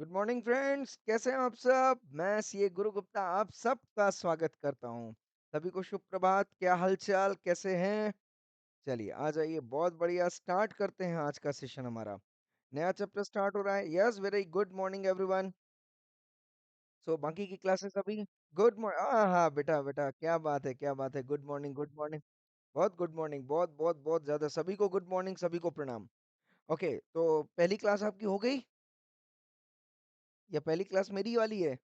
Good morning friends, कैसे हैं आप सब? मैं सीए गुरु गुप्ता आप सबका स्वागत करता हूं। सभी को शुभ प्रभात। क्या हालचाल, कैसे हैं? चलिए आ जाइए, बहुत बढ़िया। स्टार्ट करते हैं आज का सेशन हमारा। नया चैप्टर स्टार्ट हो रहा है। Yes, very good morning everyone. So बाकी की क्लासेस अभी गुड मॉर्निंग। हाँ हाँ बेटा बेटा, क्या बात है, क्या बात है। Good morning, good morning. बहुत गुड मॉर्निंग, बहुत बहुत बहुत ज्यादा। सभी को गुड मॉर्निंग, सभी को प्रणाम। ओके, तो पहली क्लास आपकी हो गई या पहली क्लास मेरी वाली है?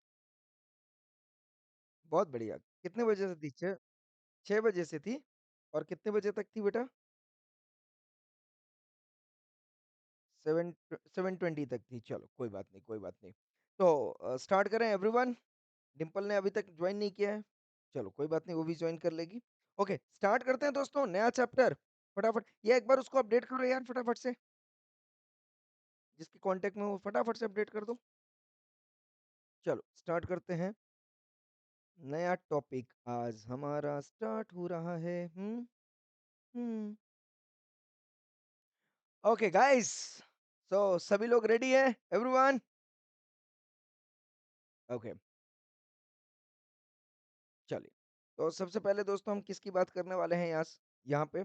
बहुत बढ़िया। कितने बजे से थी? 6 बजे से थी। और कितने बजे तक थी बेटा? 7 7:20 तक थी। चलो कोई बात नहीं, कोई बात नहीं। तो स्टार्ट करें एवरीवन। डिंपल ने अभी तक ज्वाइन नहीं किया है। चलो कोई बात नहीं, वो भी ज्वाइन कर लेगी। ओके, स्टार्ट करते हैं दोस्तों, नया चैप्टर। फटाफट ये एक बार उसको अपडेट करो यार, फटाफट से। जिसके कांटेक्ट में हो फटाफट से अपडेट कर दो। चलो स्टार्ट करते हैं। नया टॉपिक आज हमारा स्टार्ट हो रहा है। हम्म। ओके गाइस, सो सभी लोग रेडी है एवरीवन? ओके, चलिए। तो सबसे पहले दोस्तों हम किसकी बात करने वाले हैं? यहाँ पे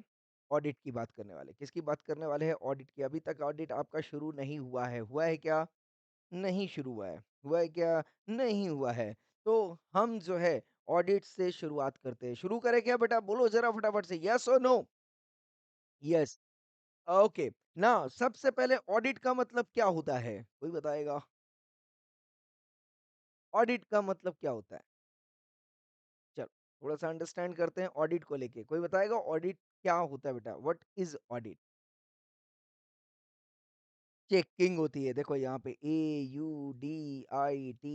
ऑडिट की बात करने वाले। किसकी बात करने वाले हैं? ऑडिट की। अभी तक ऑडिट आपका शुरू नहीं हुआ है। हुआ है क्या? नहीं शुरू हुआ है। हुआ है क्या? नहीं हुआ है। तो हम जो है ऑडिट से शुरुआत करते हैं। शुरू करें क्या बेटा? बोलो जरा फटाफट से, यस और नो? यस। ओके। ना, सबसे पहले ऑडिट का मतलब क्या होता है? कोई बताएगा? ऑडिट का मतलब क्या होता है? चलो थोड़ा सा अंडरस्टैंड करते हैं ऑडिट को लेके। कोई बताएगा ऑडिट क्या होता है बेटा? What is audit? चेकिंग होती है। देखो यहाँ पे AUDIT,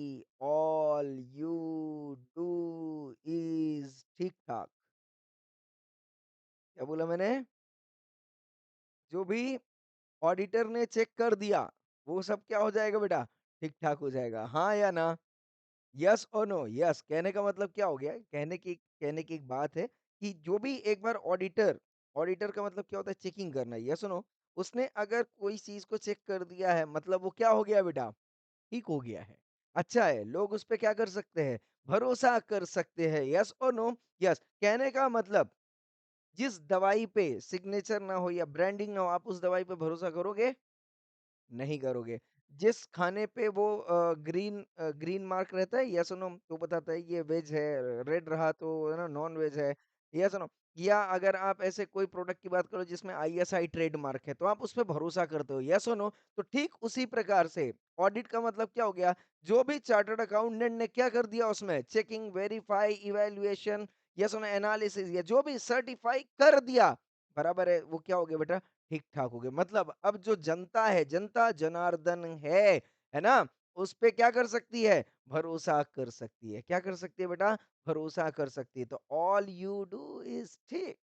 all you do is ठीक ठाक। क्या बोला मैंने? जो भी ऑडिटर ने चेक कर दिया वो सब क्या हो जाएगा बेटा? ठीक ठाक हो जाएगा। हाँ या ना? यस और नो? यस कहने का मतलब क्या हो गया? कहने की एक बात है कि जो भी एक बार ऑडिटर, ऑडिटर का मतलब क्या होता है? चेकिंग करना। यस और नो? उसने अगर कोई चीज को चेक कर दिया है मतलब वो क्या हो गया बेटा? ठीक हो गया है। अच्छा है, लोग उस पे क्या कर सकते हैं? भरोसा कर सकते हैं। यस और नो? यस कहने का मतलब जिस दवाई पे सिग्नेचर ना हो या ब्रांडिंग ना हो, आप उस दवाई पे भरोसा करोगे? नहीं करोगे। जिस खाने पे वो ग्रीन मार्क रहता है, यस और नो, तो बताता है ये वेज है, रेड रहा तो है ना नॉन वेज है। यस और नो? या अगर आप ऐसे कोई प्रोडक्ट की बात करो जिसमें ISI ट्रेड मार्क है तो आप उस पे भरोसा करते हो। यस और नो? तो ठीक उसी प्रकार से ऑडिट का मतलब क्या हो गया? जो भी चार्टर्ड अकाउंटेंट ने क्या कर दिया उसमें? चेकिंग, वेरीफाई, इवैल्यूएशन, यस और नो, एनालिसिस, या जो भी सर्टिफाई कर दिया, बराबर है, वो क्या हो गया बेटा? ठीक-ठाक हो गए। मतलब अब जो जनता है, जनता जनार्दन है ना? उस पे क्या कर सकती है? भरोसा कर सकती है। क्या कर सकती है बेटा? भरोसा कर सकती है। तो ऑल यू डू इज़ ठीक।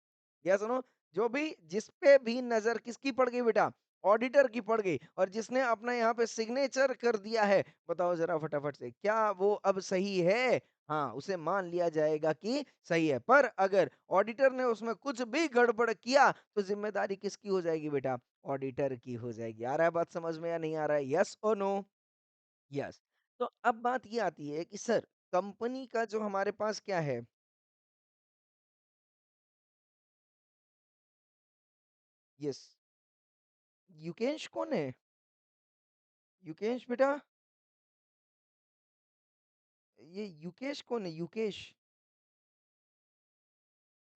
या सुनो, जो भी जिस पे भी नज़र किसकी पड़ गई बेटा? ऑडिटर की पड़ गई, और जिसने अपना यहाँ पे सिग्नेचर कर दिया है, बताओ ज़रा फटाफट से, क्या वो अब सही है? हाँ, उसे मान लिया जाएगा कि सही है। पर अगर ऑडिटर ने उसमें कुछ भी गड़बड़ किया तो जिम्मेदारी किसकी हो जाएगी बेटा? ऑडिटर की हो जाएगी। आ रहा है बात समझ में या नहीं आ रहा है? यस और नो? यस। तो अब बात ये आती है कि सर, कंपनी का जो हमारे पास क्या है? यस। युकेश कौन है? युकेश बेटा, ये युकेश कौन है? युकेश?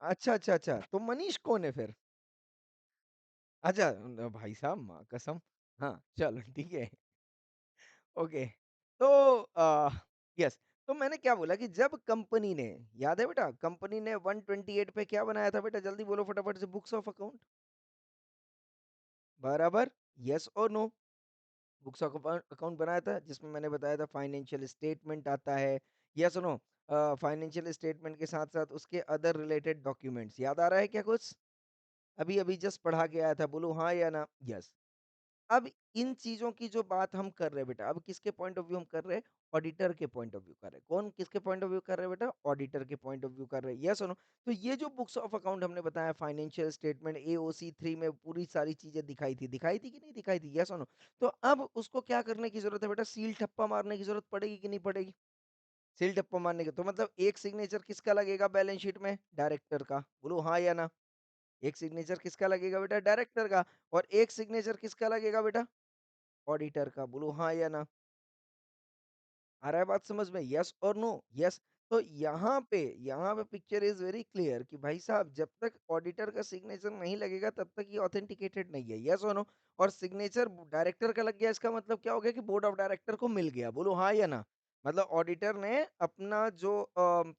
अच्छा अच्छा अच्छा, तो मनीष कौन है फिर? अच्छा, भाई साहब माँ कसम। हाँ चलो ठीक है। ओके। तो यस, तो मैंने क्या बोला कि जब कंपनी ने, याद है बेटा, कंपनी ने 128 पे क्या बनाया था बेटा? जल्दी बोलो फटाफट से, बुक्स ऑफ अकाउंट। बराबर। यस और नो? बुक्स ऑफ अकाउंट बनाया था जिसमें मैंने बताया था फाइनेंशियल स्टेटमेंट आता है। यस और नो? फाइनेंशियल स्टेटमेंट के साथ साथ उसके अदर रिलेटेड डॉक्यूमेंट्स। याद आ रहा है क्या कुछ? अभी अभी जस्ट पढ़ा के आया था, बोलो हाँ या ना? यस। अब इन चीज़ों की जो बात हम कर रहे हैं बेटा, अब किसके पॉइंट ऑफ व्यू हम कर रहे हैं? ऑडिटर के पॉइंट ऑफ व्यू कर रहे हैं। कौन किसके पॉइंट ऑफ व्यू कर रहे हैं बेटा? ऑडिटर के पॉइंट ऑफ व्यू कर रहे हैं। यस और नो? तो ये जो बुक्स ऑफ अकाउंट हमने बताया फाइनेंशियल स्टेटमेंट एओसी 3 में पूरी सारी चीज़ें दिखाई थी कि नहीं दिखाई थी? यस और नो? तो अब उसको क्या करने की ज़रूरत है बेटा? सील ठप्पा मारने की ज़रूरत पड़ेगी कि नहीं पड़ेगी? सील ठप्पा मारने की तो मतलब एक सिग्नेचर किसका लगेगा बैलेंस शीट में? डायरेक्टर का। बोलो हाँ या ना? एक सिग्नेचर किसका लगेगा बेटा? डायरेक्टर का। और एक सिग्नेचर किसका लगेगा बेटा? ऑडिटर का। बोलो हाँ या ना? आ रहा है बात समझ में? यस और नो? यस। तो यहाँ पे पिक्चर इज़ वेरी क्लियर कि भाई साहब जब तक ऑडिटर का सिग्नेचर नहीं लगेगा तब तक ये ऑथेंटिकेटेड नहीं है। यस और नो? और सिग्नेचर डायरेक्टर का लग गया इसका मतलब क्या हो गया कि बोर्ड ऑफ डायरेक्टर को मिल गया। बोलो हाँ या ना? मतलब ऑडिटर ने अपना जो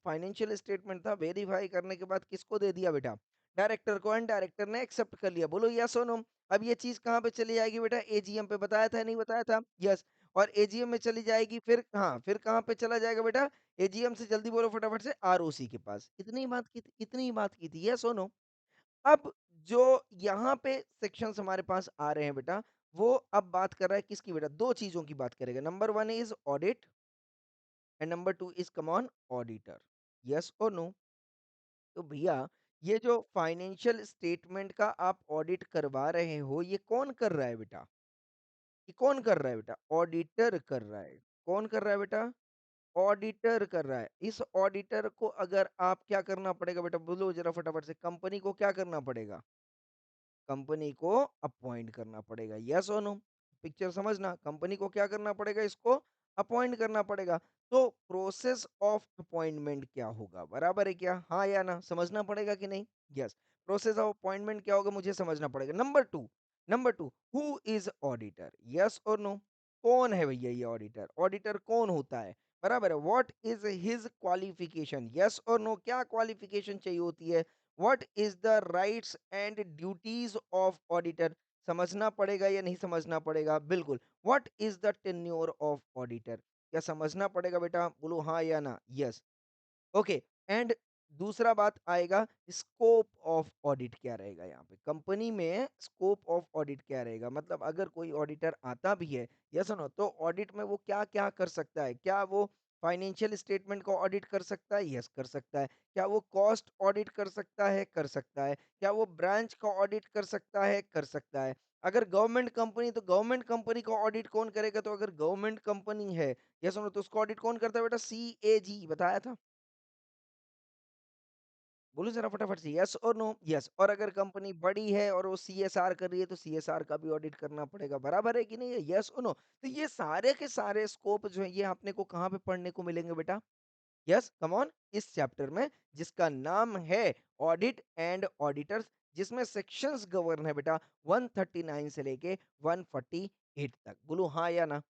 फाइनेंशियल स्टेटमेंट था वेरीफाई करने के बाद किसको दे दिया बेटा? डायरेक्टर को एंड डायरेक्टर ने एक्सेप्ट कर लिया। बोलो यस और नो? अब ये चीज़ कहाँ पे चली जाएगी बेटा? एजीएम पे बताया था या नहीं बताया था? यस। और एजीएम में चली जाएगी फिर हाँ, फिर कहाँ पे चला जाएगा बेटा? एजीएम से जल्दी बोलो फटाफट से आरओसी के पास। इतनी ही बात की थी, यस और नो? अब जो यहाँ पे सेक्शंस हमारे पास आ रहे हैं बेटा, वो अब बात कर रहा है किसकी बेटा? 2 चीज़ों की बात करेगा। Number 1 is audit and number 2 is come on auditor. Yes और नो? तो भैया ये जो फाइनेंशियल स्टेटमेंट का आप ऑडिट करवा रहे हो, ये कौन कर रहा है बेटा? ये कौन कर रहा है बेटा? ऑडिटर कर रहा है। कौन कर रहा है बेटा? ऑडिटर कर रहा है। इस ऑडिटर को अगर आप क्या करना पड़ेगा बेटा बोलो ज़रा फटाफट से कंपनी को क्या करना पड़ेगा? कंपनी को अपॉइंट करना पड़ेगा। यस और नो? पिक्चर समझना कंपनी को क्या करना पड़ेगा इसको अपॉइंट करना पड़ेगा। तो प्रोसेस ऑफ अपॉइंटमेंट क्या होगा? बराबर है क्या? हाँ या ना? समझना पड़ेगा कि नहीं? यस। प्रोसेस ऑफ अपॉइंटमेंट क्या होगा मुझे समझना पड़ेगा। Number 2 who is auditor? Yes और नो? कौन है भैया ये ऑडिटर? ऑडिटर कौन होता है? बराबर है। What is his qualification? Yes और नो? क्या क्वालिफिकेशन चाहिए होती है? What is the rights and duties of auditor? समझना पड़ेगा या नहीं समझना पड़ेगा? बिल्कुल। What is the tenure of auditor? क्या समझना पड़ेगा बेटा? बोलो हाँ या ना? यस। ओके। एंड दूसरा बात आएगा स्कोप ऑफ ऑडिट क्या रहेगा यहाँ पे कंपनी में स्कोप ऑफ ऑडिट क्या रहेगा मतलब अगर कोई ऑडिटर आता भी है यस नो तो ऑडिट में वो क्या क्या कर सकता है क्या वो फाइनेंशियल स्टेटमेंट को ऑडिट कर सकता है यस कर सकता है क्या वो कॉस्ट ऑडिट कर सकता है क्या वो ब्रांच का ऑडिट कर सकता है कर सकता है अगर गवर्नमेंट कंपनी तो गवर्नमेंट कंपनी का ऑडिट कौन करेगा तो अगर गवर्नमेंट कंपनी है यस नो तो उसको ऑडिट कौन करता है बेटा सीएजी बताया था बोलो ज़रा फटाफट से यस और नो? यस और अगर कंपनी बड़ी है और वो सीएसआर कर रही है तो सीएसआर का भी ऑडिट करना पड़ेगा, बराबर है कि नहीं है? यस और नो? तो ये सारे के सारे स्कोप जो है ये आपने को कहाँ पे पढ़ने को मिलेंगे बेटा? यस, कम ऑन इस चैप्टर में जिसका नाम है ऑडिट एंड ऑडिटर्स जिसमें सेक्शंस गवर्न है बेटा 139 से लेके 148 तक। बोलो हाँ या ना?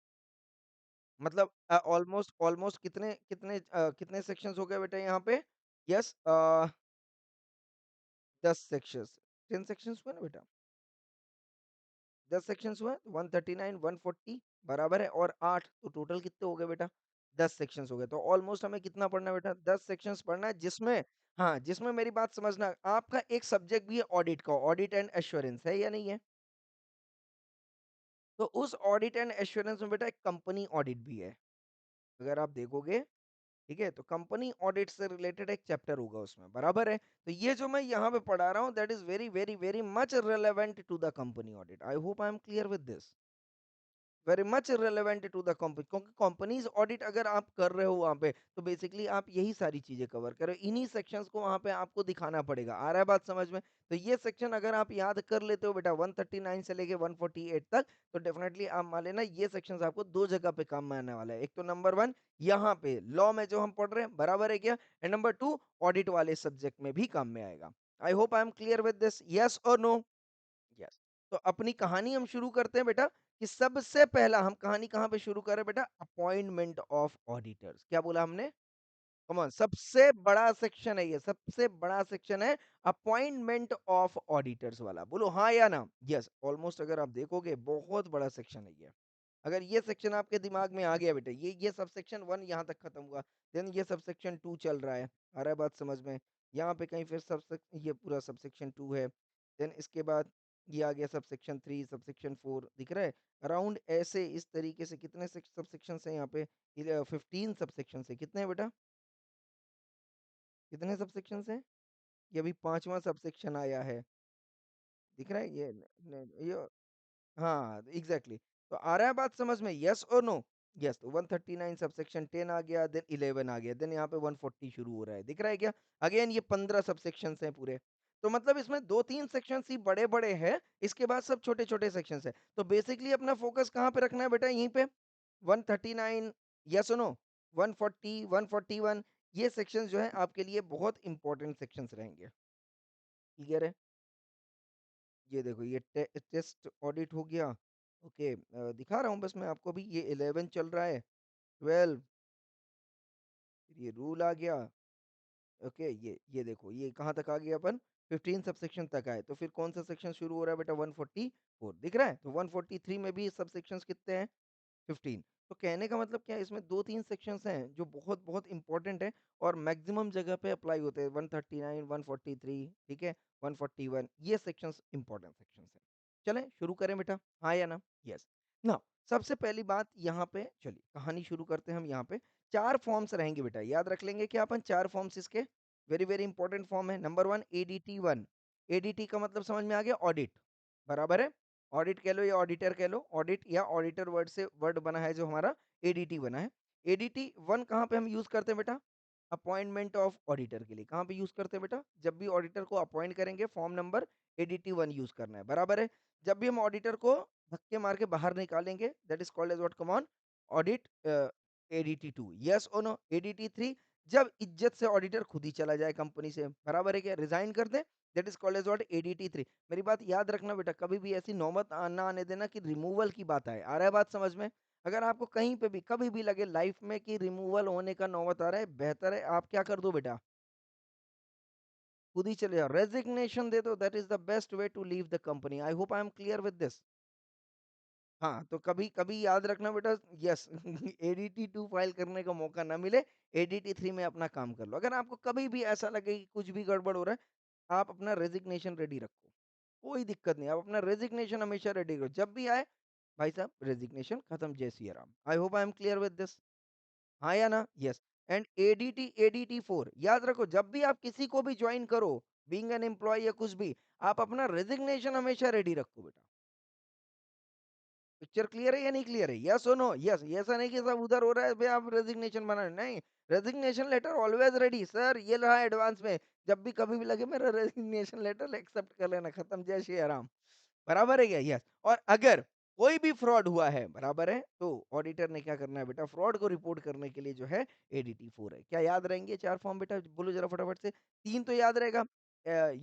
मतलब ऑलमोस्ट ऑलमोस्ट कितने सेक्शंस हो गए बेटा यहाँ पे? यस 10 सेक्शंस 10 सेक्शंस हुए ना बेटा 10 सेक्शंस हुए 139 140 बराबर है और 8 तो टोटल कितने हो गए बेटा 10 सेक्शंस हो गए तो ऑलमोस्ट हमें कितना पढ़ना है बेटा 10 सेक्शंस पढ़ना है जिसमें हाँ जिसमें मेरी बात समझना आपका एक सब्जेक्ट भी है ऑडिट का ऑडिट एंड एश्योरेंस है या नहीं है तो उस ऑडिट एंड एश्योरेंस में बेटा एक कंपनी ऑडिट भी है अगर आप देखोगे ठीक है तो कंपनी ऑडिट से रिलेटेड एक चैप्टर होगा उसमें बराबर है तो ये जो मैं यहाँ पे पढ़ा रहा हूँ that is very very very much relevant to the company audit I hope I am clear with this very much relevant to the company क्योंकि कंपनीज ऑडिट अगर आप कर रहे हो वहां पे तो बेसिकली आप यही सारी चीजें कवर कर रहे हो इन्हीं सेक्शंस को वहां पे आपको दिखाना पड़ेगा आ रहा है बात समझ में तो ये सेक्शन अगर आप याद कर लेते हो बेटा 139 से लेके 148 तक तो डेफिनेटली आप मान लेना ये सेक्शंस आपको दो जगह पे काम में आने वाला है एक तो नंबर 1 यहाँ पे लॉ में जो हम पढ़ रहे हैं बराबर है क्या एंड नंबर 2 ऑडिट वाले सब्जेक्ट में भी काम में आएगा आई hope I am clear with this yes और नो यस तो अपनी कहानी हम शुरू करते हैं बेटा कि सबसे पहला हम कहानी कहाँ पे शुरू कर रहे हैं बेटा अपॉइंटमेंट ऑफ ऑडिटर्स क्या बोला हमने कम ऑन सबसे बड़ा सेक्शन है ये सबसे बड़ा सेक्शन है अपॉइंटमेंट ऑफ ऑडिटर्स वाला बोलो हाँ या ना यस ऑलमोस्ट अगर आप देखोगे बहुत बड़ा सेक्शन है ये अगर ये सेक्शन आपके दिमाग में आ गया बेटा ये सब सेक्शन 1 यहाँ तक खत्म हुआ देन ये सब सेक्शन 2 चल रहा है आ रहा है बात समझ में यहाँ पे कहीं फिर सब ये पूरा सब सेक्शन 2 है देन इसके बाद ये आ गया सबसेक्शन 3, सबसेक्शन 4 दिख रहा है? अराउंड ऐसे इस तरीके से कितने सबसेक्शंस हैं यहाँ पे? 15 सबसेक्शंस है। कितने हैं बेटा? कितने सबसेक्शंस हैं? ये अभी 5वां सबसेक्शन आया है। दिख रहा है? ये न न ये हाँ, एग्ज़ैक्टली। तो आ रहा है बात समझ में? येस और नो? येस, तो 139 सबसेक्शन 10 आ गया, देन 11 आ गया, देन यहाँ पे 140 शुरू हो रहा है। दिख रहा है क्या? अगेन ये 15 सबसेक्शंस हैं पूरे। तो मतलब इसमें 2-3 सेक्शंस ही बड़े-बड़े हैं, इसके बाद सब छोटे-छोटे सेक्शंस हैं। तो बेसिकली अपना फ़ोकस कहाँ पे रखना है बेटा? यहीं पे 139 येस और नो? 140, 141 ये सेक्शंस जो हैं आपके लिए बहुत इम्पोर्टेंट सेक्शंस रहेंगे। क्लियर है? ये देखो ये टेस्ट ऑडिट हो गया। ओके दिखा रहा हूँ बस मैं आपको भी ये 11 चल रहा है, 12 फिर ये रूल आ गया। ओके ये देखो ये कहाँ तक आ गए अपन 15 सबसेक्शन तक आए तो फिर कौन सा सेक्शन शुरू हो रहा है बेटा 144 दिख रहा है तो 143 में भी सबसेक्शंस कितने हैं 15 तो कहने का मतलब क्या है इसमें 2-3 सेक्शंस हैं जो बहुत बहुत इंपॉर्टेंट है और मैक्सिमम जगह पे अप्लाई होते हैं 139 143 ठीक है 141 ये सेक्शंस इंपॉर्टेंट सेक्शंस हैं चलें शुरू करें बेटा हाँ या ना यस ना सबसे पहली बात यहाँ पे चलिए कहानी शुरू करते हैं हम यहाँ पे 4 फॉर्म्स रहेंगे बेटा याद रख लेंगे क्या अपन 4 फॉर्म्स इसके वेरी वेरी इंपॉर्टेंट फॉर्म है नंबर 1 एडीटी 1 एडीटी का मतलब समझ में आ गया ऑडिट बराबर है ऑडिट कह लो या ऑडिटर कह लो ऑडिट या ऑडिटर वर्ड से वर्ड बना है जो हमारा एडीटी बना है एडीटी 1 कहाँ पे हम यूज करते हैं बेटा अपॉइंटमेंट ऑफ ऑडिटर के लिए कहाँ पे यूज करते हैं बेटा जब भी ऑडिटर को अपॉइंट करेंगे फॉर्म नंबर एडीटी 1 यूज करना है बराबर है जब भी हम ऑडिटर को धक्के मार के बाहर निकालेंगे that is called as what come on audit ADT 2 yes और नो एडीटी 3 जब इज्जत से ऑडिटर खुद ही चला जाए कंपनी से बराबर है क्या रिजाइन कर दे that is called as what ADT 3 मेरी बात याद रखना बेटा कभी भी ऐसी नौबत ना आने देना कि रिमूवल की बात आए आ रहा है बात समझ में अगर आपको कहीं पे भी कभी भी लगे लाइफ में कि रिमूवल होने का नौबत आ रहा है बेहतर है आप क्या कर दो बेटा खुद ही चले जाओ रेजिग्नेशन दे दो that is the best way to leave the company I hope I am clear with this हाँ तो कभी कभी याद रखना बेटा यस एडीटी 2 फाइल करने का मौका ना मिले एडीटी 3 में अपना काम कर लो अगर आपको कभी भी ऐसा लगे कि कुछ भी गड़बड़ हो रहा है आप अपना रेजिग्नेशन रेडी रखो कोई दिक्कत नहीं आप अपना रेजिग्नेशन हमेशा रेडी करो जब भी आए भाई साहब रेजिग्नेशन खत्म जय सिया राम आई hope I am clear with this हाँ या ना यस एंड एडीटी एडीटी 4 याद रखो जब भी आप किसी को भी ज्वाइन करो बीइंग एन एम्प्लॉय या कुछ भी आप अपना रेजिग्नेशन हमेशा रेडी रखो बेटा पिक्चर क्लियर है या नहीं क्लियर है यस और नो यस ऐसा नहीं कि सब उधर हो रहा है बे आप रेजिग्नेशन बना रहे हैं। नहीं resignation letter always ready sir ये रहा एडवांस में जब भी कभी भी लगे मेरा रेजिग्नेशन लेटर एक्सेप्ट कर लेना खत्म जय श्री राम बराबर है क्या यस और अगर कोई भी फ्रॉड हुआ है बराबर है तो ऑडिटर ने क्या करना है बेटा फ्रॉड को रिपोर्ट करने के लिए जो है एडीटी 4 है क्या याद रहेंगे 4 फॉर्म बेटा बोलो जरा फटाफट से 3 तो याद रहेगा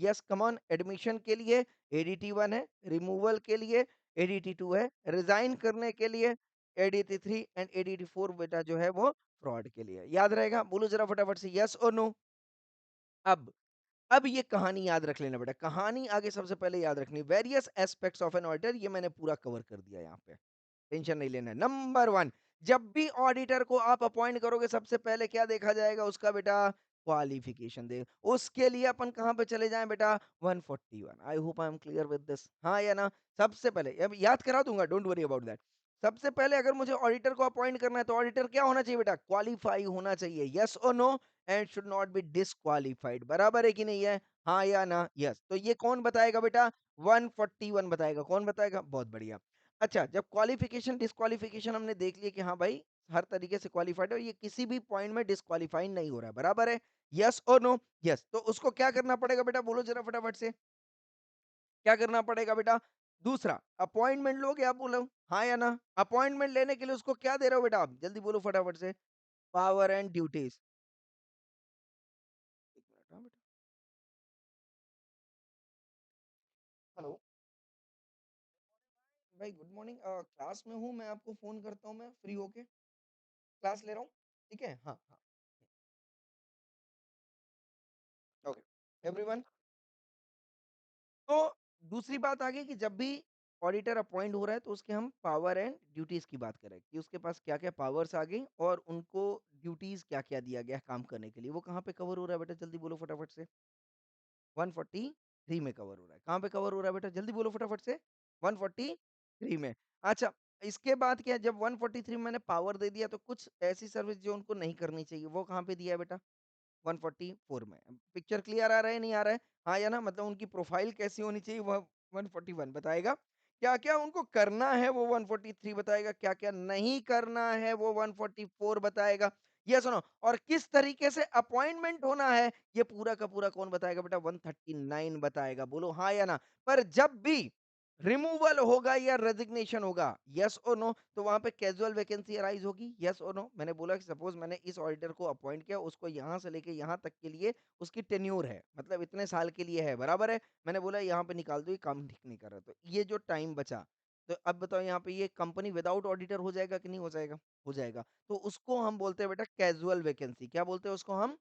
यस कम ऑन एडमिशन के लिए एडीटी 1 है रिमूवल के लिए एडीटी 2 है रिजाइन करने के लिए एडीटी 3 एंड एडीटी 4 बेटा जो है वो फ्रॉड के लिए याद रहेगा बोलो जरा फटाफट से यस और नो अब अब ये कहानी याद रख लेना बेटा कहानी आगे सबसे पहले याद रखनी various aspects of an auditor ये मैंने पूरा कवर कर दिया यहाँ पे टेंशन नहीं लेना नंबर वन जब भी ऑडिटर को आप अपॉइंट करोगे सबसे पहले क्या देखा जाएगा उसका बेटा क्वालिफिकेशन दे उसके लिए अपन कहाँ पे चले जाएं बेटा 141 आई hope I am clear with this हाँ या ना सबसे पहले अब याद करा दूंगा डोंट वरी अबाउट दैट सबसे पहले अगर मुझे ऑडिटर को अपॉइंट करना है तो ऑडिटर क्या होना चाहिए बेटा क्वालिफाई होना चाहिए यस और no and should not be disqualified बराबर है कि नहीं है हाँ या ना यस तो ये कौन बताएगा बेटा 141 बताएगा कौन बताएगा बहुत बढ़िया अच्छा जब क्वालिफिकेशन डिस्क्वालिफिकेशन हमने देख लिया कि हाँ भाई हर तरीके से क्वालिफाइड है और ये किसी भी पॉइंट में डिस्क्वालीफाई नहीं हो रहा है बराबर है यस और नो यस तो उसको क्या करना पड़ेगा बेटा बोलो जरा फटाफट से क्या करना पड़ेगा बेटा दूसरा अपॉइंटमेंट लोगे आप बोलो हाँ या ना अपॉइंटमेंट लेने के लिए उसको क्या दे रहे हो बेटा आप जल्दी बोलो फटाफट से पावर एंड ड्यूटीज एक मिनट हाँ बेटा हेलो भाई गुड मॉर्निंग क्लास में हूँ मैं आपको फोन करता हूँ मैं फ्री होके क्लास ले रहा हूँ ठीक है हाँ हाँ ओके एवरीवन तो दूसरी बात आ गई कि जब भी ऑडिटर अपॉइंट हो रहा है तो उसके हम पावर एंड ड्यूटीज की बात करें कि उसके पास क्या क्या पावर्स आ गई और उनको ड्यूटीज क्या क्या दिया गया है काम करने के लिए वो कहाँ पे कवर हो रहा है बेटा जल्दी बोलो फटाफट से 140 143 में कवर हो रहा है। कहाँ पे कवर हो रहा है बेटा? जल्दी बोलो फटाफट से। 143 में। अच्छा, इसके बाद क्या है, जब 143 में मैंने पावर दे दिया तो कुछ ऐसी सर्विस जो उनको नहीं करनी चाहिए, वो कहाँ पे दिया है बेटा? 144 में। पिक्चर क्लियर आ रहा है, नहीं आ रहा है? हाँ या ना? मतलब उनकी प्रोफाइल कैसी होनी चाहिए, वह 141 बताएगा। क्या-क्या उनको करना है वो 143 बताएगा, क्या-क्या नहीं करना है वो 144 बताएगा। येस और नो? और किस तरीके से अपॉइंटमेंट होना है, ये पूरा का पूरा कौन बताएगा बेटा? 139 बताएगा। बोलो हाँ या ना? पर जब भी रिमूवल होगा या रेजिग्नेशन होगा, येस और नो? तो वहाँ पे कैज़ुअल वैकेंसी अराइज़ होगी, येस और नो? मैंने बोला कि सपोज़ मैंने इस ऑडिटर को अपॉइंट किया, उसको यहाँ से लेके यहाँ तक के लिए उसकी टेन्योर है, मतलब इतने साल के लिए है, बराबर है? मैंने बोला यहाँ पे निकाल दो, ये काम ठीक नहीं कर रहा। तो ये जो टाइम बचा, तो अब बताओ यहाँ पे ये कंपनी विदाउट ऑडिटर हो जाएगा कि नहीं हो जाएगा? हो जाएगा। तो उसको हम बोलते हैं बेटा कैज़ुअल वैकेंसी। क्या बोलते हैं उसको हम?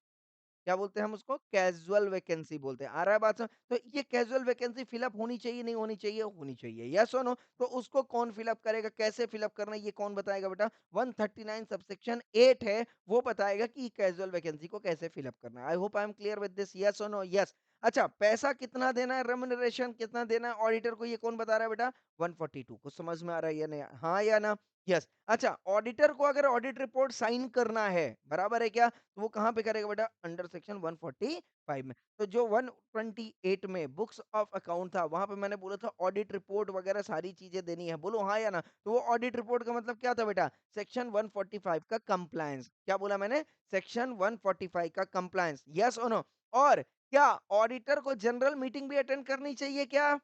क्या बोलते हैं हम उसको? कैज़ुअल वैकेंसी बोलते हैं। आ रहा है बात समझ? तो ये कैज़ुअल वैकेंसी फिल अप होनी चाहिए, नहीं होनी चाहिए? होनी चाहिए। येस और नो? तो उसको कौन फिल अप करेगा, कैसे फिल अप करना है, ये कौन बताएगा बेटा? 139 सबसेक्शन 8 है, वो बताएगा कि कैज़ुअल वैकेंसी को कैसे फिल अप करना है। आई hope I am clear with this. Yes और नो? येस। अच्छा, पैसा कितना देना है, रेम्यूनरेशन कितना देना है ऑडिटर को, ये कौन बता रहा है बेटा? 142। कुछ समझ में आ रहा है या नहीं? हाँ या ना? यस। अच्छा, ऑडिटर को अगर ऑडिट रिपोर्ट साइन करना है, बराबर है क्या? तो वो कहाँ पे करेगा बेटा? अंडर सेक्शन 145 में। तो जो 128 में बुक्स ऑफ अकाउंट था, वहां पे मैंने बोला था ऑडिट रिपोर्ट वगैरह सारी चीजें देनी है। बोलो हाँ या ना? तो वो ऑडिट रिपोर्ट का मतलब क्या था बेटा? सेक्शन 145 का कंप्लायंस। क्या बोला मैंने? सेक्शन 145 का कंप्लायंस। यस और नो? और क्या ऑडिटर को जनरल मीटिंग भी अटेंड करनी चाहिए क्या?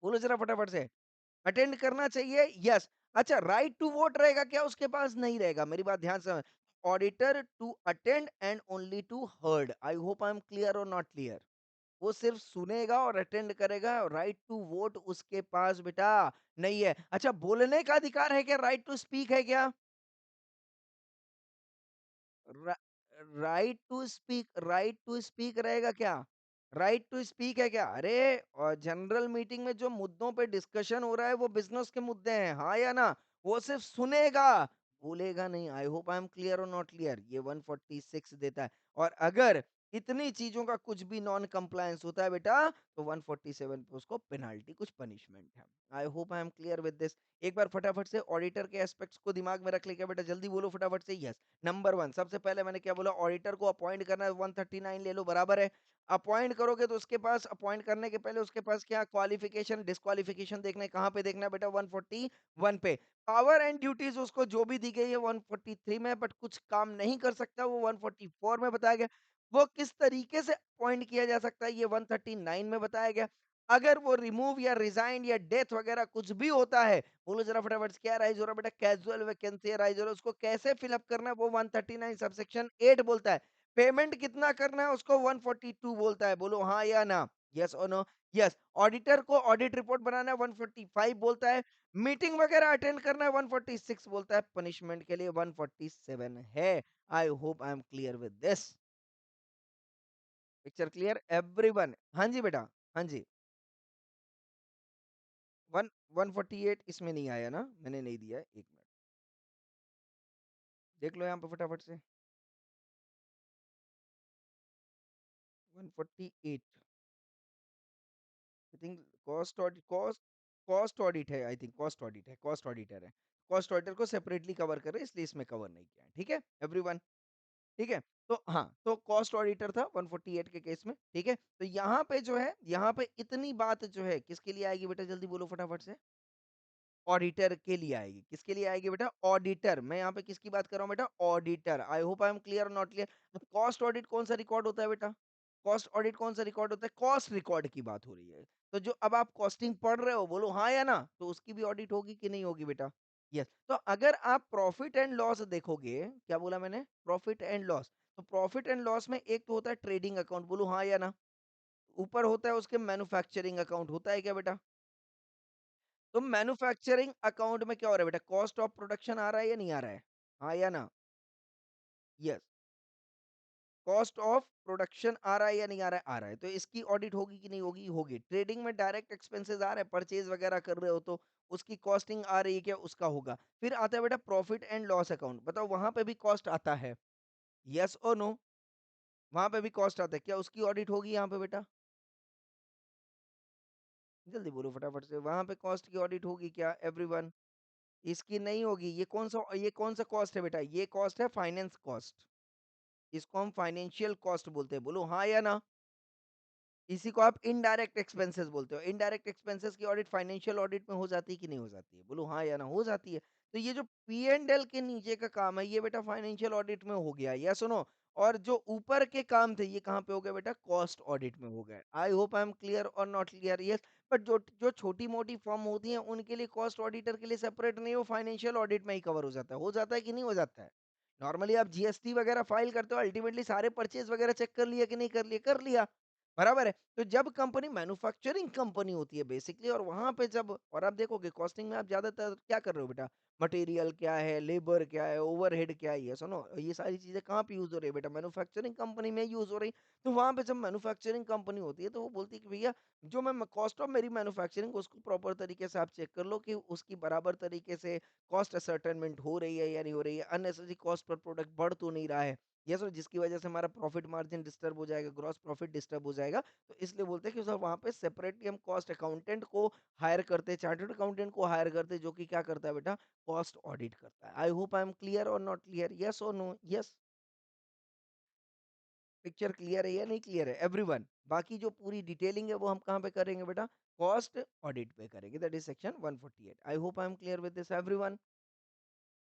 बोलो जरा फटाफट से। अटेंड करना चाहिए, यस। अच्छा, राइट टू वोट रहेगा क्या उसके पास? नहीं रहेगा। मेरी बात ध्यान से auditor to attend and only to heard. I hope I am clear और नॉट क्लियर? वो सिर्फ सुनेगा और अटेंड करेगा, राइट टू वोट उसके पास बेटा नहीं है। अच्छा, बोलने का अधिकार है क्या? राइट टू स्पीक है क्या? रा राइट टू स्पीक रहेगा क्या? राइट टू स्पीक है क्या? अरे जनरल मीटिंग में जो मुद्दों पे डिस्कशन हो रहा है वो बिज़नेस के मुद्दे हैं, हाँ या ना? वो सिर्फ सुनेगा, बोलेगा नहीं। आई होप आई एम क्लियर और नॉट क्लियर? ये 146 देता है। और अगर इतनी चीज़ों का कुछ भी नॉन कंप्लायंस होता है बेटा, तो 147 पे उसको पेनल्टी कुछ पनिशमेंट है। आई hope I am clear with this. एक बार फटाफट से ऑडिटर के एस्पेक्ट्स को दिमाग में रख लेके बेटा जल्दी बोलो फटाफट से यस। नंबर 1 सबसे पहले मैंने क्या बोला? ऑडिटर को अपॉइंट करना है, 139 ले लो, बराबर है। अपॉइंट करोगे तो उसके पास अपॉइंट करने के पहले उसके पास क्या क्वालिफिकेशन, डिस्क्वालिफिकेशन देखना है। कहाँ पे देखना है बेटा? 141 पे। पावर एंड ड्यूटीज उसको जो भी दी गई है 143 में, बट कुछ काम नहीं कर सकता, वो 144 में बताया गया। वो किस तरीके से अपॉइंट किया जा सकता है, ये 139 में बताया गया। अगर वो रिमूव या रिजाइन या डेथ वगैरह कुछ भी होता है, बोलो जरा फटाफट से, क्या राइज हो रहा है बेटा? कैजुअल वैकेंसी राइज हो रहा है, उसको कैसे फिलअप करना है वो 139 सबसेक्शन 8 बोलता है। पेमेंट कितना करना है उसको 142 बोलता है। बोलो हाँ या ना? यस और नो? यस। ऑडिटर को ऑडिट रिपोर्ट बनाना है 145 बोलता है। मीटिंग वगैरह अटेंड करना है 146 बोलता है। पनिशमेंट के लिए 147 है। आई hope I am clear with this. Picture clear everyone? हाँ जी बेटा। हाँ जी। 148 इसमें नहीं आया ना? मैंने नहीं दिया है। 1 मिनट देख लो यहाँ पे फटाफट से। 148 आई थिंक कॉस्ट ऑडिट है। आई थिंक कॉस्ट ऑडिट है, कॉस्ट ऑडिटर है। कॉस्ट ऑडिटर को सेपरेटली कवर कर रहे हैं, इसलिए इसमें कवर नहीं किया है। ठीक है एवरीवन? ठीक है। तो हाँ, तो कॉस्ट ऑडिटर था 148 के केस में। ठीक है। तो यहाँ पे जो है, यहाँ पे इतनी बात जो है किसके लिए आएगी बेटा? जल्दी बोलो फटाफट से। ऑडिटर के लिए आएगी। किसके लिए आएगी बेटा? ऑडिटर। मैं यहाँ पे किसकी बात कर रहा हूँ बेटा? Auditor. I hope I am clear और नॉट क्लियर? अब कॉस्ट ऑडिट कौन सा रिकॉर्ड होता है बेटा? कॉस्ट ऑडिट कौन सा रिकॉर्ड होता है? कॉस्ट रिकॉर्ड की बात हो रही है। तो जो अब आप कॉस्टिंग पढ़ रहे हो, बोलो हाँ या ना? तो उसकी भी ऑडिट होगी कि नहीं होगी बेटा? यस। तो अगर आप प्रॉफिट एंड लॉस देखोगे, क्या बोला मैंने? Profit and loss. तो प्रॉफिट एंड लॉस में एक तो होता है ट्रेडिंग अकाउंट, बोलो हाँ या ना? ऊपर होता है उसके मैन्युफैक्चरिंग अकाउंट, होता है क्या बेटा? तो मैन्युफैक्चरिंग अकाउंट में क्या हो रहा है बेटा? कॉस्ट ऑफ प्रोडक्शन आ रहा है या नहीं आ रहा है? हाँ या ना? यस। कॉस्ट ऑफ प्रोडक्शन आ रहा है या नहीं आ रहा है? आ रहा है। तो इसकी ऑडिट होगी कि नहीं होगी? होगी। ट्रेडिंग में डायरेक्ट एक्सपेंसेस आ रहे हैं, परचेज वगैरह कर रहे हो तो उसकी कॉस्टिंग आ रही है क्या? उसका होगा। फिर आता है बेटा प्रॉफिट एंड लॉस अकाउंट। बताओ वहां पे भी कॉस्ट आता है? यस और नो? वहां पे भी कॉस्ट आता है, क्या उसकी ऑडिट होगी यहाँ पे बेटा? जल्दी बोलो फटाफट से, वहाँ पे कॉस्ट की ऑडिट होगी क्या एवरीवन? इसकी नहीं होगी, ये कौन-सा कॉस्ट है बेटा? ये कॉस्ट है फाइनेंस कॉस्ट, इसको हम फाइनेंशियल कॉस्ट बोलते हैं, बोलो हाँ या ना? इसी को आप इनडायरेक्ट एक्सपेंसेस बोलते हो। इनडायरेक्ट एक्सपेंसेस की ऑडिट फाइनेंशियल ऑडिट में हो जाती है कि नहीं हो जाती है? बोलो हाँ या ना? हो जाती है। तो ये जो पी एंड एल के नीचे का काम है, ये बेटा फाइनेंशियल ऑडिट में हो गया, यस और नो? और जो ऊपर के काम थे, ये कहाँ पे हो गए बेटा? कॉस्ट ऑडिट में हो गए। आई होप आई एम क्लियर और नॉट क्लियर? यस। बट जो जो छोटी-मोटी फर्म होती हैं, उनके लिए कॉस्ट ऑडिटर के लिए सेपरेट नहीं, वो फाइनेंशियल ऑडिट में ही कवर हो जाता है। हो जाता है कि नहीं हो जाता है? नॉर्मली आप जीएसटी वगैरह फाइल करते हो, अल्टीमेटली सारे परचेज़ वगैरह चेक कर लिया कि नहीं कर लिए? कर लिया। बराबर है। तो जब कंपनी मैन्युफैक्चरिंग कंपनी होती है बेसिकली, और वहाँ पे जब और आप देखोगे कॉस्टिंग में आप ज़्यादातर क्या कर रहे हो बेटा? मटेरियल क्या है, लेबर क्या है, ओवरहेड क्या है, ये सुनो, ये सारी चीज़ें कहाँ पे यूज़ हो रही है बेटा? मैन्युफैक्चरिंग कंपनी में यूज़ हो रही। तो वहाँ पे जब मैन्युफैक्चरिंग कंपनी होती है, तो वो बोलती है कि भैया जो मैं कॉस्ट ऑफ मेरी मैन्युफैक्चरिंग, उसको प्रॉपर तरीके से आप चेक कर लो कि उसकी बराबर तरीके से कॉस्ट असर्टेनमेंट हो रही है या नहीं हो रही है, अननेसेसरी कॉस्ट पर प्रोडक्ट बढ़ तो नहीं रहा है। यस, और जिसकी वजह से हमारा प्रॉफिट मार्जिन डिस्टर्ब हो जाएगा, ग्रॉस प्रॉफिट डिस्टर्ब हो जाएगा। तो इसलिए बोलते हैं कि सर वहाँ पे सेपरेटली हम कॉस्ट अकाउंटेंट को हायर करते हैं, चार्टर्ड अकाउंटेंट को हायर करते हैं, जो कि क्या करता है बेटा? कॉस्ट ऑडिट करता है। आई होप आई एम क्लियर और नॉट क्लियर? यस और नो? यस, पिक्चर क्लियर है या नहीं क्लियर है एवरीवन? बाकी जो पूरी डिटेलिंग है वो हम कहाँ पे करेंगे बेटा? कॉस्ट ऑडिट पे करेंगे, that is section 148। I hope I am clear with this everyone?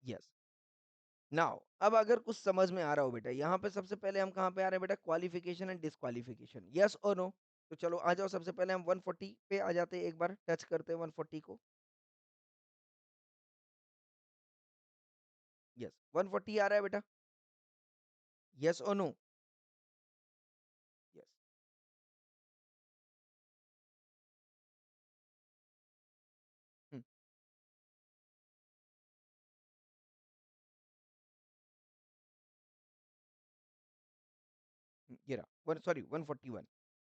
Yes. Now अब अगर कुछ समझ में आ रहा हो बेटा, यहाँ पे सबसे पहले हम कहाँ पे आ रहे हैं बेटा? क्वालिफिकेशन एंड डिस्क्वालिफिकेशन, यस और नो? तो चलो आ जाओ, सबसे पहले हम 140 पे आ जाते हैं, एक बार टच करते हैं 140 को। यस, 140 आ रहा है बेटा? यस और नो? यस। हम्म, ये रहा वन, सॉरी 141।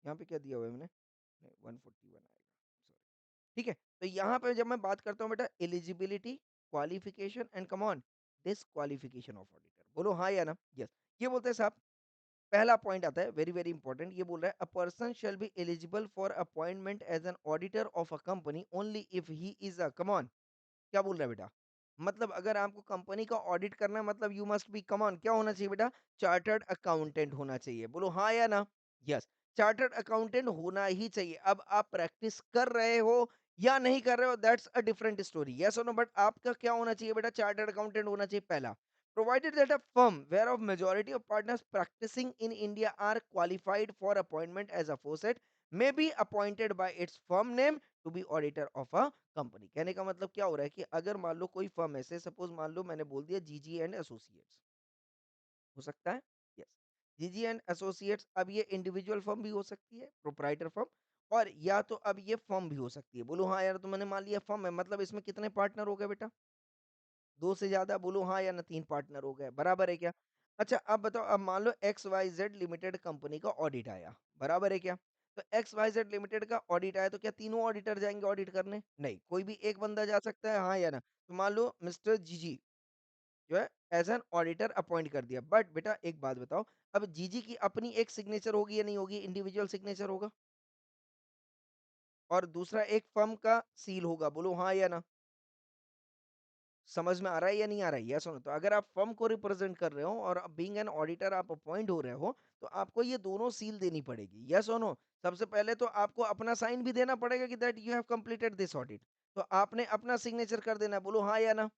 यहाँ पे क्या दिया हुआ है मैंने? नहीं, 141 आएगा, सॉरी। ठीक है, तो यहाँ पे जब मैं बात करता हूँ बेटा eligibility, qualification and come on disqualification of auditor, बोलो हाँ या ना? यस। ये बोलते हैं साहब, पहला पॉइंट आता है वेरी वेरी इंपॉर्टेंट, ये बोल रहा है a person shall be eligible for appointment as an auditor of a company only if he is a, come on, क्या बोल रहा है बेटा? मतलब अगर आपको कंपनी का ऑडिट करना है, मतलब you must be, come on, क्या होना चाहिए बेटा? चार्टर्ड अकाउंटेंट होना चाहिए, बोलो हाँ या ना? यस, चार्टर्ड अकाउंटेंट होना ही चाहिए। अब आप प्रैक्टिस कर रहे हो या नहीं कर रहे हो, that's a different story, yes और नो? बट आपका क्या होना चाहिए बेटा? चार्टर्ड अकाउंटेंट होना चाहिए पहला। Provided that a firm where of majority of partners practising in India are qualified for appointment as aforesaid may be appointed by its firm name to be auditor of a company. कहने का मतलब क्या हो रहा है कि अगर मान लो कोई फर्म ऐसे, सपोज मान लो मैंने बोल दिया जीजी एंड एसोसिएट्स, हो सकता है? यस, जीजी एंड एसोसिएट्स, अब ये इंडिविजुअल फर्म भी हो सकती है, प्रोप्राइटर फर्म, और या तो अब ये फर्म भी हो सकती है। बोलो हाँ यार, तो मैंने मान लिया फर्म है, मतलब इसमें कितने पार्टनर हो गए बेटा? 2 से ज़्यादा, बोलो हाँ या ना? 3 पार्टनर हो गए, बराबर है क्या? अच्छा अब बताओ, अब मान लो X Y Z limited company का ऑडिट आया, बराबर है क्या? तो एक्स वाई जेड लिमिटेड का ऑडिट आया, तो क्या तीनों ऑडिटर जाएँगे ऑडिट करने? नहीं, कोई भी एक बंदा जा सकता है, हाँ या ना? तो मान लो मिस्टर जीजी जो है एज़ एन ऑडिटर अपॉइंट कर दिया। बट बेटा एक बात बताओ, अब जीजी की अपनी एक सिग्नेचर होगी या नहीं होगी? इंडिविजुअल सिग्नेचर होगा, और दूसरा एक फर्म का सील होगा, बोलो हाँ या ना? समझ में आ रहा है या नहीं आ रहा है? यस और नो? तो अगर आप फर्म को रिप्रेजेंट कर रहे हो और बीइंग एन ऑडिटर आप अपॉइंट हो रहे हो, तो आपको ये दोनों सील देनी पड़ेगी। यस और नो? सबसे पहले तो आपको अपना साइन भी देना पड़ेगा कि that you have completed this audit. तो आपने अपना सिग्नेचर कर देना है, बोलो हाँ या ना?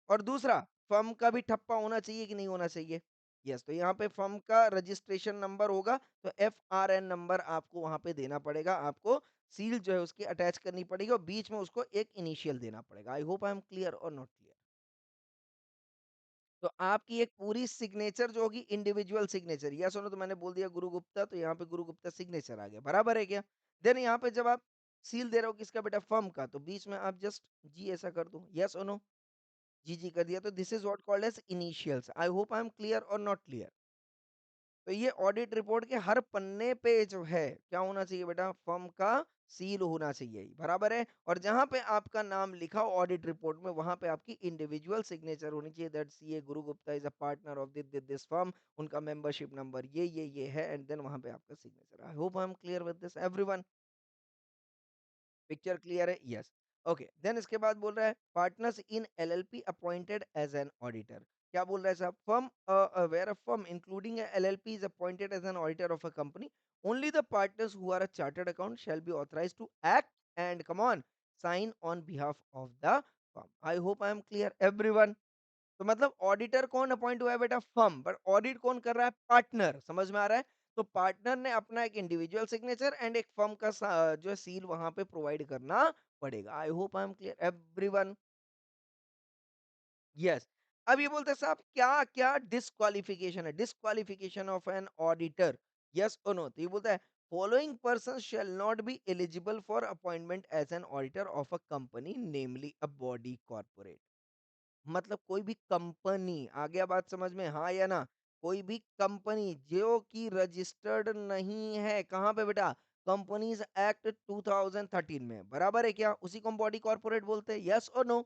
और दूसरा, फर्म का भी ठप्पा होना चाहिए कि नहीं होना चाहिए? यस, तो यहाँ पे फर्म का रजिस्ट्रेशन नंबर होगा, तो एफआरएन नंबर आपको वहाँ पे देना पड़ेगा। आपको सील जो है उसकी अटैच करनी पड़ेगी, और बीच में उसको एक इनिशियल देना पड़ेगा। I hope I am clear और नॉट क्लियर? तो आपकी एक पूरी सिग्नेचर जो होगी इंडिविजुअल सिग्नेचर, यस और नो? तो मैंने बोल दिया गुरु गुप्ता, तो यहाँ पे गुरु गुप्ता सिग्नेचर आ गया, बराबर है क्या? देन यहाँ पे जब आप सील दे रहे हो किसका बेटा? फर्म का, तो बीच में आप जस्ट जी ऐसा कर दो, यस और नो? जी, जी कर दिया, तो this is what called as initials. I hope I am clear और नॉट क्लियर? तो ये ऑडिट रिपोर्ट के हर पन्ने पे जो है, क्या होना चाहिए बेटा? फर्म का सील होना चाहिए, बराबर है? और जहाँ पे आपका नाम लिखा हो ऑडिट रिपोर्ट में, वहाँ पे आपकी इंडिविजुअल सिग्नेचर होनी चाहिए, that CA Guru Gupta is a partner of this firm, उनका मेंबरशिप नंबर ये है, एंड देन वहाँ पे आपका signature. I hope I am clear with this everyone? Picture clear है? यस। ओके, देन इसके बाद बोल रहा है partners in LLP appointed as an auditor. क्या बोल रहा है साहब? Firm where a firm including LLP is appointed as an auditor of a company, only the partners who are a chartered account shall be authorised to act and come on sign on behalf of the firm. I hope I am clear everyone. तो मतलब auditor कौन appoint हुआ है बेटा? Firm. But audit कौन कर रहा है? पार्टनर। समझ में आ रहा है? तो पार्टनर ने अपना एक इंडिविजुअल सिग्नेचर एंड एक फर्म का जो है सील वहां पे प्रोवाइड करना पड़ेगा। I hope I am clear everyone. Yes. अब ये बोलते हैं साहब क्या क्या डिस्क्वालिफिकेशन है? Disqualification of an auditor, yes और नो? तो ये बोलता है following person shall not be eligible for appointment as an auditor of a company namely a body corporate. मतलब कोई भी कंपनी, आ गया बात समझ में, हाँ या ना? कोई भी कंपनी जो कि रजिस्टर्ड नहीं है, कहाँ पे बेटा? कंपनीज एक्ट 2013 में, बराबर है क्या? उसी को हम बॉडी कॉर्पोरेट बोलते हैं, यस और नो?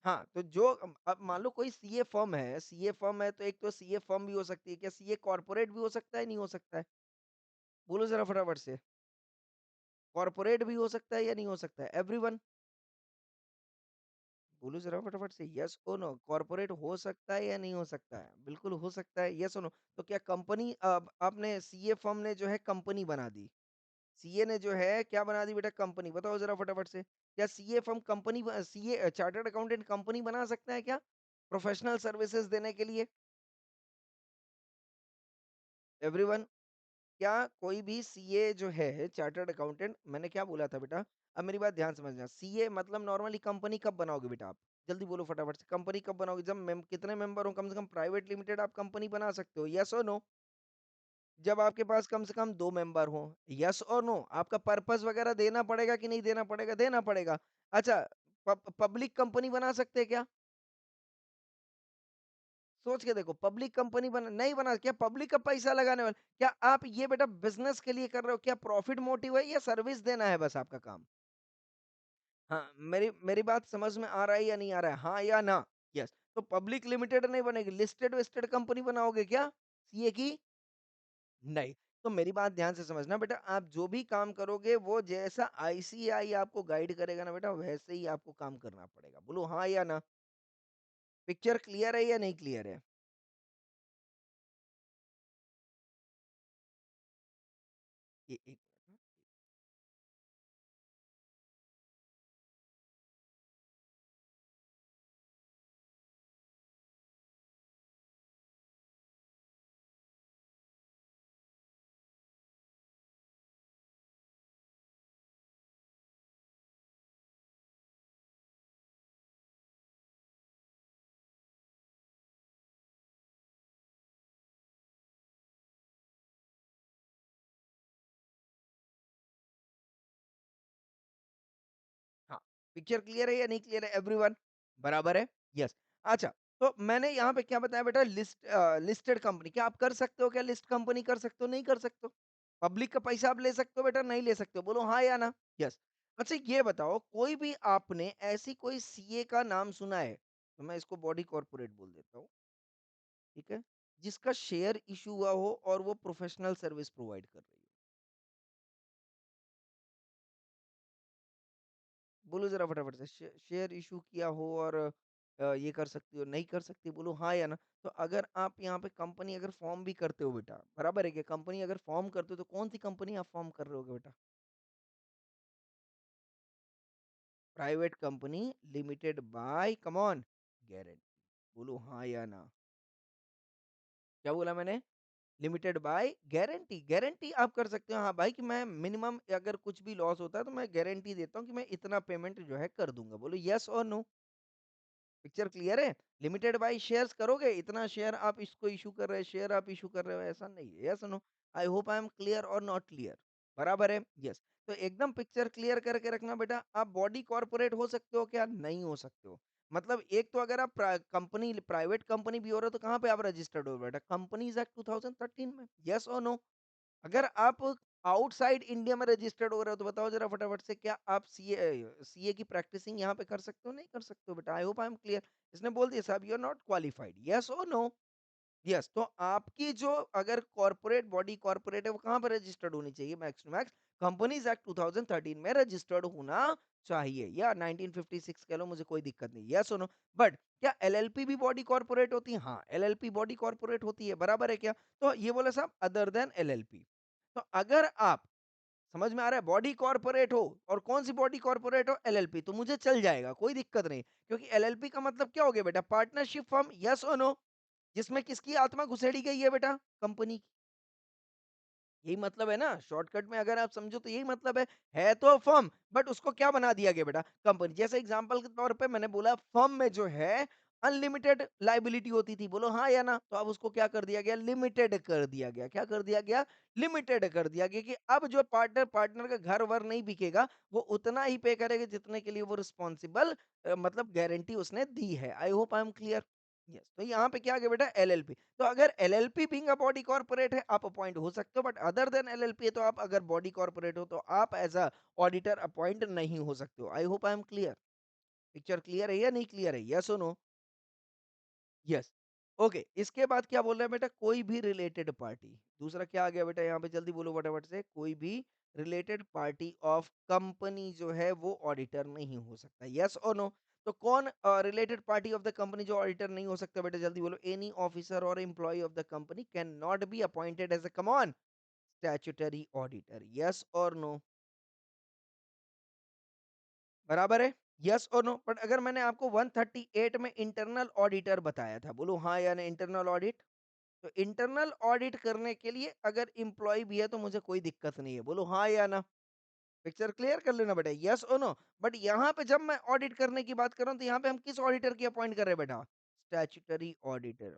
हाँ, तो जो अब मान लो कोई सीए फर्म है, सीए फर्म है तो एक तो सीए फर्म भी हो सकती है, क्या सीए कॉर्पोरेट भी हो सकता है, नहीं हो सकता है? बोलो जरा फटाफट से। कॉर्पोरेट भी हो सकता है या नहीं हो सकता है? एवरीवन बोलो ज़रा फटाफट से यस और नो, कॉर्पोरेट हो सकता है या नहीं हो सकता है? बिल्कुल हो सकता है, यस और नो। तो क्या कंपनी आपने सीए फर्म ने जो है कंपनी बना दी। सीए ने जो है क्या बना दी बेटा? कंपनी। बताओ ज़रा फटाफट से। क्या CA firm company CA chartered accountant company बना सकता है क्या? प्रोफेशनल सर्विसेज देने के लिए? एवरीवन क्या कोई भी सीए जो है चार्टर्ड अकाउंटेंट, मैंने क्या बोला था बेटा? अब मेरी बात ध्यान समझना, सीए मतलब नॉर्मली कंपनी कब बनाओगे बेटा आप? जल्दी बोलो फटाफट से, कंपनी कब बनाओगे? जब कितने मेंबर हो, कम से कम प्राइवेट लिमिटेड आप कंपनी बना सकते हो, यस और नो? जब आपके पास कम से कम 2 मेंबर हो, यस और नो? आपका पर्पस वगैरह देना पड़ेगा कि नहीं देना पड़ेगा? देना पड़ेगा। अच्छा, पब्लिक कंपनी बना सकते हैं क्या? सोच के देखो, पब्लिक कंपनी बना नहीं बना, क्या पब्लिक का पैसा लगाने वाले? क्या आप ये बेटा बिजनेस के लिए कर रहे हो? क्या प्रॉफिट मोटिव है या सर्विस देना है बस आपका काम? हाँ, मेरी मेरी बात समझ में आ रहा है या नहीं आ रहा है? हाँ या ना? यस। तो पब्लिक लिमिटेड नहीं बनेगी, लिस्टेड विस्टेड कंपनी बनाओगे क्या सीए की? नहीं। तो मेरी बात ध्यान से समझना बेटा, आप जो भी काम करोगे वो जैसा आईसीएआई आपको गाइड करेगा ना बेटा, वैसे ही आपको काम करना पड़ेगा। बोलो हाँ या ना? पिक्चर क्लियर है या नहीं क्लियर है? एक मिनट। हाँ, पिक्चर क्लियर है या नहीं क्लियर है एवरीवन? बराबर है? यस। अच्छा, तो मैंने यहाँ पे क्या बताया बेटा? लिस्टेड कंपनी, क्या आप कर सकते हो? क्या लिस्ट कंपनी कर सकते हो? नहीं कर सकते हो? पब्लिक का पैसा आप ले सकते हो बेटा? नहीं ले सकते हो। बोलो हाँ या ना? यस। अच्छा ये बताओ, कोई भी आपने ऐसी कोई सीए का नाम सुना है? तो मैं इसको बॉडी कॉर्पोरेट बोल देता हूँ, ठीक है? जिसका शेयर इश्यू हुआ हो और वो प्रोफेशनल सर्विस प्रोवाइड कर रही हो। बोलो ज़रा फटाफट से, शेयर इश्यू किया हो और ये कर सकती हो, नहीं कर सकती, बोलो हाँ या ना? तो अगर आप यहाँ पे कंपनी अगर फॉर्म भी करते हो बेटा, बराबर है क्या? कंपनी अगर फॉर्म करते हो तो कौन-सी कंपनी आप फॉर्म कर रहे होगे बेटा? Private company limited by come on guarantee. बोलो हाँ या ना? क्या बोला मैंने? Limited by guarantee. गारंटी आप कर सकते हो हाँ भाई कि मैं मिनिमम अगर कुछ भी लॉस होता है तो मैं गारंटी देता हूँ कि मैं इतना पेमेंट जो है कर दूँगा। बोलो येस और नो? पिक्चर क्लियर है? लिमिटेड बाय शेयर्स करोगे, इतना शेयर आप इसको इश्यू कर रहे हैं, शेयर आप इश्यू कर रहे हो, ऐसा नहीं है। Yes no? I hope I am clear और नॉट क्लियर? बराबर है? यस। तो एकदम पिक्चर क्लियर करके रखना बेटा, आप बॉडी कॉर्पोरेट हो सकते हो क्या? नहीं हो सकते हो। मतलब एक तो अगर आप कंपनी प्राइवेट कंपनी भी हो रहे हो तो कहाँ पे आप रजिस्टर्ड हो बेटा? कंपनीज एक्ट 2013 में। यस और नो? अगर आप आउटसाइड इंडिया में रजिस्टर्ड हो रहे हो तो बताओ जरा फटाफट से, क्या आप सीए की प्रैक्टिसिंग यहाँ पे कर सकते हो? नहीं कर सकते हो बेटा। I hope I am clear. इसने बोल दिया साहब you are not qualified, yes और नो? यस, तो आपकी जो अगर कॉर्पोरेट बॉडी कॉर्पोरेट है वो कहाँ पर रजिस्टर्ड होनी चाहिए? Max to max companies act 2013 में रजिस्टर्ड होना चाहिए, या 1956 कह लो, मुझे कोई दिक्कत नहीं, यस और नो। बट क्या एलएलपी भी बॉडी कॉर्पोरेट होती है? हाँ, एलएलपी बॉडी कॉर्पोरेट होती है, बराबर है क्या? तो ये बोला साहब अदर देन एलएलपी। तो अगर आप, समझ में आ रहा है, बॉडी कॉर्पोरेट हो, और कौन सी बॉडी कॉर्पोरेट हो? एलएलपी, तो मुझे चल जाएगा, कोई दिक्कत नहीं, क्योंकि एलएलपी का मतलब क्या हो गया बेटा? पार्टनरशिप फर्म, यस और नो? जिसमें किसकी आत्मा घुसेड़ी गई है बेटा? कंपनी की। यही मतलब है ना, शॉर्टकट में अगर आप समझो तो यही मतलब है तो फर्म, बट उसको क्या बना दिया गया बेटा? कंपनी। जैसे एग्जांपल के तौर पे मैंने बोला फर्म में जो है अनलिमिटेड लायबिलिटी होती थी, बोलो हाँ या ना? तो अब उसको क्या कर दिया गया? लिमिटेड कर दिया गया। क्या कर दिया गया? लिमिटेड कर दिया गया, कि अब जो पार्टनर पार्टनर का घर वर नहीं बिकेगा, वो उतना ही पे करेगा जितने के लिए वो रिस्पॉन्सिबल, मतलब गारंटी उसने दी है। आई hope I am clear. Yes, तो यहाँ पे क्या आ गया बेटा? एलएलपी। तो अगर LLP being a body corporate है, आप अपॉइंट हो सकते हो, बट अदर देन एलएलपी है, तो आप अगर बॉडी कॉर्पोरेट हो तो आप एज अ ऑडिटर अपॉइंट नहीं हो सकते हो। आई hope I am clear. Picture clear है या नहीं क्लियर है? यस और नो? यस। ओके, इसके बाद क्या बोल रहा है बेटा? कोई भी रिलेटेड पार्टी। दूसरा क्या आ गया बेटा यहाँ पे? जल्दी बोलो फटाफट से। कोई भी रिलेटेड पार्टी ऑफ कंपनी जो है वो ऑडिटर नहीं हो सकता। यस और नो? तो कौन related party of the company जो ऑडिटर नहीं हो सकता बेटा? जल्दी बोलो। एनी ऑफिसर और employee of the company can not be appointed as a come on statutory auditor. Yes और नो? बराबर है? यस और नो? बट अगर मैंने आपको 138 में इंटरनल ऑडिटर बताया था, बोलो हाँ या नहीं? इंटरनल ऑडिट, तो इंटरनल ऑडिट करने के लिए अगर एम्प्लॉय भी है तो मुझे कोई दिक्कत नहीं है, बोलो हाँ या ना? पिक्चर क्लियर कर लेना बेटा, यस और नो? बट यहाँ पे जब मैं ऑडिट करने की बात कर रहा हूँ तो यहाँ पे हम किस ऑडिटर की अपॉइंट कर रहे हैं बेटा? Statutory auditor.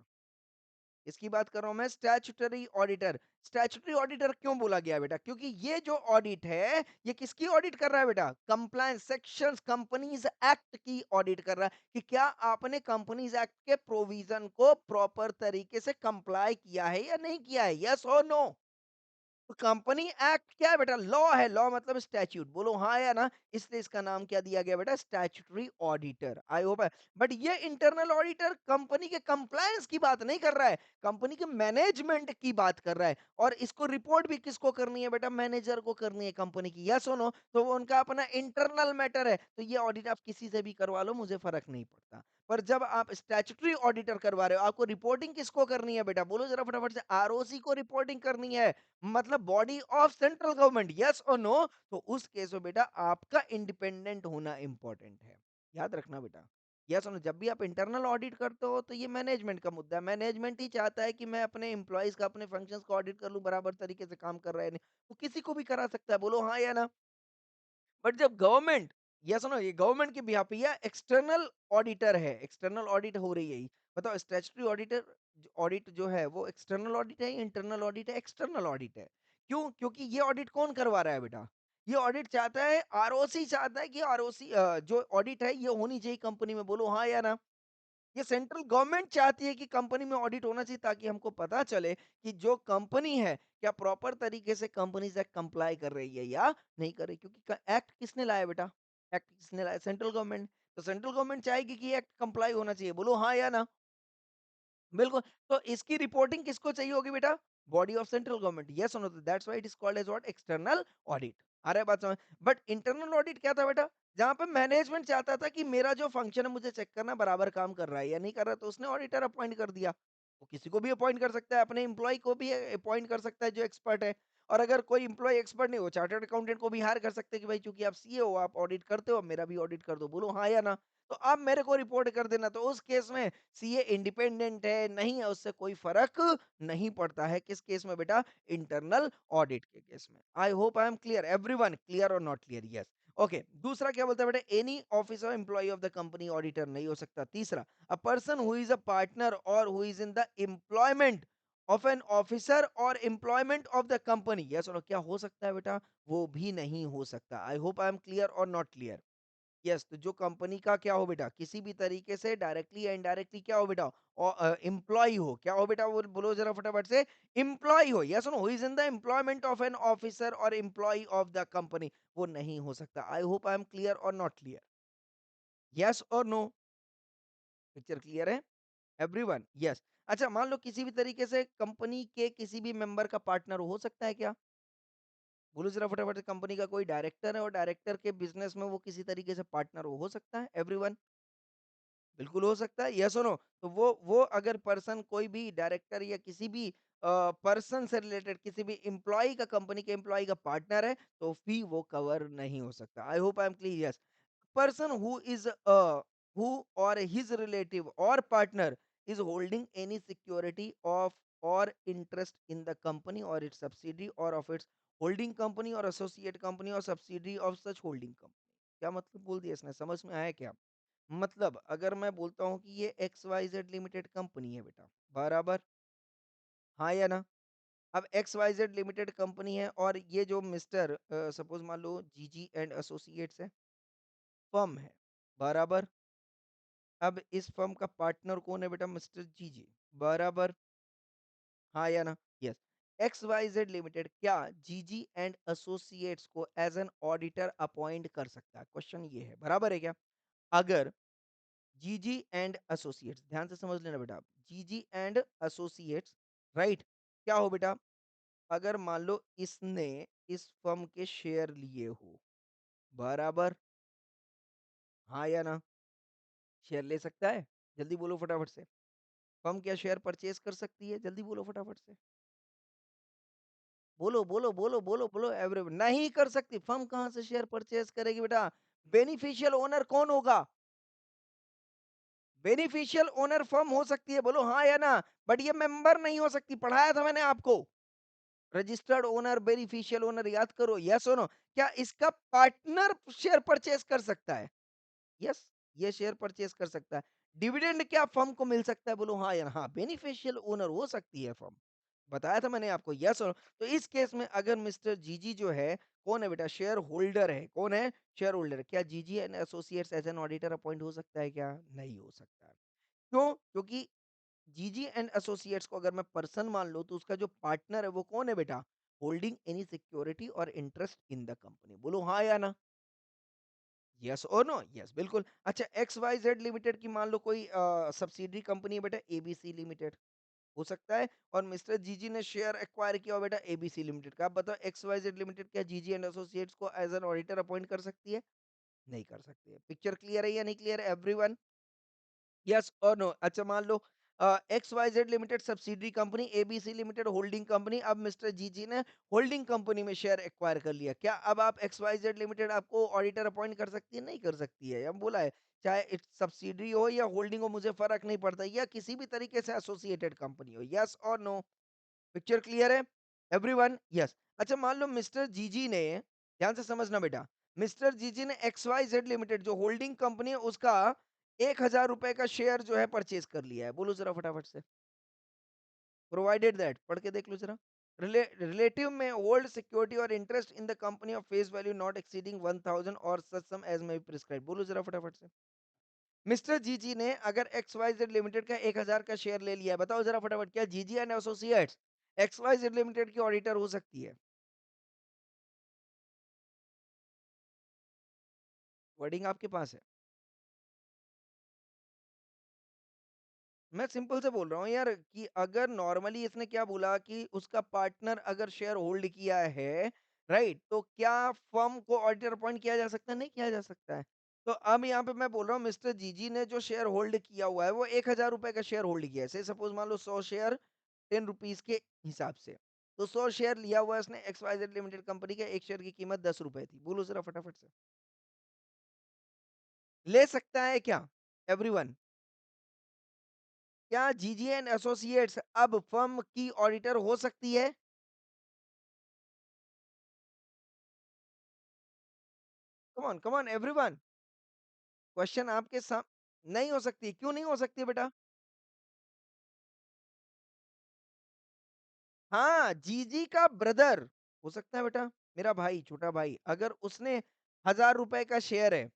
इसकी बात कर रहा हूं मैं, स्टैट्यूटरी ऑडिटर। स्टैट्यूटरी ऑडिटर क्यों बोला गया बेटा? क्योंकि ये जो ऑडिट है ये किसकी ऑडिट कर रहा है बेटा? कंप्लायंस सेक्शंस, कंपनीज एक्ट की ऑडिट कर रहा है, कि क्या आपने कंपनीज एक्ट के प्रोविजन को प्रॉपर तरीके से कंप्लाई किया है या नहीं किया है? यस और नो? तो कंपनी एक्ट क्या है बेटा? लॉ है। लॉ मतलब स्टैट्यूट, बोलो हाँ या ना? इसलिए इसका नाम क्या दिया गया बेटा? Statutory auditor. आई होप है। बट ये इंटरनल ऑडिटर कंपनी के कंप्लायंस की बात नहीं कर रहा है, कंपनी के मैनेजमेंट की बात कर रहा है। और इसको रिपोर्ट भी किसको करनी है बेटा? मैनेजर को करनी है कंपनी की। यस और नो? तो वो उनका अपना इंटरनल मैटर है, तो ये ऑडिट आप किसी से भी करवा लो, मुझे फर्क नहीं पड़ता। पर जब आप स्टैट्यूटरी ऑडिटर करवा रहे हो, आपको रिपोर्टिंग किसको करनी है बेटा? बोलो जरा फटाफट से। आरओसी को रिपोर्टिंग करनी है, मतलब body of central government. Yes और नो? तो उस केस में बेटा आपका इंडिपेंडेंट होना इंपॉर्टेंट है, याद रखना बेटा। यस और नो? जब भी आप इंटरनल ऑडिट करते हो तो ये मैनेजमेंट का मुद्दा है। मैनेजमेंट ही चाहता है कि मैं अपने एम्प्लॉयज का, अपने फंक्शंस को ऑडिट कर लूं, बराबर तरीके से काम कर रहा है नहीं, वो किसी को भी करा सकता है, बोलो हाँ या ना? बट जब गवर्नमेंट, यस सुनो, ये गवर्नमेंट के बिहाफ पे या एक्सटर्नल ऑडिटर है, एक्सटर्नल ऑडिट हो रही है, बताओ स्टैट्यूटरी ऑडिटर ऑडिट जो है वो एक्सटर्नल ऑडिट है, इंटरनल ऑडिट है? एक्सटर्नल ऑडिट है। क्यों? क्योंकि ये ऑडिट कौन करवा रहा है बेटा? ये ऑडिट चाहता है, आरओसी चाहता है कि आरओसी जो ऑडिट है ये होनी चाहिए कंपनी में, बोलो हाँ या ना? ये सेंट्रल गवर्नमेंट चाहती है कि कंपनी में ऑडिट होना चाहिए, ताकि हमको पता चले कि जो कंपनी है क्या प्रॉपर तरीके से कंपनीज एक्ट कंप्लाई कर रही है या नहीं कर रही। क्योंकि एक्ट किसने लाया बेटा? एक्ट किसने लाया? Central government. तो सेंट्रल गवर्नमेंट चाहेगी कि एक्ट कंप्लाई होना चाहिए, बोलो हाँ या ना? बिल्कुल। तो इसकी रिपोर्टिंग किसको चाहिए होगी बेटा? Body of central government. Yes और no? That's why it is called as what? External audit. आ रहा है बात समझ? बट इंटरनल ऑडिट क्या था बेटा? जहां पे मैनेजमेंट चाहता था कि मेरा जो फंक्शन है मुझे चेक करना, बराबर काम कर रहा है या नहीं कर रहा, तो उसने ऑडिटर अपॉइंट कर दिया। वो किसी को भी अपॉइंट कर सकता है, अपने एम्प्लॉय को भी अपॉइंट कर सकता है जो एक्सपर्ट है। और अगर कोई एम्प्लॉय एक्सपर्ट नहीं हो, चार्टर्ड अकाउंटेंट को भी हायर कर सकते हैं कि भाई चूंकि आप सीए हो, आप ऑडिट करते हो, मेरा भी ऑडिट कर दो, बोलो हाँ या ना? तो आप मेरे को रिपोर्ट कर देना। तो उस केस में सीए इंडिपेंडेंट है नहीं है, उससे कोई फर्क नहीं पड़ता है। किस केस में बेटा? इंटरनल ऑडिट के केस में। I hope I am clear, everyone clear और नॉट क्लियर? यस। ओके, दूसरा क्या बोलता है बेटा? Any officer employ of the company auditor नहीं हो सकता। तीसरा, a person who is a partner और who is in the employment of an officer और employment of the company. Yes और क्या हो सकता है बेटा? वो भी नहीं हो सकता। I hope I am clear और नॉट क्लियर? यस, तो जो कंपनी का क्या हो बेटा? किसी भी तरीके से डायरेक्टली या इनडायरेक्टली क्या हो बेटा? एम्प्लॉय हो। क्या हो बेटा? वो बोलो जरा फटाफट से। एम्प्लॉय हो। Yes no? Who is in the employment of an officer और एम्प्लॉय ऑफ द कंपनी, वो नहीं हो सकता। I hope I am clear और नॉट क्लियर? यस और नो? पिक्चर क्लियर है? Everyone, yes. अच्छा मान लो किसी भी तरीके से कंपनी के किसी भी मेंबर का पार्टनर हो सकता है क्या? बोलो ज़रा फटाफट से कंपनी का कोई डायरेक्टर है और डायरेक्टर के बिज़नेस में वो किसी तरीके से पार्टनर हो सकता है? एवरीवन, बिल्कुल हो सकता है, येस और नो? तो वो अगर पर्सन कोई भी डायरेक्टर या किसी भी पर्सन से रिलेटेड किसी भी एम्प्लॉयी का कंपनी के एम्प्लॉयी का पार्टनर है, तो फिर वो कवर नहीं हो सकता। I hope I am clear, yes. Person who or his relative or partner is holding any security of or interest in the company or its subsidiary or of its holding company or associate company or subsidiary of such holding company। क्या मतलब बोल दिया इसने, समझ में आया क्या? मतलब अगर मैं बोलता हूँ कि ये X Y Z limited company है बेटा, बराबर, हाँ या ना? अब X Y Z limited company है और ये जो मिस्टर सपोज मान लो जी जी एंड एसोसिएट्स है, फर्म है, बराबर। अब इस फर्म का पार्टनर कौन है बेटा? मिस्टर जीजे, बराबर, हाँ या ना? Yes. X Y Z limited क्या जीजी एंड एसोसिएट्स को एज एन ऑडिटर अपॉइंट कर सकता है? क्वेश्चन ये है, बराबर है क्या? अगर जीजी एंड एसोसिएट्स, ध्यान से समझ लेना बेटा आप, जीजी एंड एसोसिएट्स, राइट, क्या हो बेटा? अगर मान लो इसने इस फर्म के शेयर लिए हो, बराबर, हाँ या ना? शेयर ले सकता है? जल्दी बोलो फटाफट से। फर्म क्या शेयर परचेज कर सकती है? जल्दी बोलो फटाफट से। बोलो, बोलो, बोलो, बोलो, बोलो एवरीवन, नहीं कर सकती। फर्म कहाँ से शेयर परचेज़ करेगी बेटा? बेनिफिशियल ओनर कौन होगा? बेनिफिशियल ओनर फर्म हो सकती है, बोलो हाँ या ना? बट ये मेंबर नहीं हो सकती, पढ़ाया था मैंने आपको। रजिस्टर्ड ओनर, बेनिफिशियल ओनर याद करो, येस और नो? क्या इसका पार्टनर शेयर परचेज़ कर सकता है? यस, ये शेयर परचेज़ कर सकता है। डिविडेंड क्या फर्म को मिल सकता है? बोलो हाँ या हाँ, बेनिफिशियल ओनर हो सकती है फर्म। बताया था मैंने आपको, यस और नो? तो इस केस में अगर मिस्टर जीजी जो है, कौन है बेटा? शेयर होल्डर है। कौन है? Share holder. क्या G G and associates as an auditor appoint हो सकता है क्या? नहीं हो सकता है। क्यों? क्योंकि जीजी एंड एसोसिएट्स को अगर मैं पर्सन मान लूँ, तो उसका जो पार्टनर है वो कौन है बेटा? होल्डिंग एनी सिक्योरिटी और इंटरेस्ट इन द कंपनी। बोलो हाँ या ना? यस और नो? यस, बिल्कुल। अच्छा एक्स वाई जेड लिमिटेड की मान लो कोई सब्सिडरी कंपनी है बेटा, एबीसी लिमिटेड, हो सकता है, और मिस्टर जीजी ने शेयर एक्वायर किया हो बेटा एबीसी लिमिटेड का। आप बताओ एक्स वाई जेड लिमिटेड क्या जीजी एंड एसोसिएट्स को एज एन ऑडिटर अपॉइंट कर सकती है? नहीं कर सकती है। पिक्चर क्लियर है या नहीं क्लियर है एवरीवन? यस और नो? अच्छा मान लो X Y Z limited subsidiary company, ABC limited holding company, अब मिस्टर जीजी ने होल्डिंग कंपनी में शेयर एक्वायर कर लिया, क्या अब आप एक्स वाई जेड लिमिटेड आपको ऑडिटर अपॉइंट कर सकती है? नहीं कर सकती है। हम बोला है चाहे इट्स सब्सिडरी हो या होल्डिंग हो, मुझे फर्क नहीं पड़ता, या किसी भी तरीके से एसोसिएटेड कंपनी हो। यस और नो? पिक्चर क्लियर है एवरीवन? यस। अच्छा मान लो मिस्टर जीजी ने, ध्यान से समझना बेटा, मिस्टर जीजी ने एक्स वाई जेड लिमिटेड जो होल्डिंग कंपनी है उसका 1,000 रुपए का शेयर जो है परचेज कर लिया है। बोलो जरा फटाफट से। प्रोवाइडेड दैट, पढ़ के देख लो जरा। रिलेटिव में होल्ड सिक्योरिटी और interest in the company of face value not exceeding 1000 और सच सम एज मे बी प्रिस्क्राइब। बोलो जरा फटाफट से। मिस्टर जीजी ने अगर एक्स वाई जेड लिमिटेड का 1,000 का शेयर ले लिया है, बताओ जरा फटाफट, क्या G G and associates X Y Z limited की ऑडिटर हो सकती है? वर्डिंग आपके पास है। मैं सिंपल से बोल रहा हूँ यार कि अगर नॉर्मली इसने क्या बोला कि उसका पार्टनर अगर शेयर होल्ड किया है, राइट? तो क्या फर्म को ऑडिटर अपॉइंट किया जा सकता है? नहीं किया जा सकता है। तो अब यहाँ पे मैं बोल रहा हूँ मिस्टर जीजी ने जो शेयर होल्ड किया हुआ है वो 1,000 रुपए का शेयर होल्ड किया है। से सपोज मान लो 100 शेयर 10 रुपीज के हिसाब से। तो 100 शेयर लिया हुआ है उसने X Y Z limited company के, एक शेयर की कीमत 10 रुपए थी। बोलो जरा फटाफट से। ले सकता है क्या एवरीवन? क्या जीजी एंड एसोसिएट्स अब फर्म की ऑडिटर हो सकती है? कम ऑन एवरीवन, क्वेश्चन आपके साम नहीं हो सकती, क्यों नहीं हो सकती बेटा? हाँ, जीजी का ब्रदर हो सकता है बेटा, मेरा भाई, छोटा भाई, अगर उसने 1,000 रुपए का शेयर है,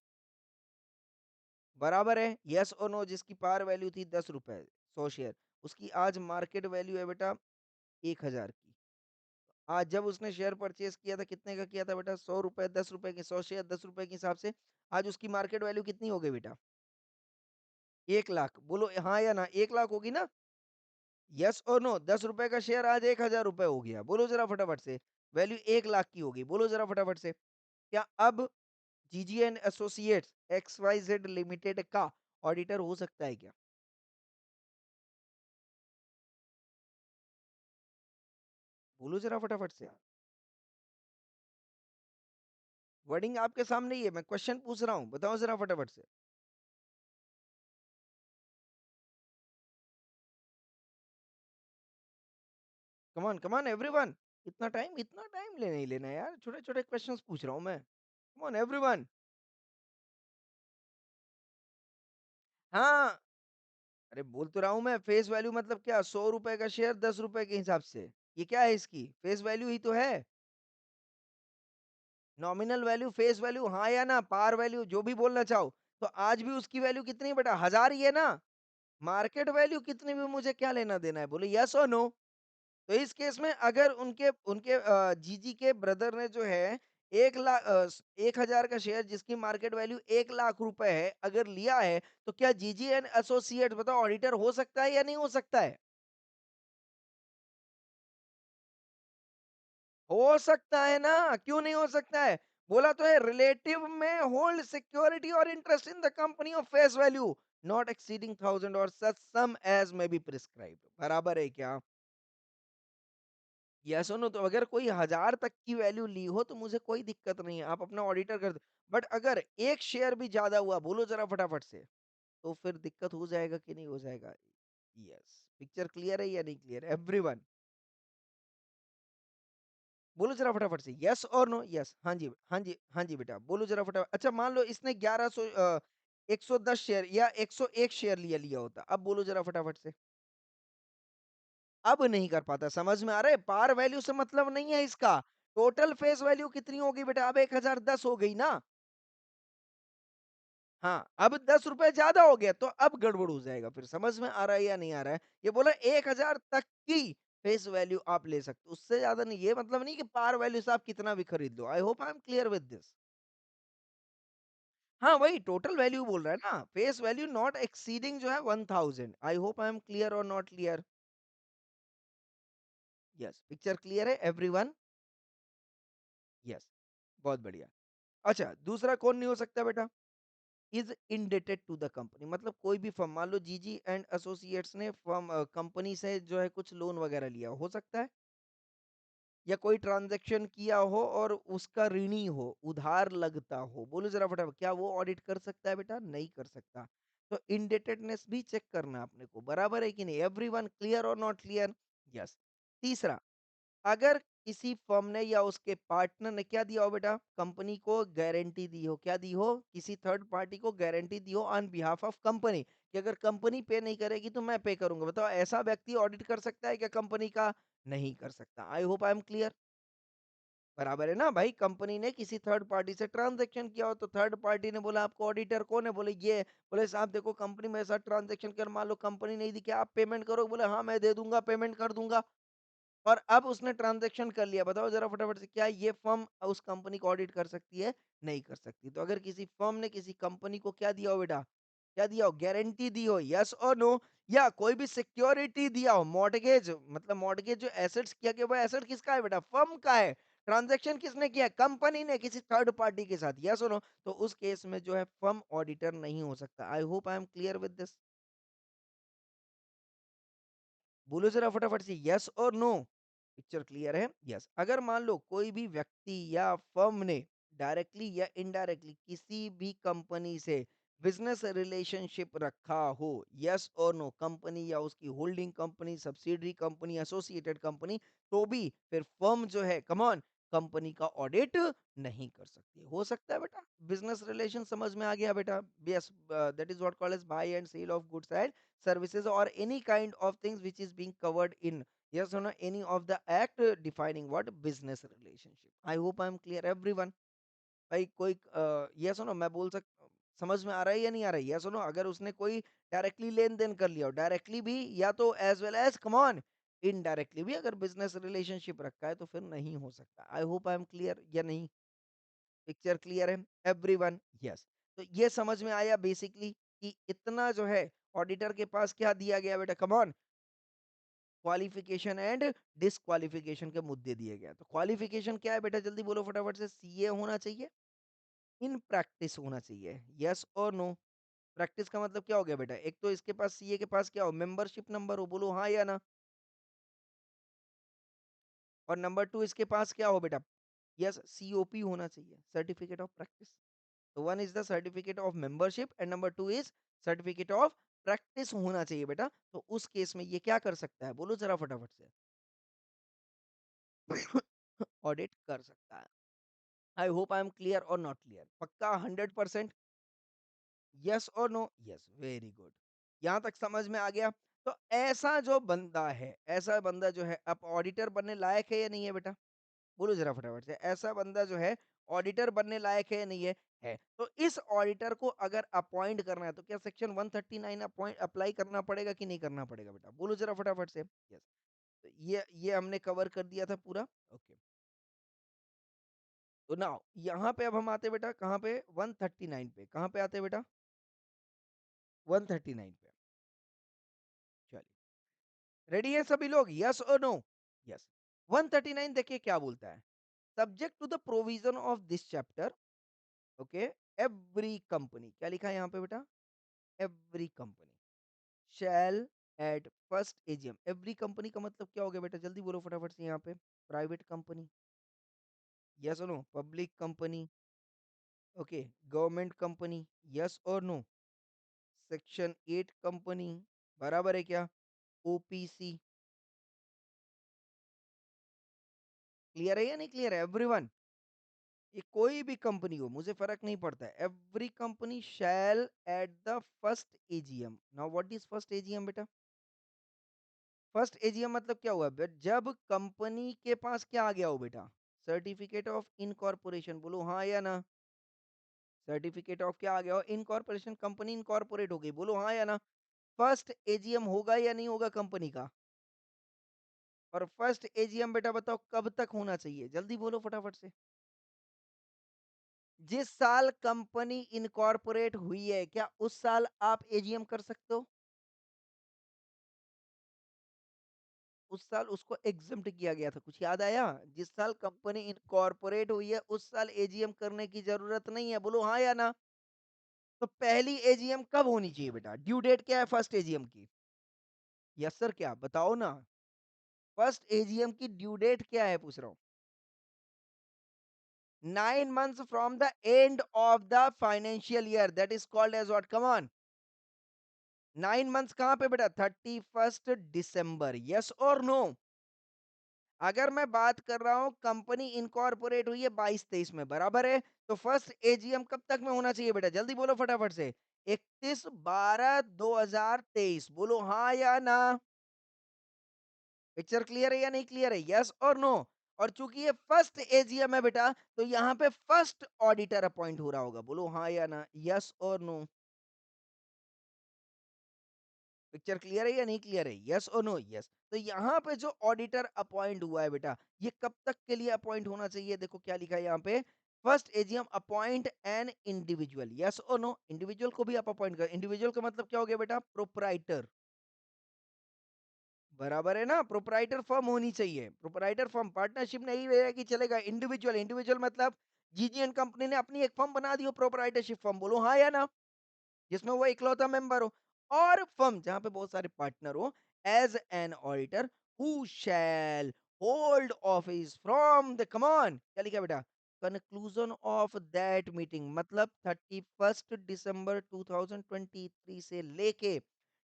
बराबर है, यस और नो? जिसकी पार वैल्यू थी 10 रुपए, 100 शेयर, उसकी आज मार्केट वैल्यू है बेटा 1,000 की। आज जब उसने शेयर परचेज किया था कितने का किया था बेटा? 100 रुपए, 10 रुपए के 100 शेयर 10 रुपए के हिसाब से आज उसकी मार्केट वैल्यू कितनी हो गई बेटा? 1 लाख बोलो हाँ या ना? 1 लाख होगी ना? यस और नो? ₹10 का शेयर आज ₹1000 हो गया। बोलो ज़रा फटाफट से। वैल्यू 1 लाख की होगी। बोलो ज़रा फटाफट से। क्या अब जीजी एंड एसोसिएट्स एक्सवाईज़ेड लिमिटेड का ऑडिटर हो सकता है क्या? बोलो ज़रा फटाफट से। वर्डिंग आपके सामने ही है, मैं क्वेश्चन पूछ रहा हूँ, बताओ ज़रा फटाफट से। Come on everyone. इतना टाइम ले नहीं लेना यार, छोटे-छोटे क्वेश्चंस पूछ रहा हूँ मैं। Come on everyone. हाँ, अरे बोल तो रहा हूँ मैं फेस वैल्यू मतलब क्या ₹100 का शेयर ₹10 के हिसाब से। ये क्या है इसकी? फेस वैल्यू ही तो है। नॉमिनल वैल्यू, फेस वैल्यू हाँ या ना? पार वैल्यू जो भी बोलना चाहो। तो आज भी उसकी वैल्यू कितनी है बेटा? 1000 ही है ना? मार्केट वैल्यू कितनी भी मुझे क्या लेना-देना है? बोलो यस और नो? तो इस केस में अगर उनके उनके जीजी के ब्रदर ने जो है 1000 का शेयर जिसकी मार्केट वैल्यू 1 लाख रुपए है, अगर लिया है, तो क्या जीजी एंड एसोसिएट्स बताओ ऑडिटर हो सकता है या नहीं हो सकता है? हो सकता है ना, क्यों नहीं हो सकता है? बोला तो है रिलेटिव में होल्ड सिक्योरिटी और interest in the company of face value not exceeding 1000 और सच सम एज मे बी प्रिस्क्राइब्ड। बराबर है क्या? यस और नो? तो अगर कोई 1000 तक की वैल्यू ली हो तो मुझे कोई दिक्कत नहीं है, आप अपना ऑडिटर कर दो। बट अगर एक शेयर भी ज्यादा हुआ, बोलो जरा फटाफट से, तो फिर दिक्कत हो जाएगा कि नहीं हो जाएगा? यस, पिक्चर क्लियर है या नहीं क्लियर? एवरीवन बोलो जरा फटाफट से, यस और नो? यस, हाँ जी, हाँ जी, हाँ जी बेटा, बोलो जरा फटाफट। अच्छा मान लो इसने 110 शेयर या 101 शेयर लिया लिया होता, अब बोलो जरा फटाफट से। अब नहीं कर पाता, समझ में आ रहा है? पार वैल्यू से मतलब नहीं है इसका। टोटल फेस वैल्यू कितनी होगी बेटा? अब 1010 हो गई ना? हाँ, अब ₹10 ज़्यादा हो गया तो अब गड़बड़ हो जाएगा फिर, समझ में आ रहा है या नहीं आ रहा है? ये बोला 1000 तक की फेस वैल्यू आप ले सकते हो, उससे ज़्यादा नहीं। ये मतलब नहीं कि पार वैल्यू से आप कितना भी खरीद लो। I hope I am clear with this. हाँ, वही टोटल वैल्यू बोल रहा है ना, फेस वैल्यू नॉट एक्सीडिंग जो है 1000। I hope I am clear और not clear? Yes, picture clear है एवरीवन? यस, बहुत बढ़िया। अच्छा, दूसरा कौन नहीं हो सकता बेटा? Is indebted to the company, मतलब कोई भी फर्म, मान लो जीजी एंड एसोसिएट्स ने कंपनी से जो है कुछ लोन वगैरह लिया हो सकता है? या कोई ट्रांज़ैक्शन किया हो और उसका ऋणी हो, उधार लगता हो, बोलो ज़रा फटाफट, क्या वो ऑडिट कर सकता है बेटा? नहीं कर सकता। तो इंडेटेडनेस भी चेक करना है अपने को, बराबर है कि नहीं? एवरीवन क्लियर और नॉट क्लियर? यस। तीसरा, अगर किसी फर्म ने या उसके पार्टनर ने क्या दिया हो बेटा? कंपनी को गारंटी दी हो, क्या दी हो? किसी थर्ड पार्टी को गारंटी दी हो ऑन बिहाफ ऑफ कंपनी कि अगर कंपनी पे नहीं करेगी तो मैं पे करूँगा। बताओ ऐसा व्यक्ति ऑडिट कर सकता है क्या कंपनी का? नहीं कर सकता। I hope I am clear. बराबर है ना भाई? कंपनी ने किसी थर्ड पार्टी से ट्रांज़ैक्शन किया हो तो थर्ड पार्टी ने बोला आपको ऑडिटर कौन है? बोले ये। बोले साहब देखो कंपनी मेरे साथ ट्रांज़ैक्शन कर, मान लो कंपनी नहीं दी, क्या आप पेमेंट करोगे? बोले हाँ, मैं दे दूँगा, पेमेंट कर दूँगा। और अब उसने ट्रांज़ैक्शन कर लिया, बताओ ज़रा फटाफट से, क्या ये फ़र्म उस कंपनी को ऑडिट कर सकती है? नहीं कर सकती। तो अगर किसी फ़र्म ने किसी कंपनी को क्या दिया हो बेटा? क्या दिया हो? गारंटी दी हो, येस और नो? या कोई भी सिक्योरिटी दिया हो, मॉर्टगेज, मतलब मॉर्टगेज जो एसेट्स किया गया वो एसेट किसका है बेटा? फ़र्म का है। ट्रांज़ैक्शन किसने किया है? कंपनी ने किसी थर्ड पार्टी के साथ, येस और नो? तो उस केस में जो है फ़र्म ऑडिटर नहीं हो सकता। I hope I am clear with this. बोलो ज़रा फटाफट से, यस और नो? पिक्चर क्लियर है? यस। अगर मान लो कोई भी व्यक्ति या फर्म ने डायरेक्टली या इनडायरेक्टली किसी भी कंपनी से बिजनेस रिलेशनशिप रखा हो, यस और नो, कंपनी या उसकी holding company, subsidiary company, associated company, तो भी फिर फर्म जो है, कम ऑन, कंपनी का ऑडिट नहीं कर सकती। हो सकता है बेटा? बिजनेस रिलेशन समझ में आ गया बेटा? Yes, that is what called as buy and sale of goods and services or any kind of things which is being covered in, yes or no, any of the act defining what business relationship. I hope I am clear everyone. भाई कोई yes और no मैं बोल सक समझ में आ रहा है या नहीं आ रहा है? यस और नो? अगर उसने कोई डायरेक्टली लेन देन कर लिया हो, डायरेक्टली भी या तो as well as, come on, indirectly भी अगर बिजनेस रिलेशनशिप रखा है तो फिर नहीं हो सकता। I hope I am clear या नहीं? पिक्चर क्लियर है एवरीवन? यस। तो ये समझ में आया बेसिकली कि इतना जो है ऑडिटर के पास क्या दिया गया बेटा? Come on, qualification and disqualification के मुद्दे दिए गए हैं। तो क्वालिफिकेशन क्या है बेटा? जल्दी बोलो फटाफट से। सीए होना चाहिए, इन प्रैक्टिस होना चाहिए। यस और नो? प्रैक्टिस का मतलब क्या हो गया बेटा? एक तो इसके पास, सीए के पास क्या हो? मेंबरशिप नंबर हो। बोलो हाँ या ना? और नंबर 2 इसके पास क्या हो बेटा? यस, सीओपी होना चाहिए, सर्टिफिकेट ऑफ प्रैक्टिस। तो one is the certificate of membership and number 2 is certificate of practice होना चाहिए बेटा। तो उस केस में ये क्या कर सकता है? बोलो जरा फटाफट से। ऑडिट कर सकता है। आई होप आई एम क्लियर और नॉट क्लियर? पक्का 100%? यस और नो? Yes, very good. यहां तक समझ में आ गया? तो ऐसा जो बंदा है, ऐसा बंदा जो है, अब ऑडिटर बनने लायक है या नहीं है बेटा? बोलो जरा फटाफट से। ऐसा बंदा जो है ऑडिटर बनने लायक है या नहीं है? है। तो इस ऑडिटर को अगर अपॉइंट करना है तो क्या सेक्शन 139 अपॉइंट अप्लाई करना पड़ेगा कि नहीं करना पड़ेगा बेटा? बोलो जरा फटाफट से। यस। तो ये हमने कवर कर दिया था पूरा। ओके। तो नाउ यहाँ पे अब हम आते हैं बेटा कहाँ पे? 139 पे। कहाँ पे आते हैं बेटा? 139 पे। चलिए, रेडी है सभी लोग? यस और नो? यस। 139 देखिए क्या बोलता है। Subject to the provision of this chapter, okay, every company, क्या लिखा है यहाँ पे बेटा? Every company shall at first AGM. Every company का मतलब क्या हो गया बेटा? जल्दी बोलो फटाफट से। यहाँ पे प्राइवेट कंपनी, यस और no? Public company, okay, government company, yes और नो? सेक्शन 8 कंपनी, बराबर है क्या? ओपीसी, क्लियर है या नहीं क्लियर है एवरीवन? ये कोई भी कंपनी हो, मुझे फर्क नहीं पड़ता है। Every company shall eight the first AGM. Now what is first AGM बेटा? फर्स्ट एजीएम मतलब क्या हुआ? जब कंपनी के पास क्या आ गया हो बेटा? Certificate of incorporation. बोलो हाँ या ना? सर्टिफिकेट ऑफ क्या आ गया हो? इनकॉर्पोरेशन। कंपनी इनकॉर्पोरेट हो गई। बोलो हाँ या ना? फर्स्ट एजीएम होगा या नहीं होगा कंपनी का? और फर्स्ट एजीएम बेटा बताओ कब तक होना चाहिए? जल्दी बोलो फटाफट से। जिस साल कंपनी इनकॉर्पोरेट हुई है, क्या उस साल आप एजीएम कर सकते हो? उस साल उसको एग्जम्प्ट किया गया था, कुछ याद आया? जिस साल कंपनी इनकॉर्पोरेट हुई है उस साल एजीएम करने की जरूरत नहीं है। बोलो हाँ या ना? तो पहली एजीएम कब होनी चाहिए बेटा? ड्यू डेट क्या है फर्स्ट एजीएम की? यस सर, क्या बताओ ना? फर्स्ट एजीएम की ड्यू डेट क्या है पूछ रहा हूँ? 9 months from the end of the financial year, that is called as what? Come on. 9 months कहाँ पे बेटा? 31st December, यस और नो? अगर मैं बात कर रहा हूं कंपनी इनकॉर्पोरेट हुई है 22-23 में, बराबर है? तो फर्स्ट एजीएम कब तक में होना चाहिए बेटा? जल्दी बोलो फटाफट से। 31/12/2023। बोलो हाँ या ना? पिक्चर क्लियर है या नहीं क्लियर है? यस और नो? और चूंकि ये फर्स्ट एजीएम है बेटा, तो यहाँ पे फर्स्ट ऑडिटर अपॉइंट हो रहा होगा। बोलो हाँ या ना? यस और नो? पिक्चर क्लियर है या नहीं क्लियर है? यस और नो? यस। तो यहाँ पे जो ऑडिटर अपॉइंट हुआ है बेटा, ये कब तक के लिए अपॉइंट होना चाहिए? देखो क्या लिखा है यहाँ पे। First AGM appoint an individual. Yes और नो? इंडिविजुअल को भी आप अपॉइंट कर। इंडिविजुअल का मतलब क्या हो गया बेटा? प्रोपराइटर, बराबर है ना? प्रोपराइटर फर्म होनी चाहिए। प्रोपराइटर फर्म, पार्टनरशिप नहीं है कि चलेगा। इंडिविजुअल, इंडिविजुअल मतलब जीजीएन कंपनी ने अपनी एक फर्म बना दी हो, प्रोपराइटरशिप फर्म। बोलो हाँ या ना? जिसमें वो इकलौता मेंबर हो। और फर्म जहां पे बहुत सारे पार्टनर हो, as an auditor who shall hold office from the, come on, क्या लिखा है बेटा? कंक्लूजन ऑफ दैट मीटिंग, मतलब 31st December 2023 से लेके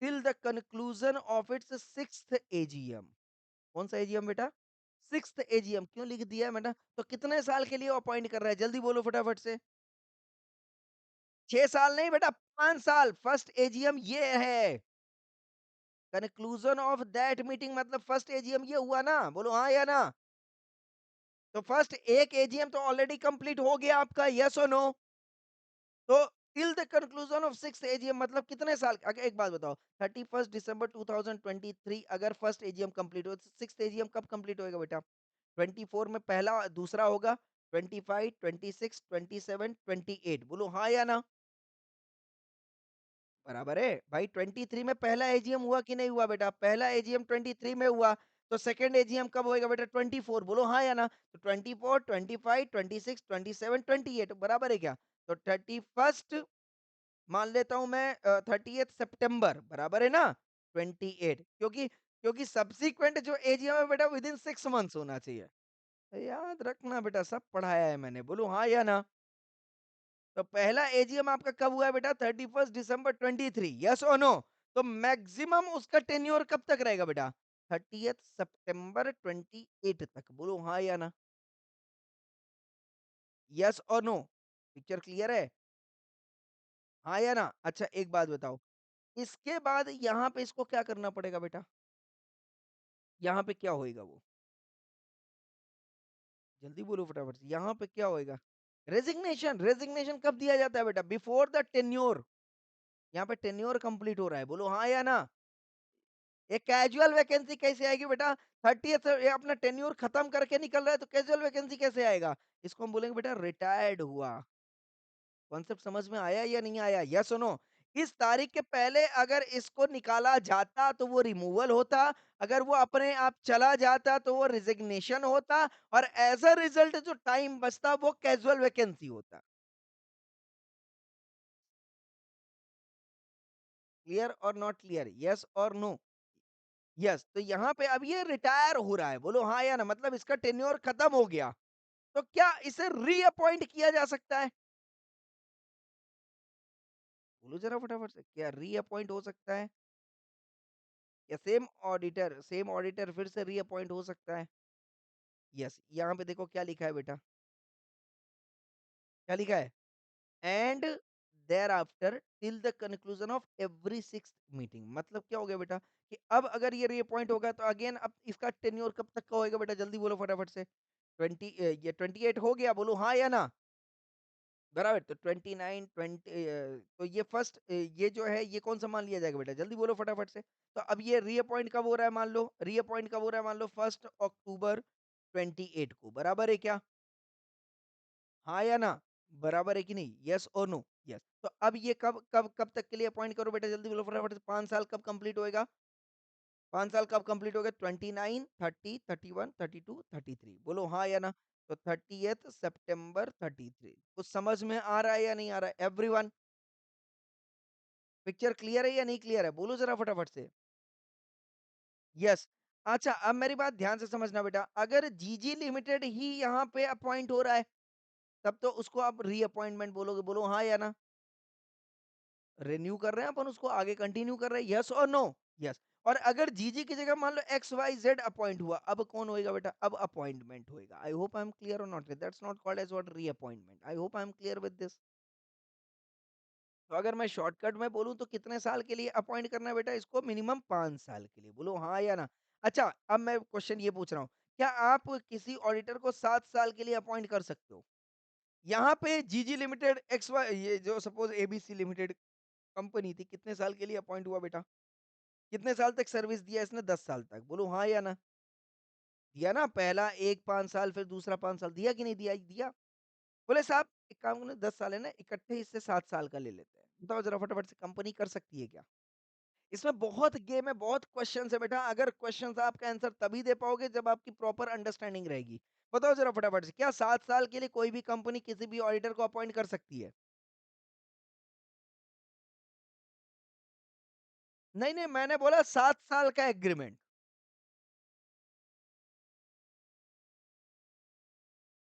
till the conclusion of its sixth AGM. कौन सा एजीएम बेटा? Sixth AGM. क्यों लिख दिया है बेटा? तो कितने साल के लिए अपॉइंट कर रहा है? जल्दी बोलो फटाफट से। 6 साल नहीं बेटा, 5 साल। फर्स्ट एजीएम ये है। कंक्लूजन ऑफ दैट मीटिंग मतलब फर्स्ट एजीएम ये हुआ ना? बोलो हाँ या ना? तो फर्स्ट एक एजीएम तो ऑलरेडी कंप्लीट हो गया आपका। यस और नो? तो till the conclusion of six AGM मतलब कितने साल? अगर एक बात बताओ, 31st December 2023 अगर फर्स्ट एजीएम कंप्लीट हो, सिक्स एजीएम कब कंप्लीट होएगा बेटा? 24 में पहला दूसरा होगा, 25, 26, 27, 28। बोलो हाँ या ना? बराबर है। भाई 23 में पहला एजीएम हुआ कि नहीं हुआ बेटा? पहला एजीएम 23 में हुआ, तो सेकंड एजीएम कब होएगा बेटा? 24 बोलो हाँ या ना? तो 24, 25, 26, 27, 28 बराबर है क्या? तो 31st मान लेता हूँ मैं 30th सितंबर बराबर है ना? 28 क्योंकि क्योंकि सब्सीक्वेंट जो एजीएम है बेटा विदिन 6 मंथ्स होना चाहिए। तो याद रखना बेटा सब पढ़ाया है मैंने। बोलो हाँ या ना? तो पहला एजीएम आपका कब हुआ है बेटा? 31st दिसंबर 23 यस और नो? तो मैक्सिमम उसका टेन्योर कब तक रहेगा बेटा? 30th सितंबर 28 तक। बोलो हाँ या ना? यस और नो? पिक्चर क्लियर है? हाँ या ना? अच्छा एक बात बताओ, इसके बाद यहाँ पे इसको क्या करना पड़ेगा बेटा? यहाँ पे क्या होएगा वो? जल्दी बोलो फटाफट से, यहाँ पे क्या होएगा? रेजिग्नेशन। रेजिग्नेशन कब दिया जाता है बेटा? Before the tenure. यहाँ पे टेन्योर कंप्लीट हो रहा है। बोलो हाँ या ना? ये कैजुअल वैकेंसी कैसे आएगी बेटा? 30th ये अपना टेन्योर खत्म करके निकल रहा है तो कैजुअल वैकेंसी कैसे आएगा? इसको हम बोलेंगे बेटा रिटायर्ड हुआ। कॉन्सेप्ट समझ में आया या नहीं आया? यस और नो? इस तारीख के पहले अगर इसको निकाला जाता तो वो रिमूवल होता, अगर वो अपने आप चला जाता तो वो रिजिग्नेशन होता और एज अ रिजल्ट जो टाइम बचता वो कैजुअल वैकेंसी होता। क्लियर और नॉट क्लियर? यस और नो? यस। तो यहाँ पे अब ये रिटायर हो रहा है। बोलो हाँ या ना? मतलब इसका टेन्योर खत्म हो गया। तो क्या इसे रीअपॉइंट किया जा सकता है? बोलो जरा फटाफट से, क्या रीअपॉइंट हो सकता है? या सेम ऑडिटर फिर से रीअपॉइंट हो सकता है? यस। यहाँ पे देखो क्या लिखा है बेटा? क्या लिखा है? And thereafter till the conclusion of every six meeting. मतलब क्या हो गया बेटा? कि अब अगर ये रीअपॉइंट होगा तो अगेन अब इसका टेन्योर कब तक का होएगा बेटा? जल्दी बोलो फटाफट से। 28 हो गया। बोलो हाँ या ना? बराबर। तो 29 तो ये फर्स्ट ये जो है ये कौन सा मान लिया जाएगा बेटा? जल्दी बोलो फटाफट से। तो अब ये रीअपॉइंट कब हो रहा है मान लो? रीअपॉइंट कब हो रहा है मान लो? 1 अक्टूबर 28 को। बराबर है क्या? हाँ या ना? बराबर है कि नहीं? यस और नो? यस। तो अब ये कब कब कब तक के लिए अपॉइंट करो बेटा? जल्दी बोलो फटाफट से। 5 साल कब कंप्लीट होएगा? 5 साल कब कंप्लीट हो गया? 29, 30, 31, 32, 33 बोलो हाँ या ना? तो 30th सितंबर 33। कुछ समझ में आ रहा है या नहीं आ रहा है एवरीवन? पिक्चर क्लियर है या नहीं क्लियर है? बोलो जरा फटाफट से। यस। अच्छा अब मेरी बात ध्यान से समझना बेटा, अगर जीजी लिमिटेड ही यहाँ पे अपॉइंट हो रहा है तब तो उसको आप रीअपॉइंटमेंट बोलोगे। बोलो हाँ या ना? रिन्यू कर रहे हैं अपन उसको, आगे कंटिन्यू कर रहे हैं। यस और नो? यस। और अगर जीजी की जगह मान लो एक्स वाई जेड अपॉइंट हुआ, अब कौन होएगा बेटा? अब अपॉइंटमेंट होएगा। I hope I am clear और not? That's not called as what? Reappointment. I hope I am clear with this. तो अगर मैं शॉर्टकट में बोलूं तो कितने साल के लिए अपॉइंट करना है बेटा इसको? मिनिमम 5 साल के लिए। बोलो हाँ या ना? अच्छा अब मैं क्वेश्चन ये पूछ रहा हूँ, क्या आप किसी ऑडिटर को 7 साल के लिए अपॉइंट कर सकते हो? यहाँ पे जीजी लिमिटेड एक्स वाई ये जो सपोज एबीसी लिमिटेड कंपनी थी, कितने साल के लिए अपॉइंट हुआ बेटा? कितने साल तक सर्विस दिया इसने? 10 साल तक। बोलो हाँ या ना? दिया ना? पहला एक 5 साल फिर दूसरा 5 साल दिया कि नहीं दिया? दिया। बोले साहब एक काम करो, 10 साल है ना, इकट्ठे इससे 7 साल का ले लेते हैं। बताओ जरा फटाफट से, कंपनी कर सकती है क्या? इसमें बहुत गेम है, बहुत क्वेश्चंस है बेटा। अगर क्वेश्चंस आपका आंसर तभी दे पाओगे जब आपकी प्रॉपर अंडरस्टैंडिंग रहेगी। बताओ जरा फटाफट से, क्या 7 साल के लिए कोई भी कंपनी किसी भी ऑडिटर को अपॉइंट कर सकती है? नहीं नहीं, मैंने बोला 7 साल का एग्रीमेंट।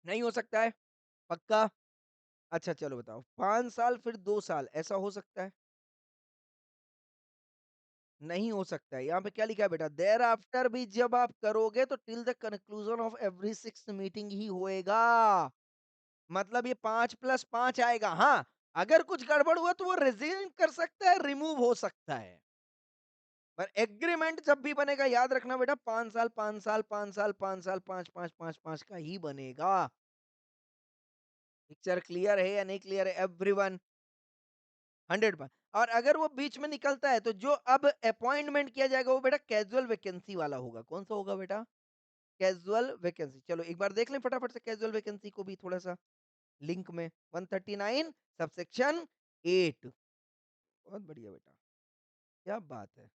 नहीं हो सकता है? पक्का? अच्छा चलो बताओ, 5 साल फिर 2 साल, ऐसा हो सकता है? नहीं हो सकता है। यहाँ पे क्या लिखा है बेटा? देयर आफ्टर भी जब आप करोगे तो till the conclusion of every six meeting ही होएगा। मतलब ये 5+5 आएगा। हाँ, अगर कुछ गड़बड़ हुआ तो वो रिज़ाइन कर सकता है, रिमूव हो सकता है। पर एग्रीमेंट जब भी बनेगा याद रखना बेटा, 5 साल, 5 साल, 5 साल, 5 साल, 5, 5, 5, 5 का ही बनेगा। पिक्चर क्लियर है या नहीं क्लियर है एवरीवन? 100 और अगर वो बीच में निकलता है तो जो अब अपॉइंटमेंट किया जाएगा वो बेटा कैजुअल वैकेंसी वाला होगा। कौन सा होगा बेटा? Casual vacancy. चलो एक बार देख लें फटाफट से कैजुअल वैकेंसी को भी थोड़ा सा लिंक में। 139 सबसेक्शन 8 बहुत बढ़िया बेटा, क्या बात है।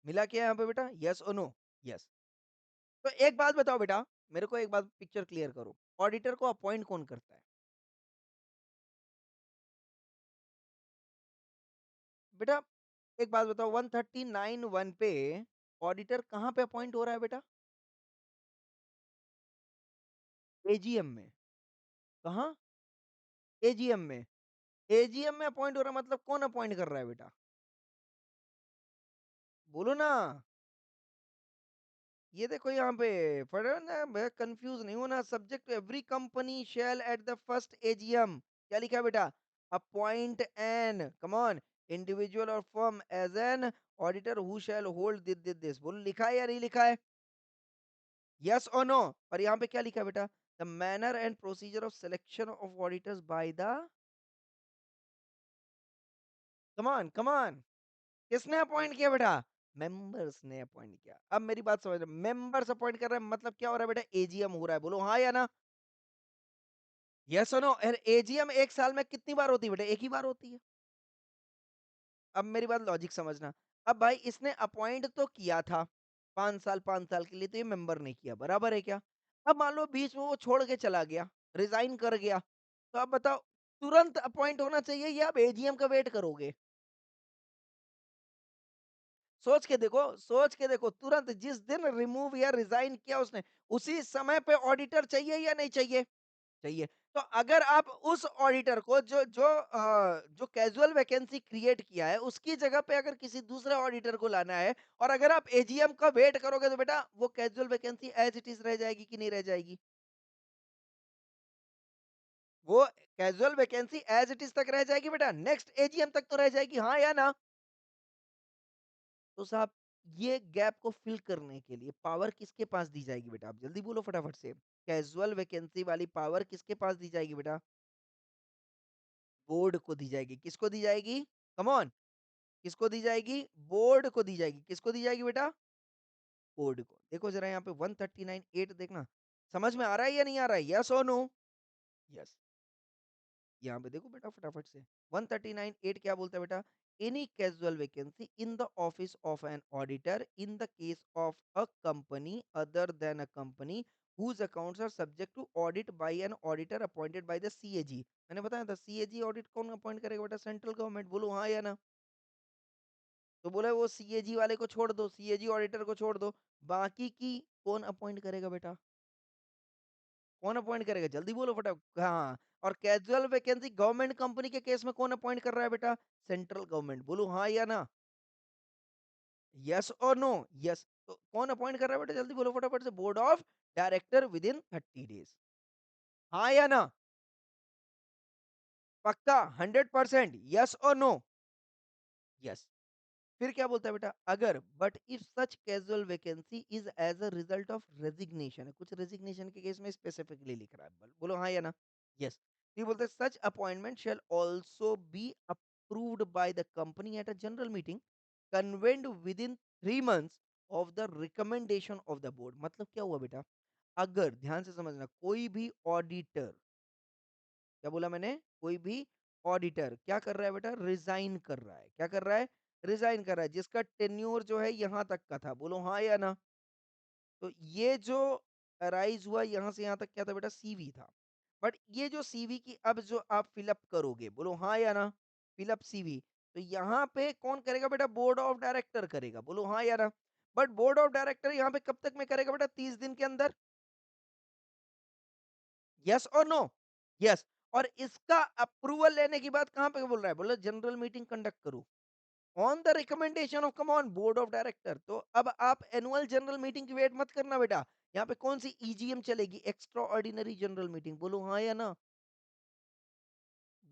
मिला क्या यहाँ पे बेटा? यस और नो? यस। तो एक बात बताओ बेटा, मेरे को एक बात पिक्चर क्लियर करो। ऑडिटर को अपॉइंट कौन करता है? बेटा एक बात बताओ, 139(1) पे ऑडिटर कहाँ पे अपॉइंट हो रहा है बेटा? एजीएम में। कहाँ? एजीएम में। एजीएम में अपॉइंट हो रहा है मतलब कौन अपॉइंट कर रहा है बेटा? बोलो ना। ये देखो यहाँ पे पढ़ो ना, मैं कंफ्यूज नहीं होना। Subject every company shall at the first AGM, क्या लिखा है बेटा? Appoint an, come on, individual और firm as an auditor who shall hold this. बोलो लिखा है या नहीं लिखा है? यस और नो? और यहाँ पे क्या लिखा है बेटा? The manner and procedure of selection of auditors by the, come on come on, किसने अपॉइंट किया बेटा? मेंबर्स ने अपॉइंट किया। अब मेरी बात समझ रहे, मेंबर्स अपॉइंट कर रहे हैं मतलब क्या हो रहा है बेटा? एजीएम हो रहा है, बोलो हाँ या ना? यस और नो? एजीएम एक साल में कितनी बार होती है बेटा? एक ही बार होती है। अब मेरी बात लॉजिक समझना। अब भाई इसने अपॉइंट तो किया था 5 साल, 5 साल के लिए, तो ये मेंबर ने किया, बराबर है क्या? अब मान लो बीच में वो छोड़ के चला गया, रिजाइन कर गया, तो अब बताओ तुरंत अपॉइंट होना चाहिए या आप एजीएम का वेट करोगे? सोच के देखो, तुरंत जिस दिन रिमूव या रिजाइन किया उसने, उसी समय पे ऑडिटर चाहिए या नहीं चाहिए? चाहिए। तो अगर आप उस ऑडिटर को जो कैजुअल वैकेंसी क्रिएट किया है, उसकी जगह पे अगर किसी दूसरे ऑडिटर को लाना है और अगर आप एजीएम का वेट करोगे तो बेटा वो casual vacancy as it is रह जाएगी कि नहीं रह जाएगी? वो casual vacancy as it is तक रह जाएगी बेटा, नेक्स्ट एजीएम तक तो रह जाएगी, हाँ या ना? तो साहब ये गैप को फिल करने के लिए पावर किसके पास दी जाएगी बेटा? आप जल्दी बोलो फटाफट से। कैजुअल वैकेंसी वाली पावर किसके पास दी जाएगी बेटा? बोर्ड को दी जाएगी। किसको दी जाएगी? कम ऑन, किसको दी जाएगी? बोर्ड को दी जाएगी। किसको दी जाएगी बेटा? बोर्ड को। देखो जरा यहाँ पे 139(8) देखना, समझ में आ रहा है या नहीं आ रहा है? यस और नो? यस। यहाँ पे देखो बेटा फटाफट से, 139(8) क्या बोलता है बेटा? Any casual vacancy in the office of an auditor in the case of a company other than a company whose accounts are subject to audit by an auditor appointed by the CAG। मैंने बताया था CAG audit कौन appoint करेगा बेटा? Central government. बोलो हाँ या ना? तो बोले वो सीएजी वाले को छोड़ दो, सीएजी ऑडिटर को छोड़ दो, बाकी की कौन अपॉइंट करेगा बेटा? कौन अपॉइंट करेगा? जल्दी बोलो फटाफट। हाँ, और कैजुअल वैकेंसी गवर्नमेंट कंपनी के केस में कौन अपॉइंट कर रहा है बेटा? Central government. बोलो हाँ या ना? यस और नो? यस। तो कौन अपॉइंट कर रहा है बेटा? जल्दी बोलो फटाफट से। Board of director with in 30 days. हाँ या ना? पक्का 100%? यस और नो? यस। फिर क्या बोलता है बेटा? अगर but if such casual vacancy is as a result of resignation है, कुछ रेजिग्नेशन के केस में स्पेसिफिकली लिख रहा है, बोलो हाँ या ना? यस। ये बोलते हैं such appointment shell also be approved by the company at a general meeting convened with in 3 months of the recommendation of the board. मतलब क्या हुआ बेटा? अगर ध्यान से समझना, कोई भी ऑडिटर, क्या बोला मैंने? कोई भी ऑडिटर क्या कर रहा है बेटा? रिजाइन कर रहा है। क्या कर रहा है? रिजाइन कर रहा है, जिसका टेन्योर जो है यहाँ तक का था। बोलो हाँ या ना? तो ये जो अराइज हुआ यहाँ से यहाँ तक क्या था बेटा? सीवी था। बट ये जो सीवी की अब जो आप फिलअप करोगे, बोलो हाँ या ना? फिलअप सीवी, तो यहाँ पे कौन करेगा बेटा? बोर्ड ऑफ डायरेक्टर करेगा। बोलो हाँ या ना? बट बोर्ड ऑफ डायरेक्टर यहाँ पे कब तक में करेगा बेटा? 30 दिन के अंदर। यस और नो? यस। और इसका अप्रूवल लेने की बात कहाँ पे बोल रहा है? बोला जनरल मीटिंग कंडक्ट करो on the recommendation of, come on, board of director. तो अब आप एनुअल जनरल मीटिंग की वेट मत करना बेटा। यहाँ पे कौन सी ईजीएम चलेगी? Extra ordinary general meeting. बोलो हाँ या ना?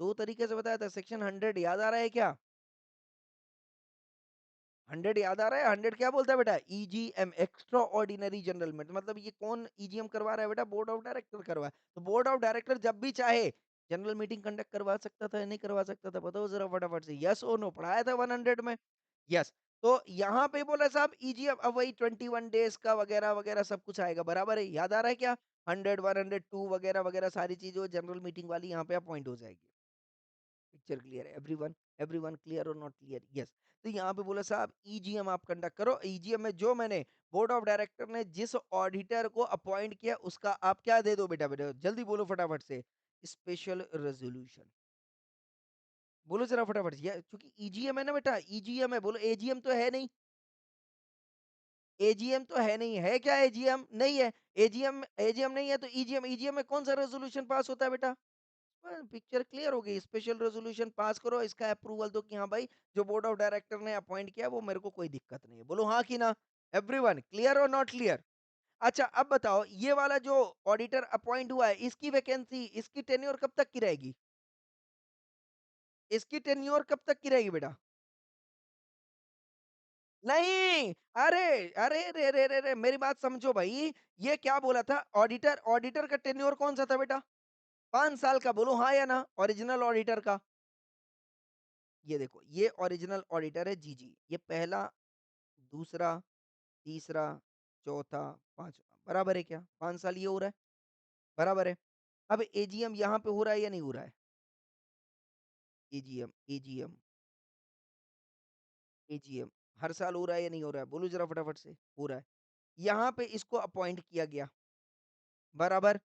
दो तरीके से बताया था। सेक्शन 100 याद आ रहा है क्या? 100 याद आ रहा है? 100 क्या बोलता है बेटा? EGM, extra ordinary general meeting. मतलब ये कौन ईजीएम करवा रहा है बेटा? बोर्ड ऑफ डायरेक्टर करवा है। तो बोर्ड ऑफ डायरेक्टर जब भी चाहे जनरल मीटिंग कंडक्ट करवा सकता था या नहीं करवा सकता था? बताओ जरा फटाफट से। यस और नो? पढ़ाया था 100 में। यस। तो यहाँ पे बोला साहब ईजीएम, अब वही 21 डेज का वगैरह वगैरह सब कुछ आएगा, बराबर है? याद आ रहा है क्या? 100, 102 वगैरह-वगैरह सारी चीज़ें वो जनरल मीटिंग वाली यहाँ पे अपॉइंट हो जाएगी। पिक्चर क्लियर है? एवरीवन एवरीवन क्लियर और नॉट क्लियर? यस। तो यहाँ पे बोला साहब ईजीएम आप कंडक्ट करो। ईजीएम में जो मैंने बोर्ड ऑफ डायरेक्टर ने जिस ऑडिटर को अपॉइंट किया उसका आप क्या दे दो बेटा बेटा जल्दी बोलो फटाफट से स्पेशल रेजोल्यूशन। बोलो जरा फटाफट से क्योंकि ईजीएम है ना बेटा ईजीएम है बोलो एजीएम तो है नहीं। एजीएम तो है नहीं है क्या एजीएम नहीं है। एजीएम एजीएम नहीं है तो ईजीएम ईजीएम में कौन सा रेजोल्यूशन पास होता है बेटा। पिक्चर क्लियर हो गई स्पेशल रेजोल्यूशन पास करो इसका अप्रूवल दो कि हाँ भाई जो बोर्ड ऑफ डायरेक्टर ने अपॉइंट किया वो मेरे को कोई दिक्कत नहीं है बोलो हाँ कि ना। एवरीवन क्लियर और नॉट क्लियर। अच्छा अब बताओ ये वाला जो ऑडिटर अपॉइंट हुआ है इसकी वैकेंसी इसकी टेन्योर कब तक की रहेगी। इसकी टेन्योर कब तक की रहेगी बेटा। नहीं अरे अरे रे रे रे रे मेरी बात समझो भाई। ये क्या बोला था ऑडिटर ऑडिटर का टेन्योर कौन सा था बेटा। 5 साल का बोलो हाँ या ना ओरिजिनल ऑडिटर का। ये देखो ये ओरिजिनल ऑडिटर है जीजी ये पहला दूसरा तीसरा चौथा पांचवा बराबर है क्या 5 साल ये हो रहा है बराबर है। अब एजीएम यहाँ पे हो रहा है या नहीं हो रहा है। एजीएम एजीएम एजीएम हर साल हो रहा है या नहीं हो रहा है बोलो जरा फटाफट से हो रहा है। यहाँ पे इसको अपॉइंट किया गया बराबर।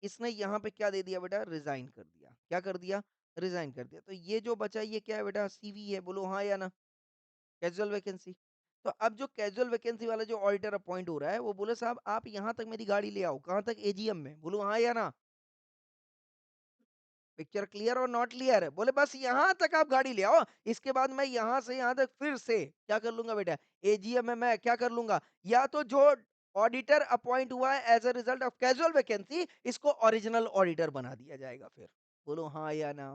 इसने यहाँ पे क्या दे दिया बेटा रिजाइन कर दिया क्या कर दिया रिजाइन कर दिया तो ये जो बचा ये क्या है बेटा सीवी है बोलो हाँ या ना कैजुअल वैकेंसी। तो अब जो कैजुअल वैकेंसी वाला जो ऑडिटर अपॉइंट हो रहा है वो बोले साहब आप यहाँ तक मेरी गाड़ी ले आओ कहाँ तक एजीएम में बोलो हाँ या ना। पिक्चर क्लियर और नॉट क्लियर है बोले बस यहाँ तक आप गाड़ी ले आओ इसके बाद मैं यहाँ से यहाँ तक फिर से क्या कर लूंगा बेटा एजीएम में मैं क्या कर लूंगा या तो जो ऑडिटर अपॉइंट हुआ है as a result of casual vacancy इसको ओरिजिनल ऑडिटर बना दिया जाएगा फिर बोलो हाँ या ना।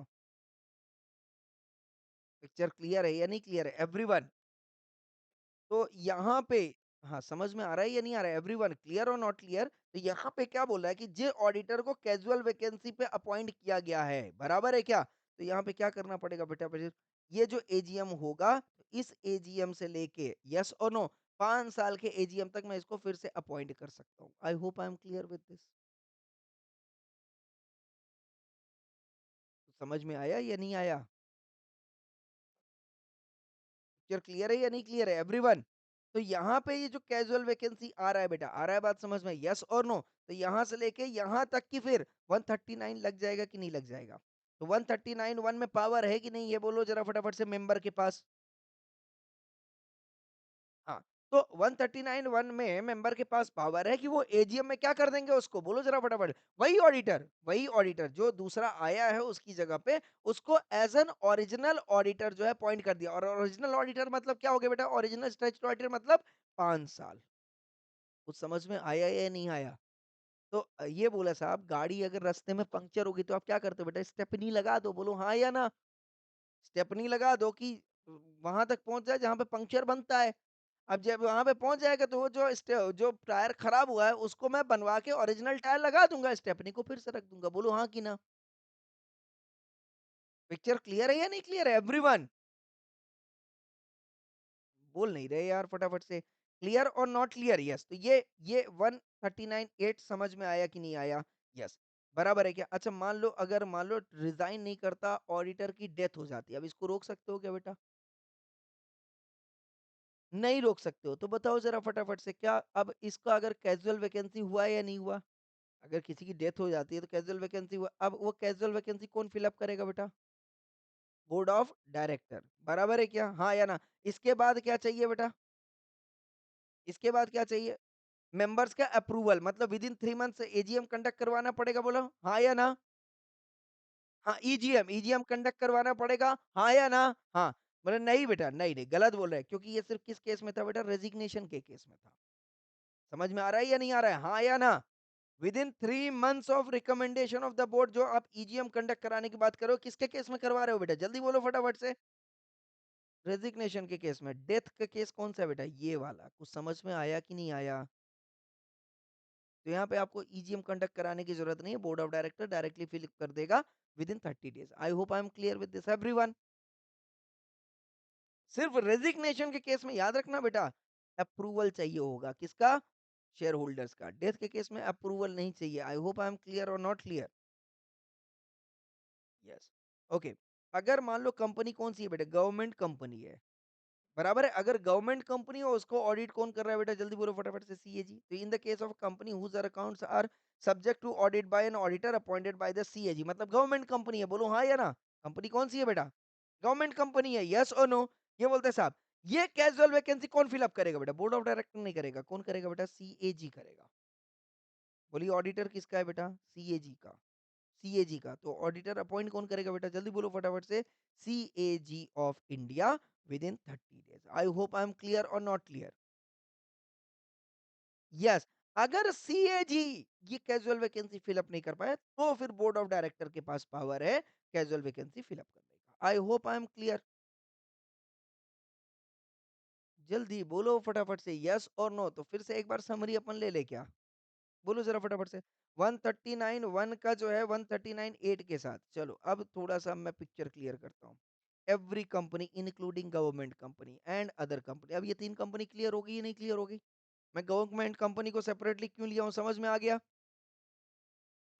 पिक्चर क्लियर है या नहीं क्लियर है एवरीवन। तो यहाँ पे हाँ, समझ में आ रहा है या नहीं आ रहा है? एवरीवन क्लियर और नॉट क्लियर? तो यहाँ पे क्या बोल रहा है कि जे ऑडिटर को कैजुअल वैकेंसी पे अपॉइंट किया गया है, बराबर है क्या? तो यहाँ पे क्या करना पड़ेगा बेटा फिर? ये जो एजीएम होगा, इस एजीएम से लेके यस और नो 5 साल के एजीएम तक मैं इसको फिर से अपॉइंट कर सकता हूँ। आई hope I am clear with this. समझ में आया या नहीं आया? पिक्चर क्लियर है या नहीं क्लियर है एवरीवन? तो यहाँ पे ये जो कैजुअल वैकेंसी आ रहा है बेटा, आ रहा है बात समझ में? यस और नो? तो यहाँ से लेके यहाँ तक की फिर 139 लग जाएगा कि नहीं लग जाएगा? तो 139 1 में पावर है कि नहीं ये बोलो जरा फटाफट से मेंबर के पास। हाँ, तो 139 1 में मेंबर के पास पावर है कि वो एजीएम में क्या कर देंगे उसको बोलो जरा फटाफट। वही ऑडिटर जो दूसरा आया है उसकी जगह पे उसको एज एन ओरिजिनल ऑडिटर जो है अपॉइंट कर दिया और ओरिजिनल ऑडिटर मतलब क्या हो गया बेटा ओरिजिनल स्टैट्यूटरी ऑडिटर मतलब 5 साल। कुछ समझ में आया या नहीं आया। तो ये बोला साहब गाड़ी अगर रास्ते में पंक्चर होगी तो आप क्या करते हो बेटा स्टेपनी लगा दो बोलो हाँ या ना। स्टेपनी लगा दो कि वहां तक पहुंच जाए जहां पे पंक्चर बनता है। अब जब वहां पे पहुंच जाएगा तो वो जो टायर खराब हुआ है उसको मैं बनवा के ओरिजिनल टायर लगा दूंगा स्टेपनी को फिर से रख दूंगा बोलो हाँ कि ना। पिक्चर क्लियर है या नहीं क्लियर है एवरीवन। बोल नहीं रहे यार फटाफट से क्लियर और नॉट क्लियर यस तो ये 139 8 समझ में आया कि नहीं आया। यस बराबर है क्या। अच्छा मान लो रिजाइन नहीं करता ऑडिटर की डेथ हो जाती है अब इसको रोक सकते हो क्या बेटा। नहीं रोक सकते हो तो बताओ जरा फटाफट से क्या अब इसका अगर कैजुअल वैकेंसी हुआ है या नहीं हुआ। अगर किसी की डेथ हो जाती है तो कैजुअल वैकेंसी हुआ अब वो कैजुअल वैकेंसी कौन फिलअप करेगा बेटा बोर्ड ऑफ डायरेक्टर बराबर है क्या हाँ या ना। इसके बाद क्या चाहिए बेटा इसके बाद क्या चाहिए मेंबर्स का अप्रूवल मतलब with in 3 months AGM conduct करवाना पड़ेगा बोलो हाँ या ना। हाँ ईजीएम ईजीएम कंडक्ट करवाना पड़ेगा हाँ या ना। हाँ बोले नहीं बेटा नहीं नहीं गलत बोल रहे हैं क्योंकि ये सिर्फ किस केस में था बेटा रेजिग्नेशन के केस में था। समझ में आ रहा है या नहीं आ रहा है हाँ या ना। With in 3 months of recommendation of the board जो आप ईजीएम कंडक्ट कराने की बात करो किसके केस में करवा रहे हो बेटा जल्दी बोलो फटाफट से। रेजिग्नेशन के केस में डेथ का केस कौन सा है बेटा ये वाला कुछ समझ में आया कि नहीं आया। तो यहाँ पे आपको ईजीएम कंडक्ट कराने की जरूरत नहीं है board of director directly fill कर देगा within 30 days. I hope I am clear with this everyone. सिर्फ रेजिग्नेशन के केस में याद रखना बेटा अप्रूवल चाहिए होगा किसका शेयर होल्डर्स का। डेथ के केस में अप्रूवल नहीं चाहिए। I hope I am clear और नॉट क्लियर? यस। ओके। अगर मान लो कंपनी कौन सी है बेटा? गवर्नमेंट कंपनी है। बराबर है? अगर गवर्नमेंट कंपनी हो उसको ऑडिट कौन कर रहा है बेटा? जल्दी बोलो फटाफट से, सीएजी। तो in the case of company whose accounts are subject to audit by an auditor appointed by the CAG, मतलब गवर्नमेंट कंपनी है। बोलो हाँ या ना? कंपनी कौन सी है बेटा? गवर्नमेंट कंपनी है। यस और नो? ये बोलते हैं साहब, ये कैजुअल वैकेंसी कौन फिलअप करेगा बेटा? बोर्ड ऑफ डायरेक्टर नहीं करेगा। कौन करेगा बेटा? सीएजी करेगा। बोलिए ऑडिटर किसका है बेटा? सीएजी का। सीएजी का। तो ऑडिटर अपॉइंट कौन करेगा बेटा? जल्दी बोलो फटाफट से। CAG of India with in 30 days. I hope I am clear और नॉट क्लियर? यस। अगर सीएजी ये कैजुअल वैकेंसी फिलअप नहीं कर पाया तो फिर बोर्ड ऑफ डायरेक्टर के पास पावर है कैजुअल वैकेंसी फिलअप करने का। आई होप आई एम क्लियर? जल्दी बोलो फटाफट से, यस और नो? तो फिर से एक बार समरी अपन ले ले क्या? बोलो जरा फटाफट से। 139 1 का जो है 139 8 के साथ। चलो अब थोड़ा सा मैं पिक्चर क्लियर करता हूँ। Every company including government company and other company. अब ये तीन कंपनी क्लियर होगी या नहीं क्लियर होगी? मैं गवर्नमेंट कंपनी को सेपरेटली क्यों लिया हूँ, समझ में आ गया?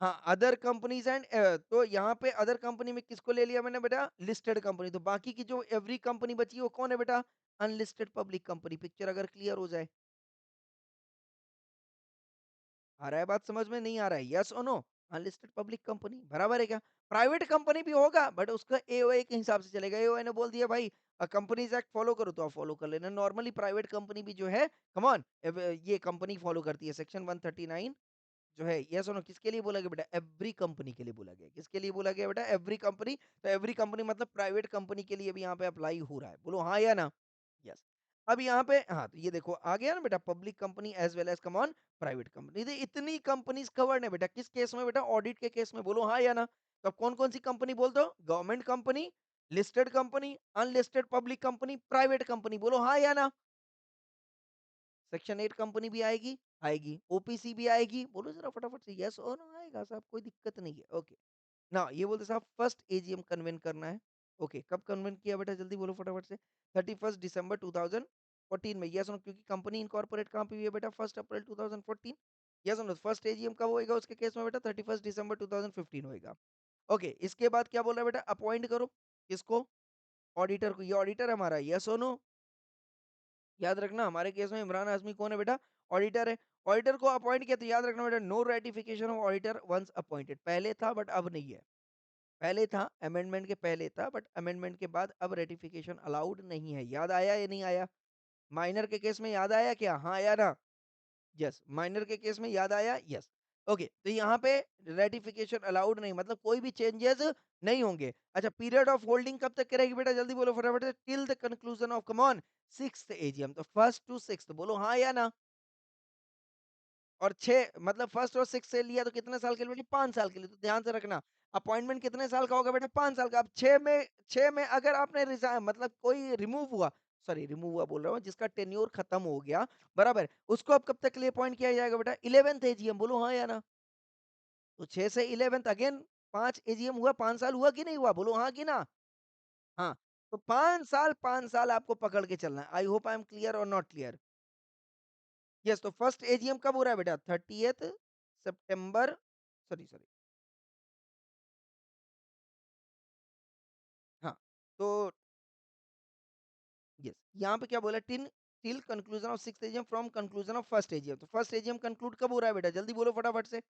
हाँ, अदर कंपनीज एंड तो यहाँ पे अदर कंपनी में किसको ले लिया मैंने बेटा? Listed company. तो बाकी की जो एवरी कंपनी बची है वो कौन है बेटा? Unlisted public company. पिक्चर अगर क्लियर हो जाए, आ रहा है बात समझ में? नहीं आ रहा है? यस और नो? अनलिस्टेड पब्लिक कंपनी बराबर है क्या? प्राइवेट कंपनी भी होगा बट उसका एओए के हिसाब से चलेगा। एओए ने बोल दिया भाई कंपनीज एक्ट फॉलो करो तो आप फॉलो कर लेना। नॉर्मली प्राइवेट कंपनी भी जो है, कम ऑन, ये कंपनी फॉलो करती है सेक्शन 139 जो है। यस और नो? किसके लिए बोला गया बेटा? एवरी कंपनी के लिए बोला गया। किसके लिए बोला गया बेटा? Every company. तो एवरी कंपनी मतलब प्राइवेट कंपनी के लिए भी यहाँ पे अप्लाई हो रहा है। बोलो हाँ या ना? यस। अब यहाँ पे हाँ, तो ये देखो आ गया ना बेटा, public company as well as come on private company. इतनी कंपनीज कवर्ड है बेटा। किस केस में बेटा? ऑडिट के केस में। बोलो हाँ या ना? तो अब कौन कौन सी कंपनी बोल दो? Government company, listed company, unlisted public company, private company. बोलो हाँ या ना? सेक्शन 8 कंपनी भी आएगी? आएगी। ओपीसी भी आएगी? बोलो ज़रा फटाफट से, यस और नो? आएगा साहब, कोई दिक्कत नहीं है। ओके। ना ये बोलते साहब फर्स्ट एजीएम कन्वेन करना है। ओके, कब कन्वेन किया बेटा? जल्दी बोलो फटाफट से। 31 दिसंबर 2014 में। यस और नो? क्योंकि कंपनी इनकॉर्पोरेट कहाँ पे हुई है बेटा? 1 अप्रैल 2014। यस और नो? फर्स्ट एजीएम कब होएगा उसके केस में बेटा? 31 दिसंबर 2015 होएगा। ओके, इसके बाद क्या बोल रहा है बेटा? अपॉइंट करो। किसको? ऑडिटर को। ये ऑडिटर है हमारा। यस और नो? याद रखना हमारे केस में इमरान हाशमी कौन है बेटा? ऑडिटर है। ऑडिटर को अपॉइंट किया तो याद रखना बेटा, no ratification of auditor once appointed. पहले था बट अब नहीं है। पहले था, अमेंडमेंट के पहले था बट अमेंडमेंट के बाद अब रेटिफिकेशन अलाउड नहीं है। याद आया या नहीं आया? माइनर के केस में याद आया क्या? हाँ या ना? यस, माइनर के केस में याद आया। यस। ओके, तो यहाँ पे रेटिफिकेशन अलाउड नहीं, मतलब कोई भी चेंजेस नहीं होंगे। अच्छा, पीरियड ऑफ होल्डिंग कब तक करेगी बेटा? जल्दी बोलो फटाफट से। Till the conclusion of, come on, sixth AGM. तो फर्स्ट टू सिक्स्थ। बोलो हाँ या ना? और 6 मतलब फर्स्ट और सिक्स्थ से लिया तो कितने साल के लिए बेटा? 5 साल के लिए। तो ध्यान से रखना, अपॉइंटमेंट कितने साल का होगा बेटा? 5 साल का। अब 6 में अगर आपने रिजाइन, मतलब कोई रिमूव हुआ, सॉरी रिमूव हुआ बोल रहा हूँ, जिसका टेन्योर खत्म हो गया, बराबर, उसको अब कब तक के लिए अपॉइंट किया जाएगा बेटा? 11th AGM. बोलो हाँ या ना? तो 6 से 11th अगेन 5 एजीएम हुआ, 5 साल हुआ कि नहीं हुआ? बोलो हाँ कि ना? हाँ। तो 5 साल आपको पकड़ के चलना है। आई होप आई एम क्लियर और नॉट क्लियर? यस। तो फर्स्ट एजीएम कब हो रहा है बेटा? 30th सितंबर, सॉरी सॉरी, हाँ। तो यस, यहाँ पे क्या बोला? Till conclusion of sixth AGM from conclusion of first AGM. तो फर्स्ट एजीएम कंक्लूड कब हो रहा है बेटा? जल्दी बोलो फटाफट से।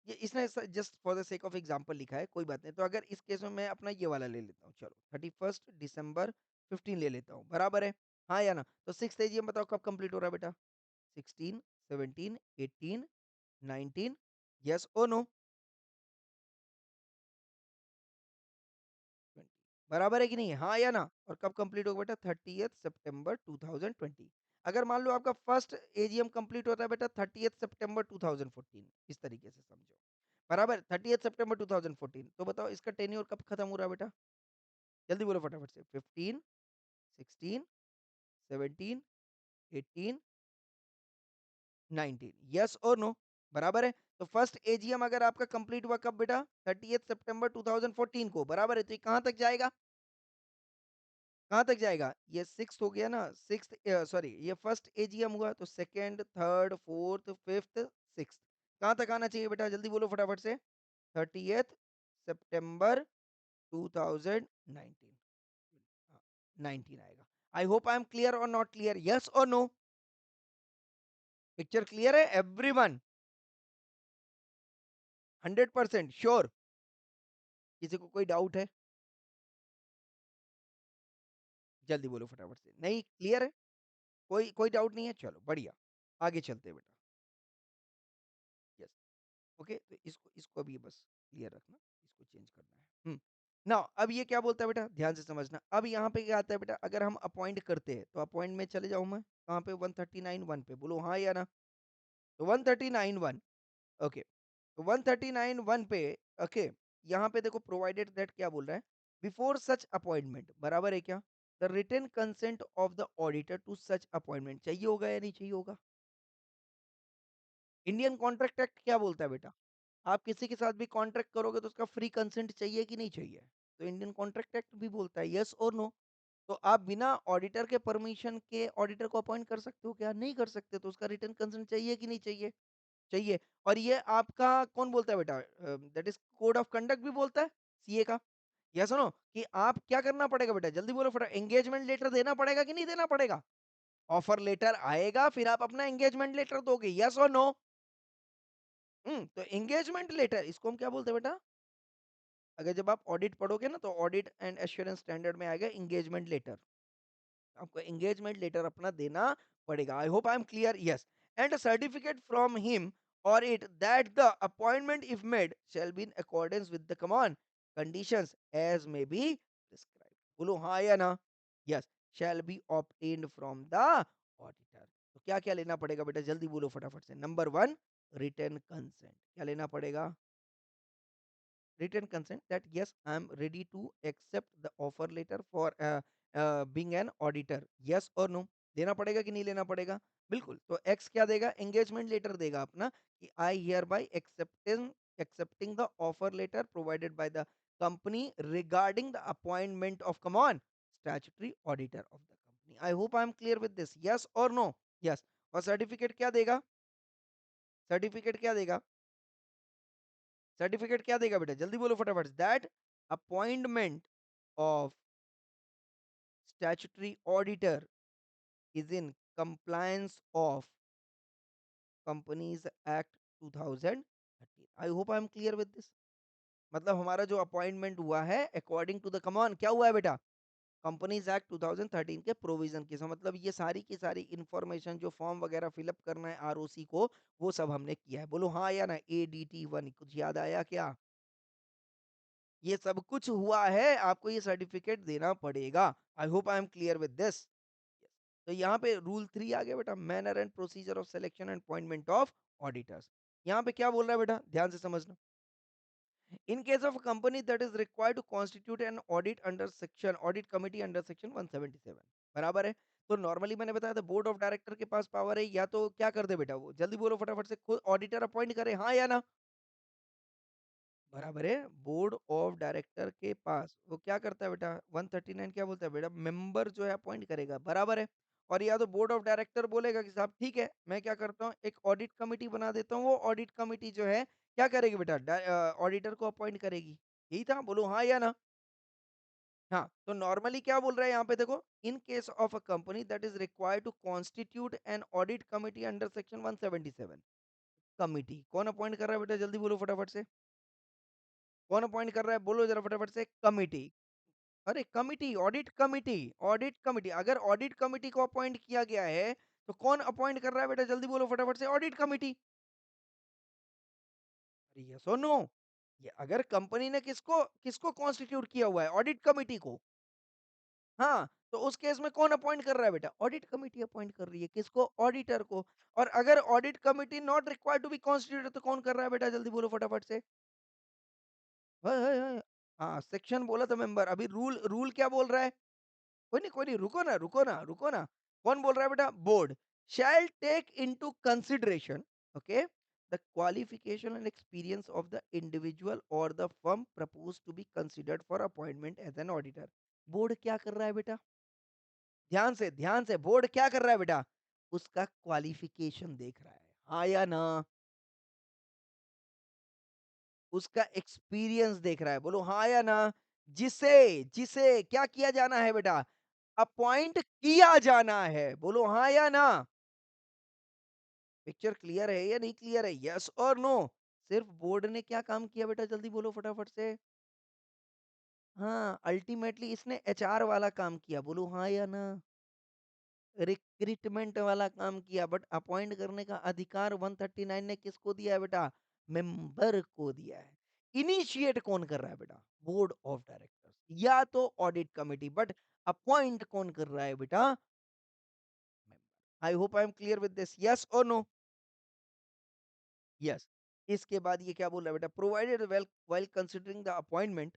ये इसने just for the sake of example लिखा है, कोई बात नहीं। तो अगर इस केस में मैं अपना ये वाला ले लेता हूँ, चलो 31 दिसंबर 15 ले लेता हूँ, बराबर है? हाँ या ना? तो सिक्स्थ एजीएम बताओ कब कंप्लीट हो रहा है बेटा? 16, 17, 18, 19, यस और नो? 20, बराबर है कि नहीं है? हाँ या ना? और कब कंप्लीट होगा बेटा? 30 सितंबर 2020। अगर मान लो आपका फर्स्ट एजीएम कंप्लीट होता है बेटा 30 सितंबर 2014, इस तरीके से समझो, बराबर? 30 सितंबर 2014। तो बताओ इसका टेन्योर कब खत्म हो रहा है बेटा? जल्दी बोलो फटाफट से। 15, 16, 17, 18, 19, यस और नो? बराबर है? तो फर्स्ट एजीएम अगर आपका कंप्लीट हुआ कब बेटा? 30 सितंबर 2014 को, बराबर है? तो ये कहां तक जाएगा? कहाँ तक जाएगा? ये 6th हो गया ना, 6th सॉरी ये फर्स्ट एजीएम हुआ तो second, third, fourth, fifth, sixth कहाँ तक आना चाहिए बेटा? जल्दी बोलो फटाफट से। 30th सितंबर 2019। हाँ, 19 आएगा। आई होप आई एम क्लियर और नॉट क्लियर? यस और नो? पिक्चर क्लियर है एवरीवन? 100% श्योर? किसी को कोई डाउट है? जल्दी बोलो फटाफट से। नहीं, क्लियर है? कोई कोई डाउट नहीं है? चलो बढ़िया, आगे चलते हैं बेटा। यस। ओके, तो इसको इसको अभी बस क्लियर रखना, इसको चेंज करना है। ना अब ये क्या बोलता है बेटा, ध्यान से समझना। अब यहाँ पे क्या आता है बेटा, अगर हम अपॉइंट करते हैं तो अपॉइंट में चले जाऊं मैं कहाँ पे? 139(1) पे, बोलो हाँ या ना? तो 139(1), ओके, तो 139(1) पे, ओके, यहाँ पे देखो प्रोवाइडेड दैट क्या बोल रहा है, बिफोर सच अपॉइंटमेंट, बराबर है क्या? The written consent of the auditor to such appointment, चाहिए होगा या नहीं चाहिए होगा? इंडियन कॉन्ट्रैक्ट एक्ट क्या बोलता है बेटा? आप किसी के साथ भी कॉन्ट्रैक्ट करोगे तो उसका फ्री कंसेंट चाहिए कि नहीं चाहिए? तो इंडियन कॉन्ट्रैक्ट एक्ट भी बोलता है यस और नो। तो आप बिना ऑडिटर के परमिशन के ऑडिटर को अपॉइंट कर सकते हो क्या? नहीं कर सकते, तो उसका रिटन कंसेंट चाहिए कि नहीं चाहिए? चाहिए। और ये आपका कौन बोलता है बेटा? That is code of conduct भी बोलता है सीए का। यह सुनो कि आप क्या करना पड़ेगा बेटा, जल्दी बोलो फटाफट, एंगेजमेंट लेटर देना पड़ेगा कि नहीं देना पड़ेगा? ऑफर लेटर आएगा फिर आप अपना एंगेजमेंट लेटर दोगे, यस और नो? तो एंगेजमेंट लेटर इसको हम क्या बोलते हैं बेटा? अगर जब आप ऑडिट पढ़ोगे ना तो ऑडिट एंड एश्योरेंस स्टैंडर्ड में आएगा एंगेजमेंट लेटर। आपको एंगेजमेंट लेटर अपना देना पड़ेगा। I hope I am clear? Yes. And certificate from him और it that the appointment if made shall be in accordance with the common conditions as may be prescribe, बोलो हाँ या ना? Yes. Shall be obtained from the auditor. तो क्या क्या लेना पड़ेगा बेटा, जल्दी बोलो फटाफट से। नंबर वन, रिटर्न कंसेंट, क्या लेना पड़ेगा? written consent that yes, I am ready to accept the offer letter for being an auditor, yes or no? देना पड़ेगा कि नहीं लेना पड़ेगा? बिल्कुल। तो एक्स क्या देगा? एंगेजमेंट लेटर देगा अपना कि I hereby accepting the offer letter provided by the company regarding the appointment of come on statutory auditor of the company. I hope I am clear with this, yes और no? Yes. और certificate क्या देगा? Certificate क्या देगा? Certificate क्या देगा बेटा, जल्दी बोलो फटाफट। That appointment of statutory auditor is in compliance of companies act 2013। I hope I am clear with this. मतलब हमारा जो अपॉइंटमेंट हुआ है अकॉर्डिंग टू द कमान क्या हुआ है बेटा? कंपनीज एक्ट 2013 के प्रोविजन के साथ, मतलब ये सारी की सारी इंफॉर्मेशन जो फॉर्म वगैरह फिलअप करना है आरओसी को, वो सब हमने किया है। बोलो हाँ या ना? ADT1 कुछ याद आया क्या? ये सब कुछ हुआ है, आपको ये सर्टिफिकेट देना पड़ेगा। I hope I am clear with this. तो यहाँ पे रूल 3 आ गया बेटा, manner and procedure of selection and appointment of auditors. यहाँ पे क्या बोल रहा है बेटा, ध्यान से समझना। In case of company that is required to constitute an audit under section audit committee under section 177, बराबर है? तो नॉर्मली मैंने बताया था बोर्ड ऑफ डायरेक्टर के पास पावर है, या तो क्या कर दे बेटा, वो जल्दी बोलो फटाफट से, खुद ऑडिटर अपॉइंट करे, हाँ या ना? बराबर है, बोर्ड ऑफ डायरेक्टर के पास वो क्या करता है बेटा, 139 क्या बोलता है बेटा, मेंबर जो है अपॉइंट करेगा, बराबर है? और या तो बोर्ड ऑफ डायरेक्टर बोलेगा कि साहब ठीक है, मैं क्या करता हूँ, एक ऑडिट कमिटी बना देता हूँ, वो ऑडिट कमिटी जो है क्या करेगी बेटा, ऑडिटर को अपॉइंट करेगी। यही था, बोलो हाँ या ना? हाँ, तो नॉर्मली क्या बोल रहा है यहाँ पे देखो, in case of a company that is required to constitute an audit committee under section 177, committee कौन अपॉइंट कर रहा है बेटा, जल्दी बोलो फटाफट से। कौन अपॉइंट कर रहा है, बोलो जरा फटाफट से, कमिटी। अरे committee, audit committee, audit committee, अगर ऑडिट कमिटी को अपॉइंट किया गया है तो कौन अपॉइंट कर रहा है बेटा, जल्दी बोलो फटाफट से, ऑडिट कमिटी। अरे यस और नो? ये अगर कंपनी ने किसको किसको कॉन्स्टिट्यूट किया हुआ है, ऑडिट कमिटी को। हाँ, तो उस केस में कौन अपॉइंट कर रहा है बेटा, ऑडिट कमिटी अपॉइंट कर रही है, किसको, ऑडिटर को। और अगर audit committee not required to be constituted तो कौन कर रहा है बेटा, जल्दी बोलो फटाफट से। हाय हाय हाय। हाँ, सेक्शन बोला था मेंबर, अभी रूल रूल क्या बोल रहा है? कोई नहीं, रुको ना, रुको ना, रुको ना। कौन बोल रहा है बेटा, board shall take into consideration, okay, the qualification and experience of the individual और the firm propose to be considered for appointment as an auditor. Board क्या कर रहा है बेटा, ध्यान से बोर्ड क्या कर रहा है बेटा? उसका क्वालिफिकेशन देख रहा है। हाँ या ना? उसका एक्सपीरियंस देख रहा है। बोलो हाँ या ना? जिसे जिसे क्या किया जाना है बेटा? अपॉइंट किया जाना है। बोलो हाँ या ना? पिक्चर क्लियर है या नहीं क्लियर है? यस और नो? सिर्फ बोर्ड ने क्या काम किया बेटा? जल्दी बोलो फटाफट से। हाँ, अल्टीमेटली इसने एचआर वाला काम किया। बोलो हाँ या ना? रिक्रूटमेंट वाला काम किया, बट अपॉइंट करने का अधिकार 139 ने किसको दिया है बेटा? मेंबर को दिया है। इनिशिएट कौन कर रहा है बेटा? बोर्ड ऑफ डायरेक्टर्स या तो ऑडिट कमिटी, बट अपॉइंट कौन कर रहा है बेटा? I hope I am clear with this, yes और नो? यस। इसके बाद ये क्या बोल रहा है बेटा? Provided well while considering the appointment,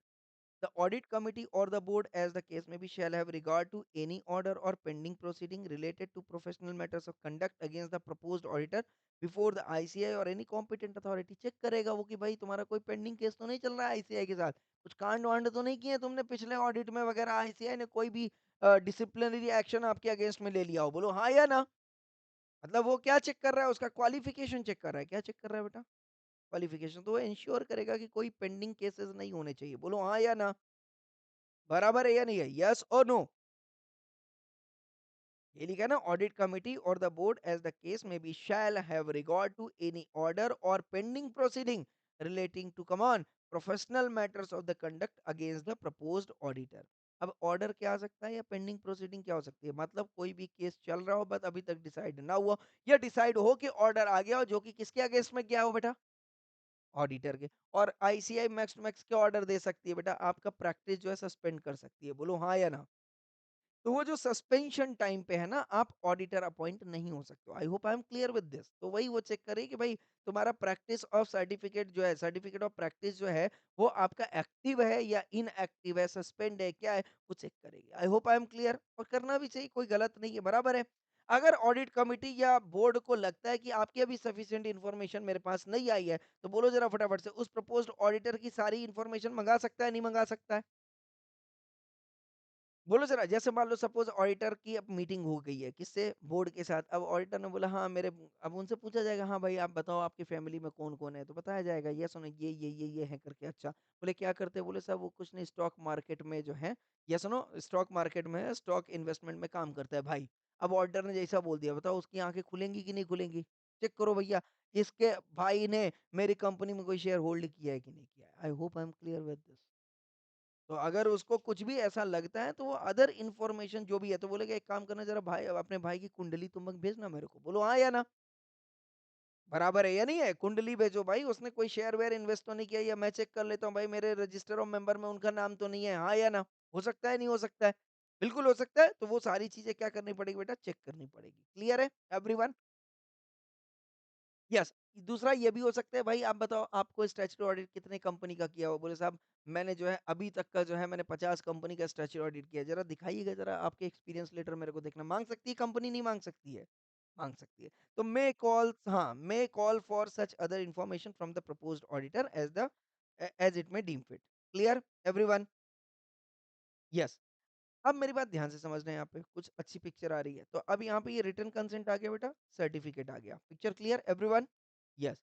the audit committee or the board, as the case may be, shall have regard to any order or pending proceeding related to professional matters of conduct against the proposed auditor before the ICI or any competent authority। Check करेगा वो कि भाई तुम्हारा कोई pending case तो नहीं चल रहा है आईसीआई के साथ, कुछ कांड वांड तो नहीं किए तुमने पिछले ऑडिट में वगैरह, आईसीआई ने कोई भी डिसिप्लिनरी एक्शन आपके अगेंस्ट में ले लिया हो। बोलो हाँ या ना? मतलब वो क्या चेक कर रहा है? उसका क्वालिफिकेशन चेक कर रहा है। क्या चेक कर रहा है बेटा? क्वालिफिकेशन। तो वो इंश्योर करेगा कि कोई पेंडिंग केसेस नहीं होने चाहिए। बोलो हाँ या ना? बराबर है या नहीं है? यस और नो? ये लिखा है ना, ऑडिट कमिटी और the board as the case may be shall have regard to any order और pending proceeding relating to come on professional matters of the conduct against the proposed auditor. अब order क्या आ सकता है या pending proceeding क्या हो सकती है? मतलब कोई भी केस चल रहा हो बट अभी तक डिसाइड ना हुआ, या डिसाइड हो कि ऑर्डर आ गया हो जो कि किसके अगेंस्ट में गया हो बेटा? ऑडिटर के। और आईसीआई मैक्स टू मैक्स क्या ऑर्डर दे सकती है बेटा? आपका प्रैक्टिस जो है सस्पेंड कर सकती है। बोलो हाँ या ना? तो वो जो सस्पेंशन टाइम पे है ना, आप ऑडिटर अपॉइंट नहीं हो सकते। आई hope I am clear with this. तो वही वो चेक करे कि भाई तुम्हारा प्रैक्टिस ऑफ सर्टिफिकेट जो है, सर्टिफिकेट ऑफ प्रैक्टिस जो है, वो आपका एक्टिव है या इनएक्टिव है, सस्पेंड है, क्या है, वो चेक करेगी। आई होप आई एम क्लियर। और करना भी चाहिए, कोई गलत नहीं है, बराबर है। अगर ऑडिट कमिटी या बोर्ड को लगता है कि आपकी अभी सफिशिएंट इन्फॉर्मेशन मेरे पास नहीं आई है, तो बोलो जरा फटाफट से, उस प्रपोज्ड ऑडिटर की सारी इन्फॉर्मेशन मंगा सकता है नहीं मंगा सकता है? बोलो ज़रा, जैसे मान लो सपोज़ ऑडिटर की अब मीटिंग हो गई है, किससे? बोर्ड के साथ। अब ऑडिटर ने बोला हाँ मेरे, अब उनसे पूछा जाएगा हाँ भाई आप बताओ आपकी फैमिली में कौन-कौन है? तो बताया जाएगा ये सुनो ये है करके। अच्छा, बोले क्या करते हैं? बोले साहब वो कुछ नहीं, स्टॉक मार्केट में जो है, ये सुनो स्टॉक मार्केट में है, स्टॉक इन्वेस्टमेंट में काम करता है भाई। अब ऑडिटर ने जैसा बोल दिया, बताओ उसकी आँखें खुलेंगी कि नहीं खुलेंगी? चेक करो भैया, इसके भाई ने मेरी कंपनी में कोई शेयर होल्ड किया है कि नहीं किया है? आई hope I am clear with this. तो अगर उसको कुछ भी ऐसा लगता है तो वो अदर इन्फॉर्मेशन जो भी है तो बोलेगा एक काम करना, जरा भाई अपने भाई की कुंडली तुम भेजना मेरे को। बोलो हाँ या ना? बराबर है या नहीं है? कुंडली भेजो भाई, उसने कोई शेयर वेयर इन्वेस्ट तो नहीं किया, या मैं चेक कर लेता हूँ भाई मेरे रजिस्टर ऑफ मेंबर में उनका नाम तो नहीं है, हाँ या ना? हो सकता है नहीं हो सकता है? बिल्कुल हो सकता है। तो वो सारी चीजें क्या करनी पड़ेगी बेटा? चेक करनी पड़ेगी। क्लियर है एवरीवन? यस। दूसरा ये भी हो सकता है, भाई आप बताओ आपको स्टैट्यूटरी ऑडिट कितने कंपनी का किया हो? बोले साहब मैंने जो है अभी तक का जो है मैंने 50 कंपनी का स्टैट्यूटरी ऑडिट किया है। जरा दिखाइएगा, जरा आपके एक्सपीरियंस लेटर मेरे को देखना। मांग सकती है कंपनी, नहीं मांग सकती है? मांग सकती है। तो मे कॉल, हाँ, may call for such other information from the proposed auditor as the as it may deem fit. Clear everyone? Yes. अब मेरी बात ध्यान से समझना है, यहाँ पे कुछ अच्छी पिक्चर आ रही है। तो अब यहाँ पे ये रिटन कंसेंट आ गया बेटा, सर्टिफिकेट आ गया। Picture clear everyone? यस।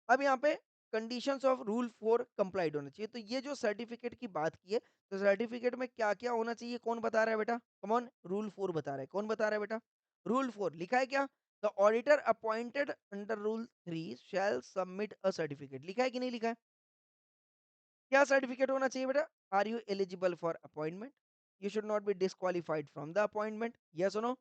अब यहाँ पे conditions of rule for complied होना चाहिए। तो ये जो सर्टिफिकेट की बात की है, तो सर्टिफिकेट में क्या क्या होना चाहिए कौन बता रहा है बेटा? कम ऑन, रूल 4 बता रहा है। कौन बता रहा है बेटा? रूल 4 लिखा है क्या? The auditor appointed under rule 3 shall submit a certificate. लिखा है कि नहीं लिखा है? क्या सर्टिफिकेट होना चाहिए बेटा? Are you eligible for appointment? You should not be disqualified from the appointment. Yes और नो?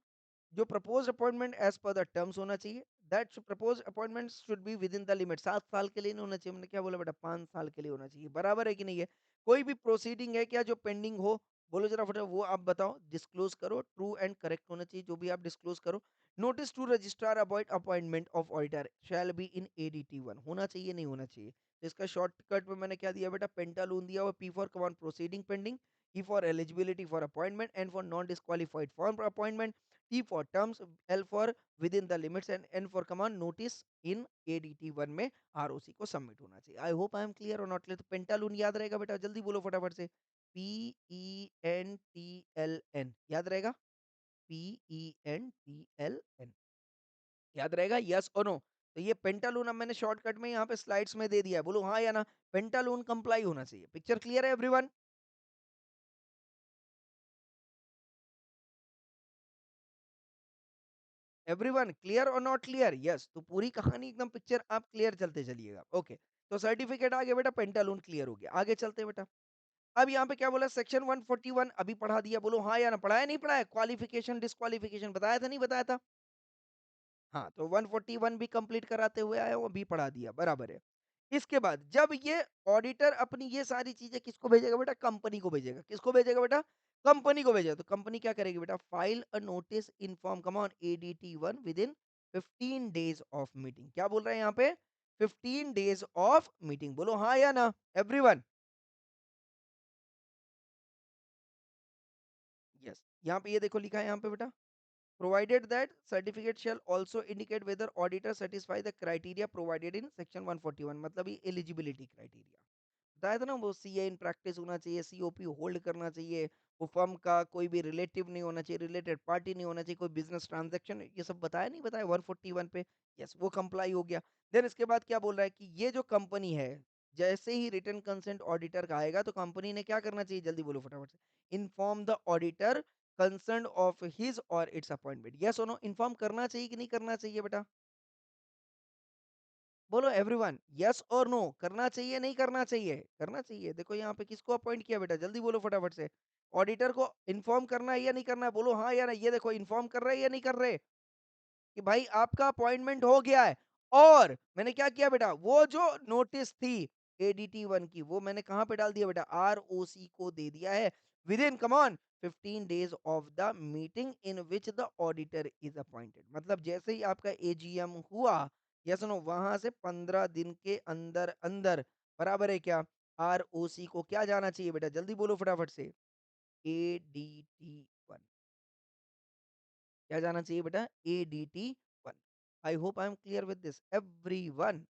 जो proposed appointment as per the terms होना चाहिए। That proposed appointment should be within the limit. 7 साल के लिए नहीं होना चाहिए। मैंने क्या बोला बेटा? 5 साल के लिए होना चाहिए। बराबर है कि नहीं है? कोई भी प्रोसीडिंग है क्या जो पेंडिंग हो? बोलो जरा फटाफट, वो आप बताओ। डिस्क्लोज करो, ट्रू एंड करेक्ट होना चाहिए जो भी आप डिस्क्लोज करो। Notice to registrar about appointment of auditor shall be in ADT 1। होना चाहिए नहीं होना चाहिए? तो इसका शॉर्टकट में मैंने क्या दिया बेटा? पेंटालून दिया हुआ। P for come on proceeding pending, E for eligibility for appointment, N for non-disqualified for appointment, T for terms, L for within the limits, and N for command notice in ADT 1 में ROC को submit होना चाहिए। I hope I am clear और not clear. तो पेंटालून याद रहेगा बेटा? जल्दी बोलो फटाफट से। PENTLN याद रहेगा? PENTLN। याद रहेगा, यस और नो। तो ये पेंटालून अब मैंने शॉर्टकट में यहाँ पे स्लाइड्स में दे दिया है, बोलो हाँ या ना। पेंटालून कंप्लाई होना चाहिए। पिक्चर क्लियर है एवरीवन? एवरीवन क्लियर और नॉट क्लियर? यस, तो पूरी कहानी एकदम पिक्चर आप क्लियर चलते चलिएगा। ओके, तो सर्टिफिकेट आ गया बेटा, पेंटालून क्लियर हो गया। आगे चलते हैं बेटा। अब यहाँ पे क्या बोला, सेक्शन 141 अभी पढ़ा दिया, बोलो हाँ या ना। पढ़ाया नहीं पढ़ाया? क्वालिफिकेशन डिस्क्वालिफिकेशन बताया था नहीं बताया था? हाँ, तो 141 भी कंप्लीट कराते हुए आया हूँ, अभी पढ़ा दिया, बराबर है। इसके बाद जब ये ऑडिटर अपनी ये सारी चीजें किसको भेजेगा बेटा? कंपनी को भेजेगा। किसको भेजेगा बेटा? कंपनी को भेजेगा। तो कंपनी क्या करेगी बेटा? File a notice inform come on ADT1 with in 15 days of meeting. क्या बोल रहे हैं यहाँ पे? 15 डेज ऑफ मीटिंग। बोलो हाँ या ना एवरीवन? यस, यहाँ पे ये देखो लिखा है यहाँ पे बेटा, provided that certificate shall also indicate whether auditor satisfy the criteria provided in section 141। मतलब ये एलिजिबिलिटी क्राइटेरिया बताया था ना, वो सीए इन प्रैक्टिस होना चाहिए, सीओपी होल्ड करना चाहिए, वो फर्म का कोई भी रिलेटिव नहीं होना चाहिए, रिलेटेड पार्टी नहीं होना चाहिए, कोई बिजनेस ट्रांजैक्शन, ये सब बताया नहीं बताया 141 पे? यस, वो कंप्लाई हो गया। देन इसके बाद क्या बोल रहा है कि ये जो कंपनी है, जैसे ही रिटर्न कंसेंट ऑडिटर का आएगा तो कंपनी ने क्या करना चाहिए? जल्दी बोलो फटाफट से। Inform the auditor concern of his और इट्स अपॉइंटमेंट। यस और नो, इन्फॉर्म करना चाहिए कि नहीं करना चाहिए बेटा? बोलो एवरीवन, यस और नो, करना चाहिए नहीं करना चाहिए? करना चाहिए। देखो यहाँ पे किसको अपॉइंट किया बेटा? जल्दी बोलो फटाफट से। ऑडिटर को इन्फॉर्म करना है या नहीं करना है? बोलो हाँ या नहीं। ये देखो इन्फॉर्म कर रहे हैं या नहीं कर रहे कि भाई आपका अपॉइंटमेंट हो गया है। और मैंने क्या किया बेटा? वो जो नोटिस थी ADT1 की, वो मैंने कहाँ पे डाल दिया बेटा? ROC को दे दिया है with in come on 15 days of the meeting in which the auditor is appointed. मतलब जैसे ही आपका AGM हुआ, या सुनो, वहां से 15 दिन के अंदर अंदर, बराबर है क्या, ROC को क्या जाना चाहिए बेटा? जल्दी बोलो फटाफट से। ADT1 क्या जाना चाहिए बेटा? ADT1। I hope I am clear with this everyone.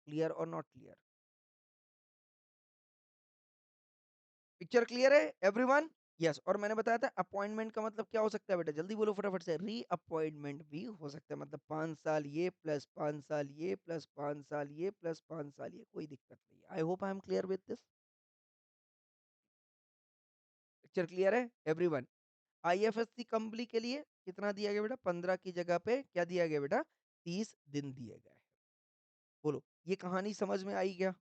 Clear और नॉट क्लियर? पिक्चर क्लियर है एवरीवन? यस, और मैंने बताया था अपॉइंटमेंट का मतलब क्या हो सकता है बेटा? जल्दी बोलो फटाफट से। री अपॉइंटमेंट भी हो सकता है, मतलब 5 साल ये प्लस 5 साल ये प्लस 5 साल ये प्लस 5 साल ये, कोई दिक्कत नहीं है। आई hope I am clear with this. Picture clear है एवरीवन? IFSC कंपनी के लिए कितना दिया गया बेटा? 15 की जगह पे क्या दिया गया बेटा? 30 दिन दिए गए। बोलो, ये कहानी समझ में आई क्या?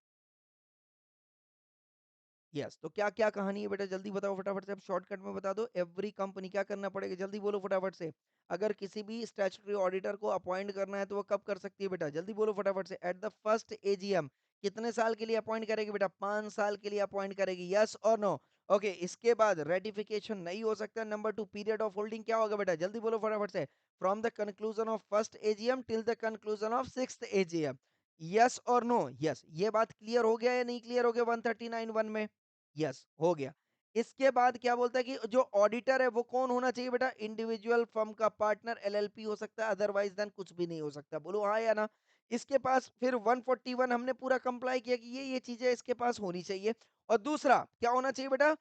यस, तो क्या क्या कहानी है बेटा? जल्दी बताओ फटाफट से। अब शॉर्टकट में बता दो। एवरी कंपनी क्या करना पड़ेगा? जल्दी बोलो फटाफट से। अगर किसी भी स्टैट्यूटरी ऑडिटर को अपॉइंट करना है तो वो कब कर सकती है बेटा? जल्दी बोलो फटाफट से। Eight the first AGM। कितने साल के लिए अपॉइंट करेगी बेटा? 5 साल के लिए अपॉइंट करेगी। यस और नो? ओके, इसके बाद रेटिफिकेशन नहीं हो सकता। नंबर 2, पीरियड ऑफ होल्डिंग क्या होगा बेटा? जल्दी बोलो फटाफट से। From the conclusion of first AGM till the conclusion of sixth AGM। Yes और नो? यस, ये बात क्लियर हो गया या नहीं क्लियर हो गया 139(1) में? यस, हो गया। इसके बाद क्या बोलता है कि जो ऑडिटर है वो कौन होना चाहिए बेटा? इंडिविजुअल फर्म का पार्टनर LLP हो सकता है, अदरवाइज देन कुछ भी नहीं हो सकता। बोलो हाँ या ना? इसके पास फिर 141 हमने पूरा कंप्लाई किया कि ये चीजें इसके पास होनी चाहिए। और दूसरा क्या होना चाहिए बेटा?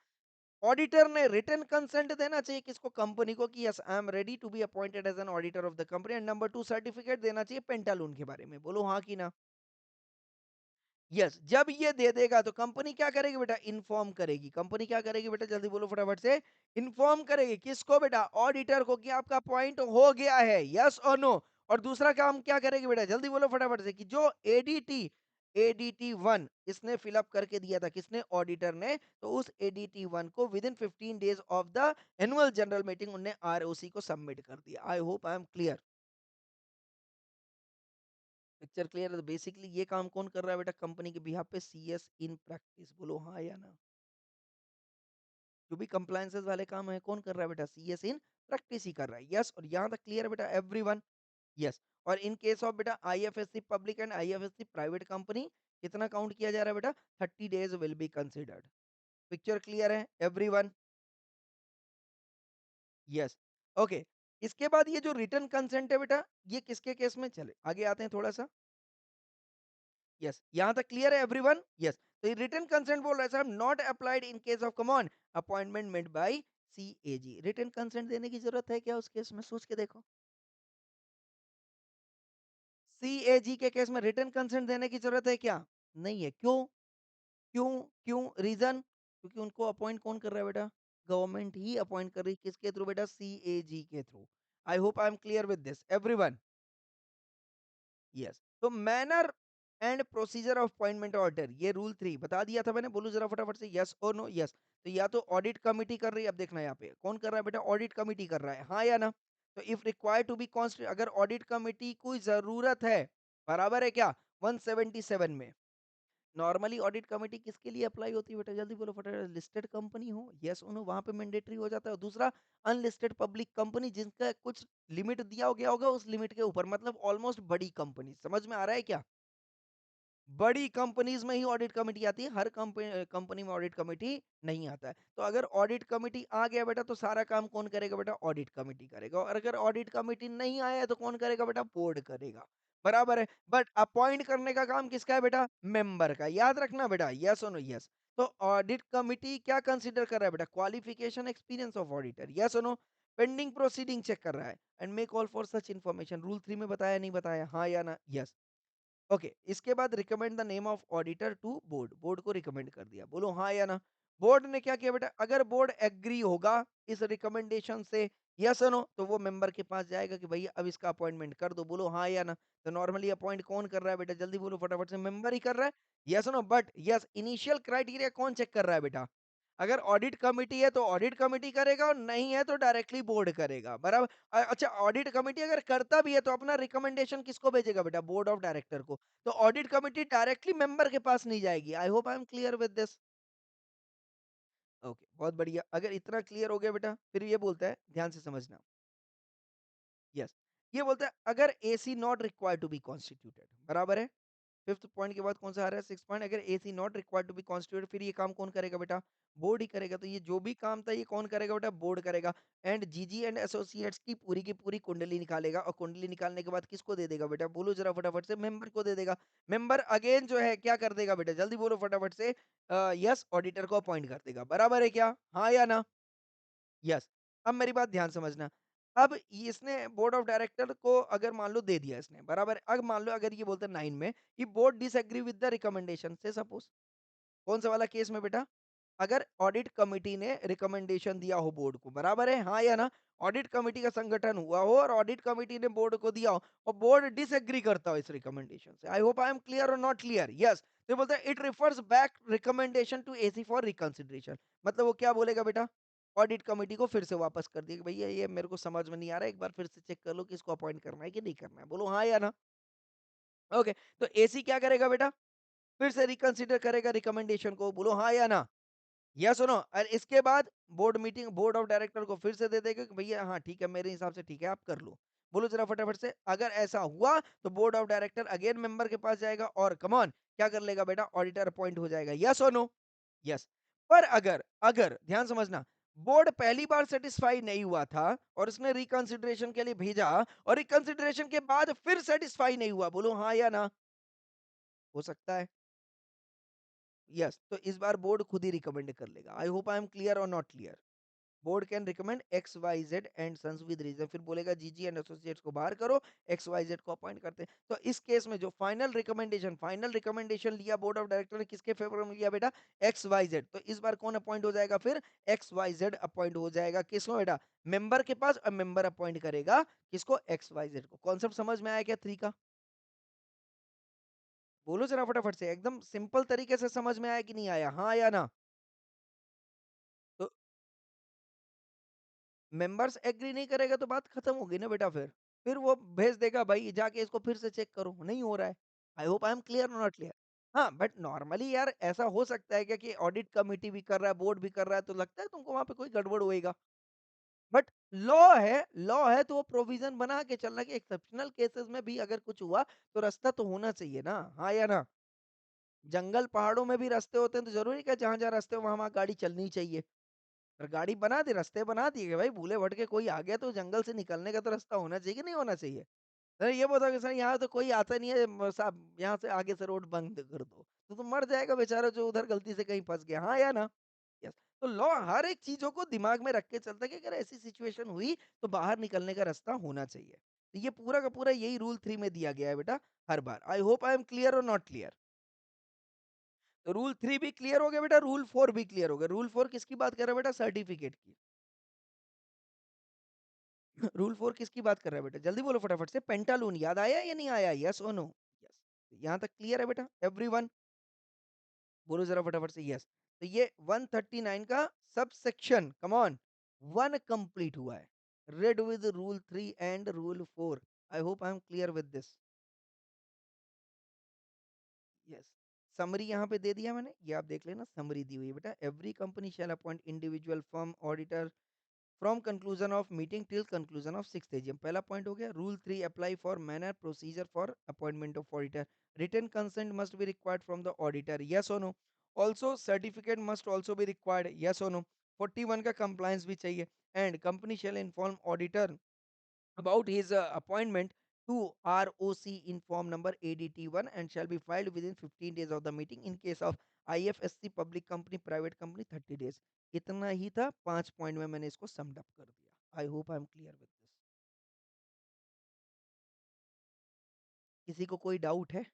ऑडिटर ने रिटन कंसेंट देना चाहिए किसको? कंपनी को, कि yes I am ready to be appointed as an auditor of the company. And number 2, certificate देना चाहिए पेंटालून के बारे में। बोलो हाँ कि ना? यस, जब ये दे देगा तो कंपनी क्या करेगी बेटा? इन्फॉर्म करेगी। कंपनी क्या करेगी बेटा? जल्दी बोलो फटाफट से। इन्फॉर्म करेगी किसको बेटा? ऑडिटर को, कि आपका पॉइंट हो गया है। यस और नो? और दूसरा काम क्या करेगी बेटा? जल्दी बोलो फटाफट से, कि जो ADT1 इसने फिलअप करके दिया था, किसने? ऑडिटर ने। तो उस ADT1 को with in 15 days of the annual general meeting उन्हें ROC को सबमिट कर दिया। आई hope I am clear. Picture clear है? तो बेसिकली ये काम कौन कर रहा है बेटा कंपनी के बिहाफ पे? CS in practice. बोलो हाँ या ना? जो भी कंप्लायंसेस वाले काम है कौन कर रहा है बेटा? CS इन प्रैक्टिस ही कर रहा है। यस, और यहाँ तक क्लियर है बेटा एवरीवन? यस, और इन केस ऑफ बेटा IFSC public and IFSC private company, कितना काउंट किया जा रहा है बेटा? 30 days will be considered. Picture clear है एवरीवन? Yes, okay. इसके बाद ये जो रिटर्न कंसेंट है बेटा, ये किसके केस में? चले आगे आते हैं थोड़ा सा। यस, यहां तक क्लियर है एवरीवन? यस, तो रिटन कंसेंट बोल रहा है साहब, not applied in case of come on appointment made by CAG written consent देने की ज़रूरत है क्या उस केस में? सोच के देखो। सीएजी के केस में रिटन कंसेंट देने की ज़रूरत है क्या? नहीं है। क्यों? क्यों? क्यों? रीज़न? क्योंकि उनको अपॉइंट कौन कर रहा है बेटा? गवर्नमेंट ही अपॉइंट कर रही है, किसके थ्रू बेटा? सीएजी के through. I hope I am clear with this everyone. Yes. तो manner and procedure of appointment order, ये रूल 3 बता दिया था मैंने, बोलो जरा फटाफट से यस और नो? यस। तो या तो ऑडिट कमिटी कर रही है, अब देखना यहाँ पे कौन कर रहा है बेटा? ऑडिट कमिटी कर रहा है, हाँ या ना? तो if required to be const, अगर ऑडिट कमिटी को जरूरत है, बराबर है क्या 177 में, नॉर्मली ऑडिट कमेटी किसके लिए अप्लाई होती है बेटा? जल्दी बोलो फटाफट। लिस्टेड कंपनी हो, यस और नो, वहां पे मैंडेटरी हो जाता है। और दूसरा, अनलिस्टेड पब्लिक कंपनी जिनका कुछ लिमिट दिया हो गया होगा, उस लिमिट के ऊपर, मतलब ऑलमोस्ट बड़ी कंपनी। समझ में आ रहा है क्या? बड़ी कंपनीज में ही ऑडिट कमेटी आती है, हर कंपनी में ऑडिट कमेटी नहीं आता है। तो अगर ऑडिट कमेटी आ गया बेटा, तो सारा काम कौन करेगा बेटा? ऑडिट कमेटी करेगा। और अगर ऑडिट कमेटी नहीं आया है, तो कौन करेगा बेटा? बोर्ड करेगा। बराबर है। बट अपॉइंट करने का काम किसका है बेटा? मेंबर का। याद रखना बेटा, यस और नो? यस। तो ऑडिट कमिटी क्या कंसीडर कर रहा है बेटा? Qualification, experience of auditor, yes और नो? पेंडिंग प्रोसीडिंग चेक कर रहा है and may call for such information. Rule 3 में बताया नहीं बताया? हाँ या ना? यस। ओके, इसके बाद recommend the name of auditor to board, board को रिकमेंड कर दिया, बोलो हाँ या ना? बोर्ड ने क्या किया बेटा? अगर बोर्ड एग्री होगा इस रिकमेंडेशन से, यस नो, तो वो मेंबर के पास जाएगा कि भैया अब इसका अपॉइंटमेंट कर दो, बोलो हाँ या ना? तो नॉर्मली अपॉइंट कौन कर रहा है बेटा? जल्दी बोलो फटाफट से, मेंबर ही कर रहा है, yes no? But yes, initial criteria कौन चेक कर रहा है बेटा? अगर ऑडिट कमिटी है तो ऑडिट कमिटी करेगा, और नहीं है तो डायरेक्टली बोर्ड करेगा, बराबर। अच्छा, ऑडिट कमिटी अगर करता भी है तो अपना रिकमेंडेशन किसको भेजेगा बेटा? बोर्ड ऑफ डायरेक्टर को। तो ऑडिट कमिटी डायरेक्टली मेंबर के पास नहीं जाएगी। आई hope I am clear with this. Okay, बहुत बढ़िया। अगर इतना क्लियर हो गया बेटा, फिर ये बोलता है, ध्यान से समझना। यस, ये बोलता है अगर AC not required to be constituted, बराबर है। फिफ्थ पॉइंट के बाद कौन सा आ रहा है? सिक्स पॉइंट, अगर AC not required to be constituted, फिर ये काम कौन करेगा बेटा? बोर्ड ही करेगा। तो ये जो भी काम था, ये कौन करेगा बेटा? बोर्ड करेगा। एंड जीजी एंड एसोसिएट्स की पूरी कुंडली निकालेगा, और कुंडली निकालने के बाद किसको दे देगा बेटा? बोलो जरा फटाफट से, मेंबर को दे देगा। मेंबर अगेन जो है क्या कर देगा बेटा? जल्दी बोलो फटाफट से। यस, ऑडिटर को अपॉइंट कर देगा, बराबर है क्या? हाँ या ना? यस। अब मेरी बात ध्यान समझना। अब इसने बोर्ड ऑफ डायरेक्टर को अगर मान लो दे दिया इसने, बराबर है। अब मान लो अगर ये बोलता है 9 में कि board disagree with the recommendation से, सपोज कौन सा वाला केस में बेटा? अगर ऑडिट कमिटी ने रिकमेंडेशन दिया हो बोर्ड को, बराबर है, हाँ या ना? ऑडिट कमिटी का संगठन हुआ हो और ऑडिट कमिटी ने बोर्ड को दिया हो, और बोर्ड डिसएग्री करता हो इस रिकमेंडेशन से। I hope I am clear और नॉट क्लियर? यस। तो बोलता है it refers back recommendation to AC for reconsideration. मतलब वो क्या बोलेगा बेटा? ऑडिट कमिटी को फिर से वापस कर दिया कि भैया ये मेरे को समझ में नहीं आ रहा है, एक बार फिर से चेक कर लो कि इसको अपॉइंट करना है कि नहीं करना है, बोलो हाँ या ना? ओके। तो एसी क्या करेगा बेटा? फिर से रिकंसिडर करेगा रिकमेंडेशन को, बोलो हाँ या ना? यस सुनो, और इसके बाद बोर्ड ऑफ डायरेक्टर को फिर से दे देगा कि भैया हाँ ठीक है, मेरे हिसाब से ठीक है, आप कर लो। बोलो जरा फटाफट से, अगर ऐसा हुआ तो board of director again member के पास जाएगा और कम ऑन क्या कर लेगा बेटा? ऑडिटर अपॉइंट हो जाएगा, यस और नो? यस। पर अगर अगर ध्यान समझना, बोर्ड पहली बार सेटिस्फाई नहीं हुआ था और उसने रिकंसिडरेशन के लिए भेजा, और रिकंसिडरेशन के बाद फिर सेटिस्फाई नहीं हुआ, बोलो हाँ या ना? हो सकता है। यस, तो इस बार बोर्ड खुद ही रिकमेंड कर लेगा। I hope I am clear और not clear? Board can recommend X Y Z and sons with reason, फिर बोलेगा जीजी एंड एसोसिएट्स को बाहर करो, एक्स वाई जेड को अपॉइंट करते हैं। तो इस केस में जो फाइनल रिकमेंडेशन लिया बोर्ड ऑफ डायरेक्टर ने, किसके फेवर में लिया बेटा? X Y Z. तो इस बार कौन अपॉइंट हो जाएगा फिर? एक्स वाई जेड अपॉइंट हो जाएगा। किसको बेटा? मेंबर के पास, और मेंबर अपॉइंट करेगा किसको? एक्स वाई जेड को। कॉन्सेप्ट समझ में आया क्या 3 का? बोलो जरा फटाफट से, एकदम सिंपल तरीके से समझ में आया कि नहीं आया? हाँ या ना? तो मेंबर्स एग्री नहीं करेगा तो बात खत्म होगी ना बेटा। फिर वो भेज देगा, भाई जाके इसको फिर से चेक करो, नहीं हो रहा है। आई hope I am clear not clear? हाँ, बट नॉर्मली यार ऐसा हो सकता है क्या कि ऑडिट कमिटी भी कर रहा है, बोर्ड भी कर रहा है, तो लगता है तुमको वहां पे कोई गड़बड़ होएगा? बट लॉ है तो वो प्रोविजन बना के चलना कि एक्सेप्शनल केसेस में भी अगर कुछ हुआ तो रास्ता तो होना चाहिए ना, हाँ या ना? जंगल पहाड़ों में भी रास्ते होते हैं, तो जरूरी क्या जहां जहां रास्ते हो वहां वहां गाड़ी चलनी चाहिए? और गाड़ी बना दी, रास्ते बना दिए कि भाई भूले भटके कोई आ गया तो जंगल से निकलने का तो रास्ता होना चाहिए कि नहीं होना चाहिए? अरे ये बताओ कि सर यहाँ तो कोई आता नहीं है, साहब यहाँ से आगे से रोड बंद कर दो, तो मर जाएगा बेचारा जो उधर गलती से कहीं फंस गया, हाँ या ना? यस। तो लॉ हर एक चीज़ों को दिमाग में रख के चलता है कि अगर ऐसी सिचुएशन हुई तो बाहर निकलने का रास्ता होना चाहिए। तो ये पूरा का पूरा यही रूल 3 में दिया गया है बेटा हर बार। I hope I am clear और नॉट क्लियर? तो रूल 3 भी क्लियर हो गया बेटा, रूल 4 भी क्लियर हो गया। रूल 4 किसकी बात कर रहा है बेटा? सर्टिफिकेट की। रूल 4 किसकी बात कर रहा है बेटा? जल्दी बोलो फटाफट से। पेंटालून याद आया या नहीं आया? येस और नो? यस। यहाँ तक क्लियर है बेटा एवरीवन? बोलो ज़रा फटाफट से यस। तो ये 139 का सबसेक्शन कम ऑन 1 कंप्लीट हुआ है। Read with rule 3 and rule 4। I hope I am clear with this. Yes. Summary यहाँ पे दे दिया मैंने, ये आप देख लेना समरी दी हुई है बेटा। Every company shall appoint individual firm auditor from conclusion of meeting till conclusion of 6th AGM. पहला पॉइंट हो गया। Rule 3 apply for manner procedure for appointment of auditor. Written consent must be required from the auditor. Yes और no? Also certificate must also be required. Yes और no? 41 का compliance भी चाहिए। And company shall inform auditor about his appointment to ROC in form number ADT1 and shall be filed within 15 days of the meeting in case of IFSC public company private company 30 days। इतना ही था 5 point में मैंने इसको summed up कर दिया। आई hope I am clear with this. किसी को कोई डाउट है?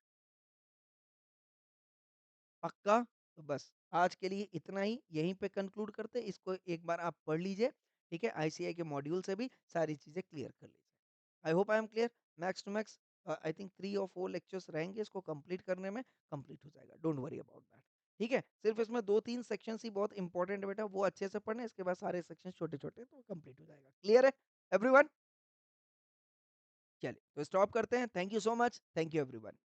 पक्का? तो बस आज के लिए इतना ही, यहीं पे कंक्लूड करते हैं। इसको एक बार आप पढ़ लीजिए, ठीक है? आईसीआई के मॉड्यूल से भी सारी चीज़ें क्लियर कर लीजिए। I hope I am clear. Max to max I think 3 और 4 लेक्चर्स रहेंगे इसको कंप्लीट करने में, कंप्लीट हो जाएगा। Don't worry about that. ठीक है? सिर्फ इसमें 2-3 सेक्शंस ही बहुत इंपॉर्टेंट है बेटा, वो अच्छे से पढ़ना है, इसके बाद सारे सेक्शंस छोटे-छोटे तो कंप्लीट हो जाएगा। क्लियर है एवरीवन? चलिए, तो स्टॉप करते हैं। Thank you so much. Thank you everyone.